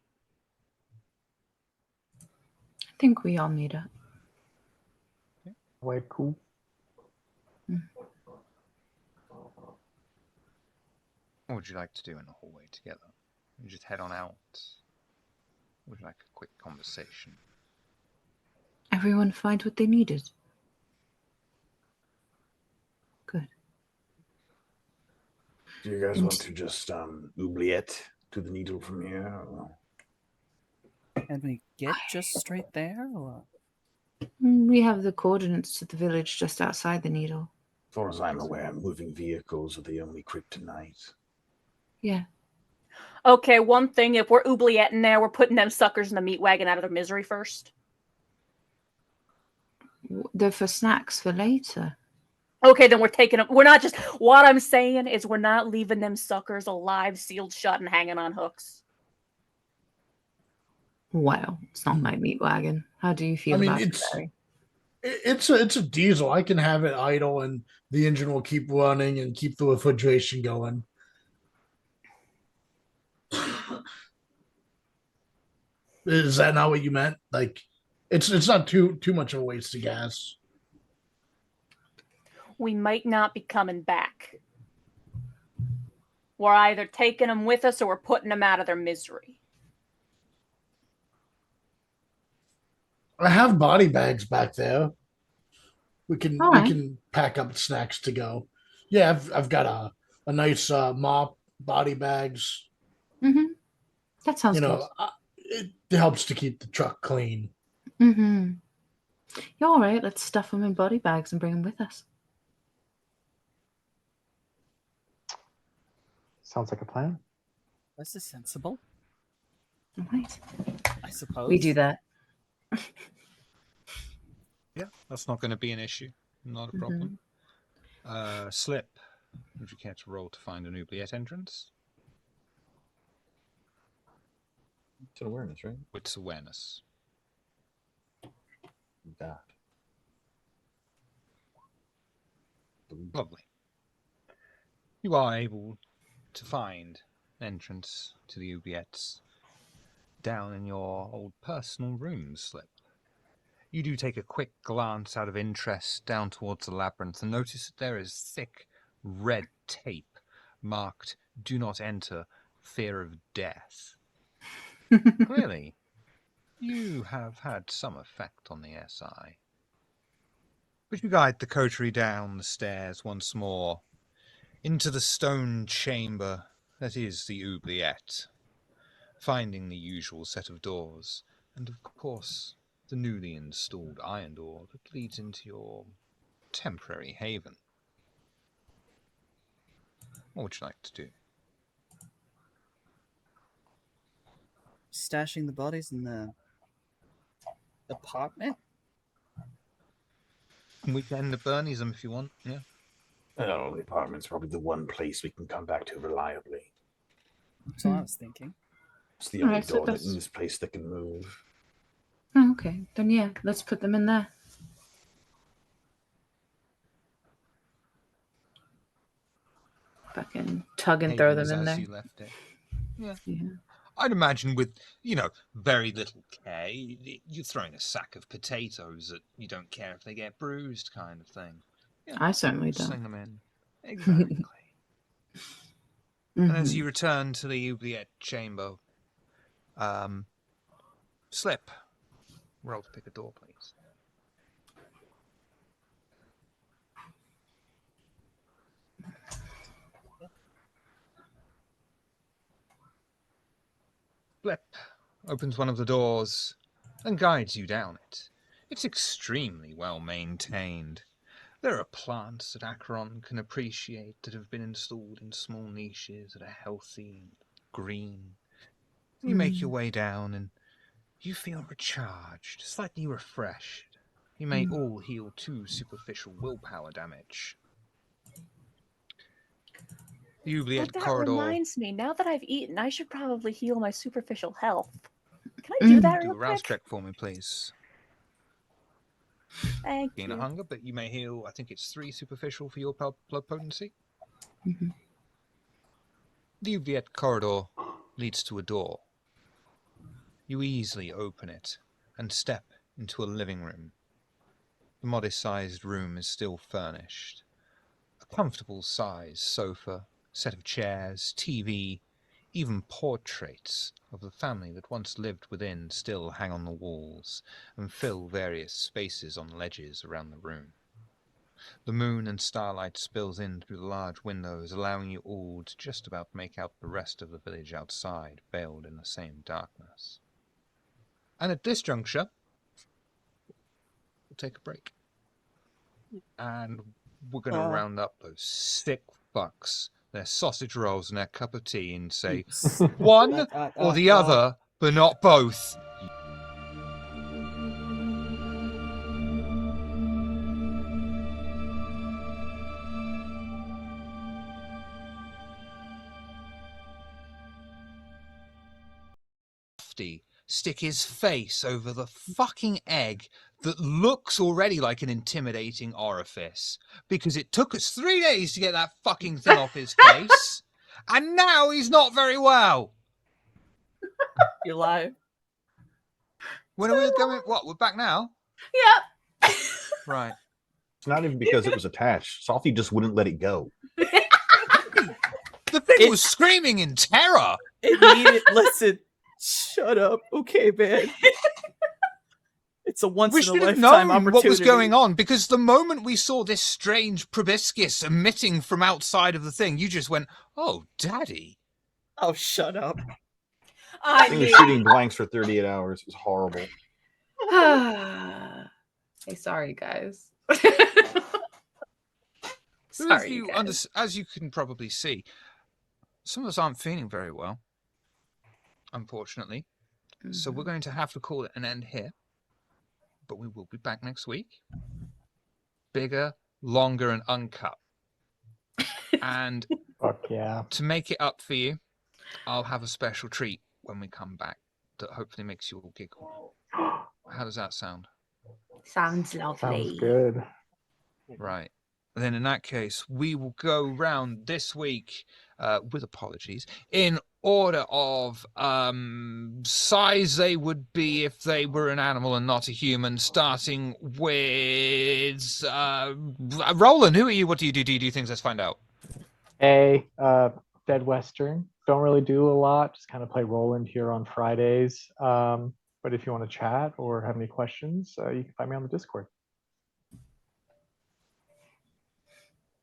I think we all meet up. Wait, cool. What would you like to do in the hallway together? You just head on out? Would you like a quick conversation? Everyone find what they needed. Good. Do you guys want to just oubliette to the needle from here? Or... Can we get just straight there, or? We have the coordinates to the village just outside the needle. As far as I'm aware, moving vehicles are the only kryptonite. Yeah. Okay, one thing, if we're oubliette in there, we're putting them suckers in the meat wagon out of their misery first. They're for snacks for later. Okay, then we're taking them. We're not just. What I'm saying is we're not leaving them suckers alive, sealed shut, and hanging on hooks. Well, it's not my meat wagon. How do you feel about it, Barry? It's a diesel. I can have it idle and the engine will keep running and keep the refrigeration going. Is that not what you meant? Like, it's not too much of a waste of gas. We might not be coming back. We're either taking them with us or we're putting them out of their misery. I have body bags back there. We can right. we can pack up snacks to go. Yeah, I've got a nice mop, body bags. Mm-hmm. That sounds good. It helps to keep the truck clean. Mm-hmm. You're all right. Let's stuff them in body bags and bring them with us. Sounds like a plan. This is sensible, All right. I suppose. We do that. Yeah, that's not going to be an issue. Not a problem. Slip, would you care to roll to find an oubliette entrance? It's awareness, right? Wits awareness. That. Lovely. You are able to find an entrance to the oubliettes down in your old personal room, Slip. You do take a quick glance out of interest down towards the labyrinth and notice that there is thick red tape marked "Do not enter, fear of death." Clearly, you have had some effect on the SI. But you guide the coterie down the stairs once more, into the stone chamber that is the oubliette, finding the usual set of doors, and of course the newly installed iron door that leads into your temporary haven. What would you like to do? Stashing the bodies in the apartment? We can end the Bernies them if you want, yeah. Oh, the apartment's probably the one place we can come back to reliably. That's what I was thinking. It's the All only right, so door that that's- in this place that can move. Oh, okay. Then yeah, let's put them in there. Fucking tug and throw them Havens in as there. you left it. Yeah. Yeah. I'd imagine with, very little care, you're throwing a sack of potatoes that you don't care if they get bruised kind of thing. Yeah, I certainly don't. sling them in. Exactly. And as you return to the oubliette chamber, Slip, roll to pick a door, please. Slip opens one of the doors and guides you down it. It's extremely well maintained. There are plants that Acheron can appreciate that have been installed in small niches that are healthy and green. You make your way down and you feel recharged, slightly refreshed. You may all heal 2 superficial willpower damage. The oubliette That corridor. reminds me, now that I've eaten, I should probably heal my superficial health. Can I do that Do real a rouse quick? check for me, please. Thank Gain you. a hunger, but you may heal, I think it's 3 superficial for your blood potency. The oubliette corridor leads to a door. You easily open it and step into a living room. The modest-sized room is still furnished. A comfortable-sized sofa, set of chairs, TV, even portraits of the family that once lived within still hang on the walls and fill various spaces on ledges around the room. The moon and starlight spills in through the large windows, allowing you all to just about make out the rest of the village outside, veiled in the same darkness. And at this juncture, we'll take a break. And we're going to round up those sick fucks, their sausage rolls and their cup of tea, and say one or the other, but not both. Stick his face over the fucking egg that looks already like an intimidating orifice, because it took us 3 days to get that fucking thing off his face, and now he's not very well. You're live. When are we going? What, we're back now? Yep. Right. It's not even because it was attached. Softy just wouldn't let it go. The thing was screaming in terror. It needed. Listen, shut up, okay, man. It's a once We in a should have lifetime known opportunity. what was going on, because the moment we saw this strange proboscis emitting from outside of the thing, you just went, "Oh, Daddy." Oh, shut up. I think it was shooting blanks for 38 hours. It was horrible. Hey, sorry, guys. So Sorry, guys. as you can probably see, some of us aren't feeling very well, unfortunately. So we're going to have to call it an end here. But we will be back next week. Bigger, longer, and uncut. And Fuck yeah. to make it up for you, I'll have a special treat when we come back that hopefully makes you all giggle. How does that sound? Sounds lovely. Sounds good. Right. Then in that case, we will go round this week, with apologies, in order of size they would be if they were an animal and not a human, starting with Roland. Who are you? What do you do? Do you do things? Let's find out. Dead Western. Don't really do a lot. Just kind of play Roland here on Fridays. But if you want to chat or have any questions, you can find me on the Discord.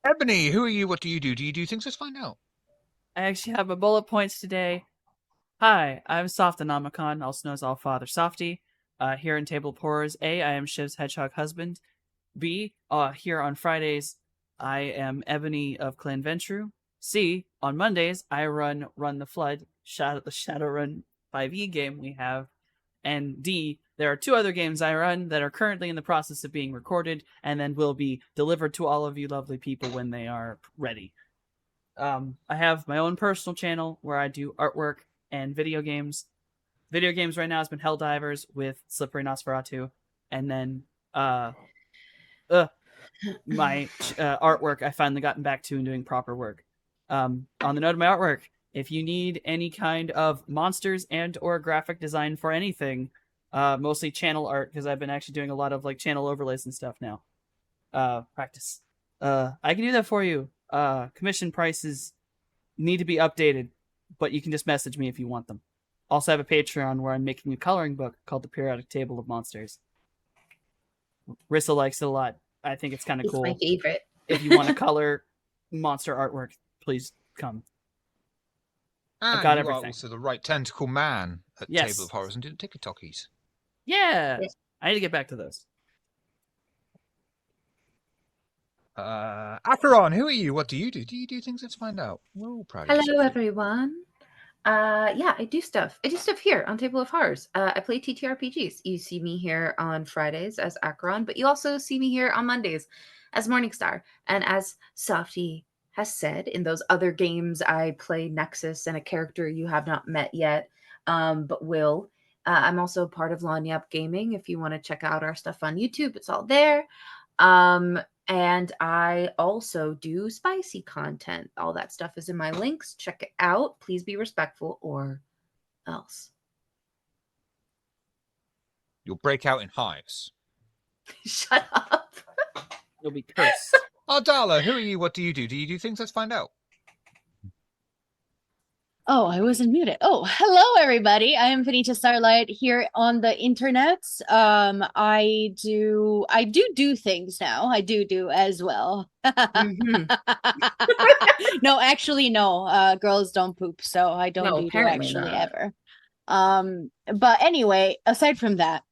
Ebony, who are you? What do you do? Do you do things? Let's find out. I actually have my bullet points today. Hi, I'm Softonomicon, also known as Allfather Softy. Here in Table of Horrors, A, I am Shiv's hedgehog husband. B, here on Fridays, I am Ebony of Clan Ventru. C, on Mondays, I run the Flood, the Shadowrun 5e game we have. And D, There are 2 other games I run that are currently in the process of being recorded and then will be delivered to all of you lovely people when they are ready. I have my own personal channel where I do artwork and video games. Video games right now has been Helldivers with Slippery Nosferatu, and then my artwork I finally gotten back to and doing proper work. On the note of my artwork, if you need any kind of monsters and or graphic design for anything, mostly channel art, because I've been actually doing a lot of like channel overlays and stuff now. Practice. I can do that for you. Commission prices need to be updated, but you can just message me if you want them. Also have a Patreon where I'm making a coloring book called The Periodic Table of Monsters. Rissa likes it a lot. I think it's kind of cool. It's my favorite. If you want to color monster artwork, please come. I've got you everything. are also the right tentacle man at Yes. Table of Horrors and do the TikTokies. Yeah. Yes. I need to get back to those. Acheron, who are you? What do you do? Do you do things? Let's find out. We're all proud of you, Hello, Sophie. everyone. Yeah, I do stuff. I do stuff here on Table of Horrors. I play TTRPGs. You see me here on Fridays as Acheron, but you also see me here on Mondays as Morningstar. And as Softy has said, in those other games, I play Nexus and a character you have not met yet, but will. I'm also part of Lanyap Gaming. If you want to check out our stuff on YouTube, it's all there. And I also do spicy content. All that stuff is in my links. Check it out. Please be respectful or else. You'll break out in hives. Shut up. You'll be cursed. Ardala, who are you? What do you do? Do you do things? Let's find out. Oh, I wasn't muted. Oh, hello everybody. I am Venita Starlight here on the internet. I do things now. I do as well. No, actually, no. Girls don't poop, so I don't No, do apparently actually not. ever. But anyway, aside from that,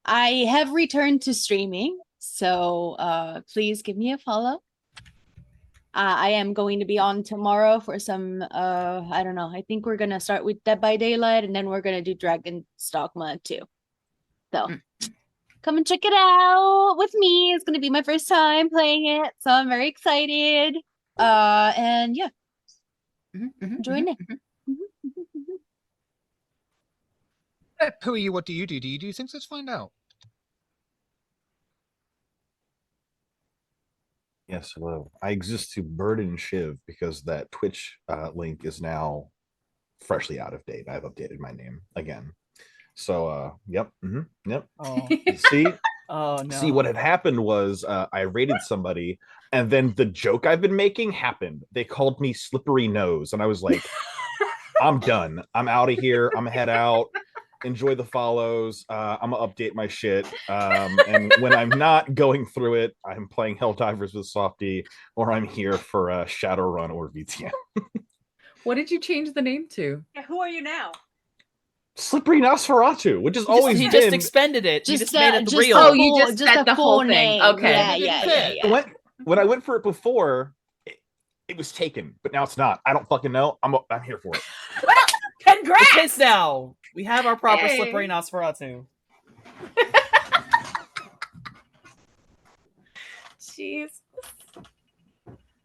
I have returned to streaming. So please give me a follow. I am going to be on tomorrow for some, I don't know. I think we're going to start with Dead by Daylight and then we're going to do Dragon Dogma too. So come and check it out with me. It's going to be my first time playing it. So I'm very excited. And yeah, enjoying it. Pep, who are you? What do you do? Do you do things? Let's find out. Yes, hello. I exist to burden Shiv because that Twitch link is now freshly out of date. I've updated my name again. So, yep. Yep. Oh. See? Oh no. See, what had happened was I raided somebody, and then the joke I've been making happened. They called me Slippery Nose, and I was like, I'm done. I'm out of here. I'm head out. Enjoy the follows. I'm gonna update my shit. And when I'm not going through it, I'm playing Helldivers with Softy, or I'm here for Shadowrun or VTM. What did you change the name to? Yeah, who are you now? Slippery Nosferatu, which has always he been. just expended it. He just made it just real. a Oh, you full- just said a the full whole thing. name. Okay. Yeah. When I went for it before, it was taken, but now it's not. I don't fucking know. I'm here for it. Well, congrats! The kids now. We have our proper Hey. Slippery Nosferatu. Jeez.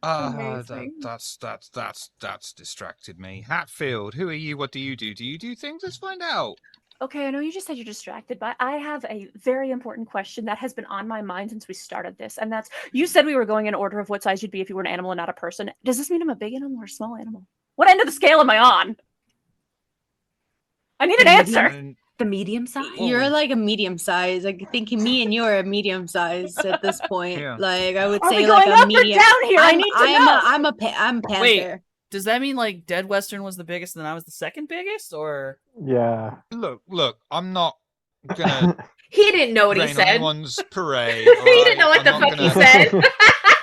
That, Amazing. that's distracted me. Hatfield, who are you? What do you do? Do you do things? Let's find out. Okay, I know you just said you're distracted, but I have a very important question that has been on my mind since we started this, and that's, you said we were going in order of what size you'd be if you were an animal and not a person. Does this mean I'm a big animal or a small animal? What end of the scale am I on? I need an answer. The medium size? You're like a medium size. Like thinking me and you are a medium size at this point. Yeah. Like I would Are say we like going a up or medium. down here? I need to know. I'm Panther. Wait. Does that mean like Dead Western was the biggest and then I was the second biggest, or? Yeah. Look, I'm not gonna He didn't know what he rain on said. anyone's parade. He didn't know what the fuck he said.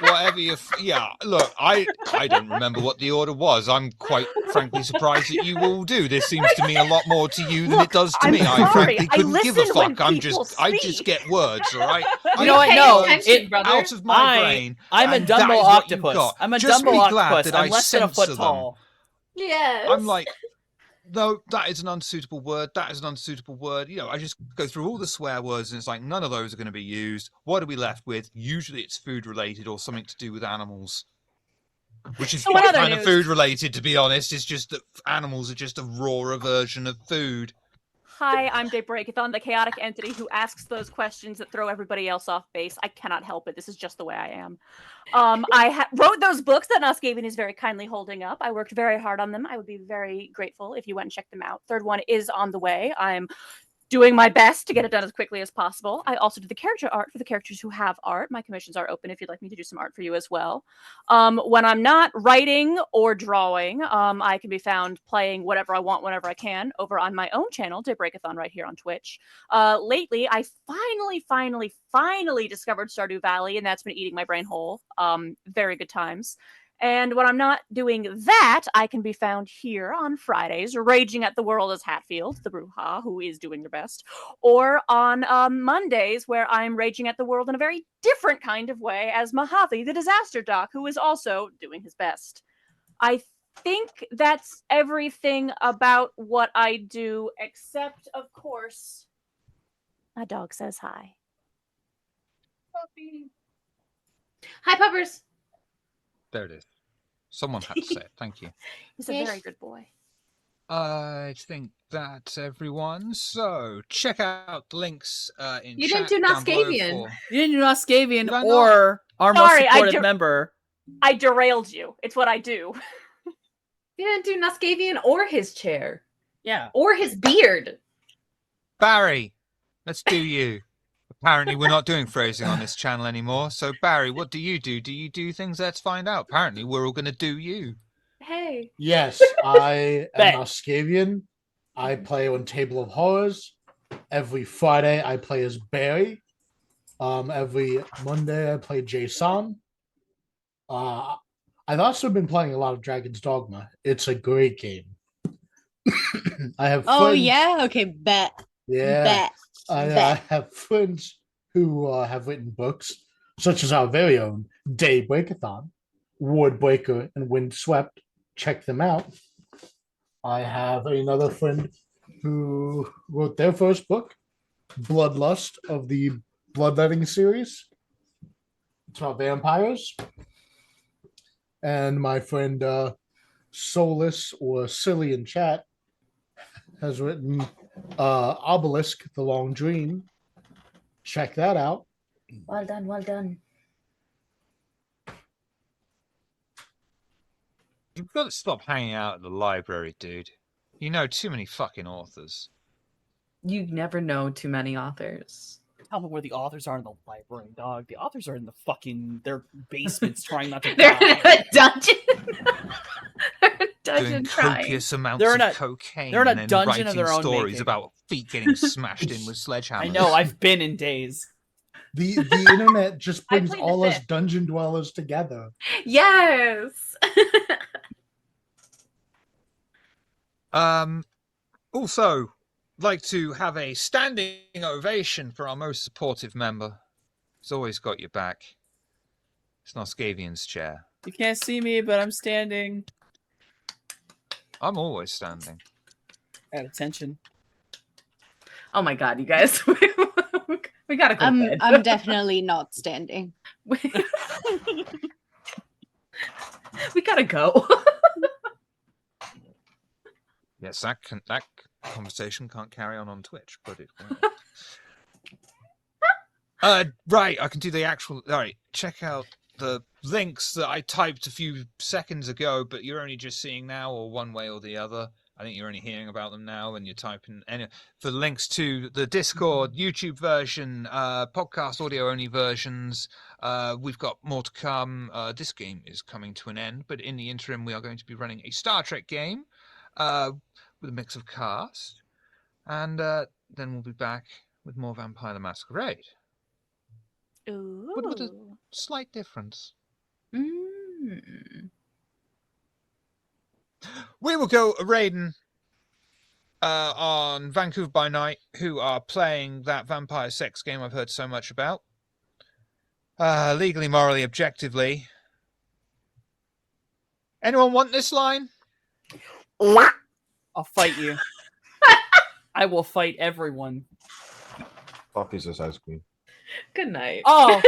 Whatever you, yeah. Look, I don't remember what the order was. I'm quite frankly surprised that you all do. This seems to mean a lot more to you than it does to I'm me. I sorry. frankly I couldn't give a listen when fuck. I people just speak. get words, all right? You know what? No, attention, brother. out of my brain. I'm a and that Dumbo is what you octopus. got. I'm a Just Dumbo be glad octopus. that I'm I less than a censor foot them. tall. Yes. I'm like, no, that is an unsuitable word. That is an unsuitable word. You know, I just go through all the swear words, and it's like none of those are going to be used. What are we left with? Usually, it's food related or something to do with animals, which is So what other kind of news? food related. To be honest, it's just that animals are just a rawer version of food. Hi, I'm Daybreakathon, the chaotic entity who asks those questions that throw everybody else off base. I cannot help it. This is just the way I am. I wrote those books that Noscavian is very kindly holding up. I worked very hard on them. I would be very grateful if you went and checked them out. Third one is on the way. I'm doing my best to get it done as quickly as possible. I also do the character art for the characters who have art. My commissions are open if you'd like me to do some art for you as well. When I'm not writing or drawing, I can be found playing whatever I want whenever I can over on my own channel, Daybreakathon, right here on Twitch. Lately, I finally discovered Stardew Valley, and that's been eating my brain whole. Very good times. And when I'm not doing that, I can be found here on Fridays, raging at the world as Hatfield, the Bruja, who is doing their best, or on Mondays, where I'm raging at the world in a very different kind of way as Mojave, the disaster doc, who is also doing his best. I think that's everything about what I do, except, of course, my dog says hi. Puppy. Hi, puppers. There it is. Someone had to say it. Thank you. He's a very good boy. I think that's everyone. So check out the links in You chat didn't do down below Noscavian. for- You didn't do Noscavian Did I or our Sorry, most supportive member. I derailed you. It's what I do. You didn't do Noscavian or his chair. Yeah. Or his beard. Barry. Let's do you. Apparently, we're not doing phrasing on this channel anymore. So, Barry, what do you do? Do you do things? Let's find out. Apparently, we're all going to do you. Hey. Yes, I Bet. am Masquerade. I play on Table of Horrors. Every Friday, I play as Barry. Every Monday, I play Jason. I've also been playing a lot of Dragon's Dogma. It's a great game. I have Oh friends, yeah, okay, bet. yeah. Bet. I Bet. have friends who have written books, such as our very own Daybreakathon, Wardbreaker, and Windswept. Check them out. I have another friend who wrote their first book, Bloodlust, of the Bloodletting series. It's about vampires. And my friend Solus, or Silly in chat, has written Obelisk, The Long Dream. Check that out. Well done, well done. You've got to stop hanging out at the library, dude. You know too many fucking authors. You never know too many authors. Tell me where the authors are in the library, dog. The authors are in the fucking their basements trying not to They're die. in a dungeon. Doing Dungeon trying. copious amounts They're in of a- cocaine they're in a and then dungeon writing of their own stories making. about feet getting smashed in with sledgehammers. I know, I've been in days. The internet just I brings plead the all us fifth. dungeon dwellers together. Yes. Also, like to have a standing ovation for our most supportive member. He's always got your back. It's Noscavian's chair. You can't see me, but I'm standing I'm always standing. at attention. Oh my god, you guys. We gotta go to bed. I'm definitely not standing. We gotta go. Yes, that conversation can't carry on Twitch, but it will. Right, I can do the actual. All right, check out the links that I typed a few seconds ago, but you're only just seeing now, or one way or the other. I think you're only hearing about them now, and you're typing. And for links to the Discord, YouTube version, podcast audio only versions, we've got more to come. This game is coming to an end, but in the interim, we are going to be running a Star Trek game with a mix of cast, and then we'll be back with more Vampire the Masquerade. Ooh. But with a slight difference. Mm. We will go raiding on Vancouver by Night, who are playing that vampire sex game I've heard so much about. Legally, morally, objectively. Anyone want this line? I'll fight you. I will fight everyone. Buffy's a size queen. Good night. Oh,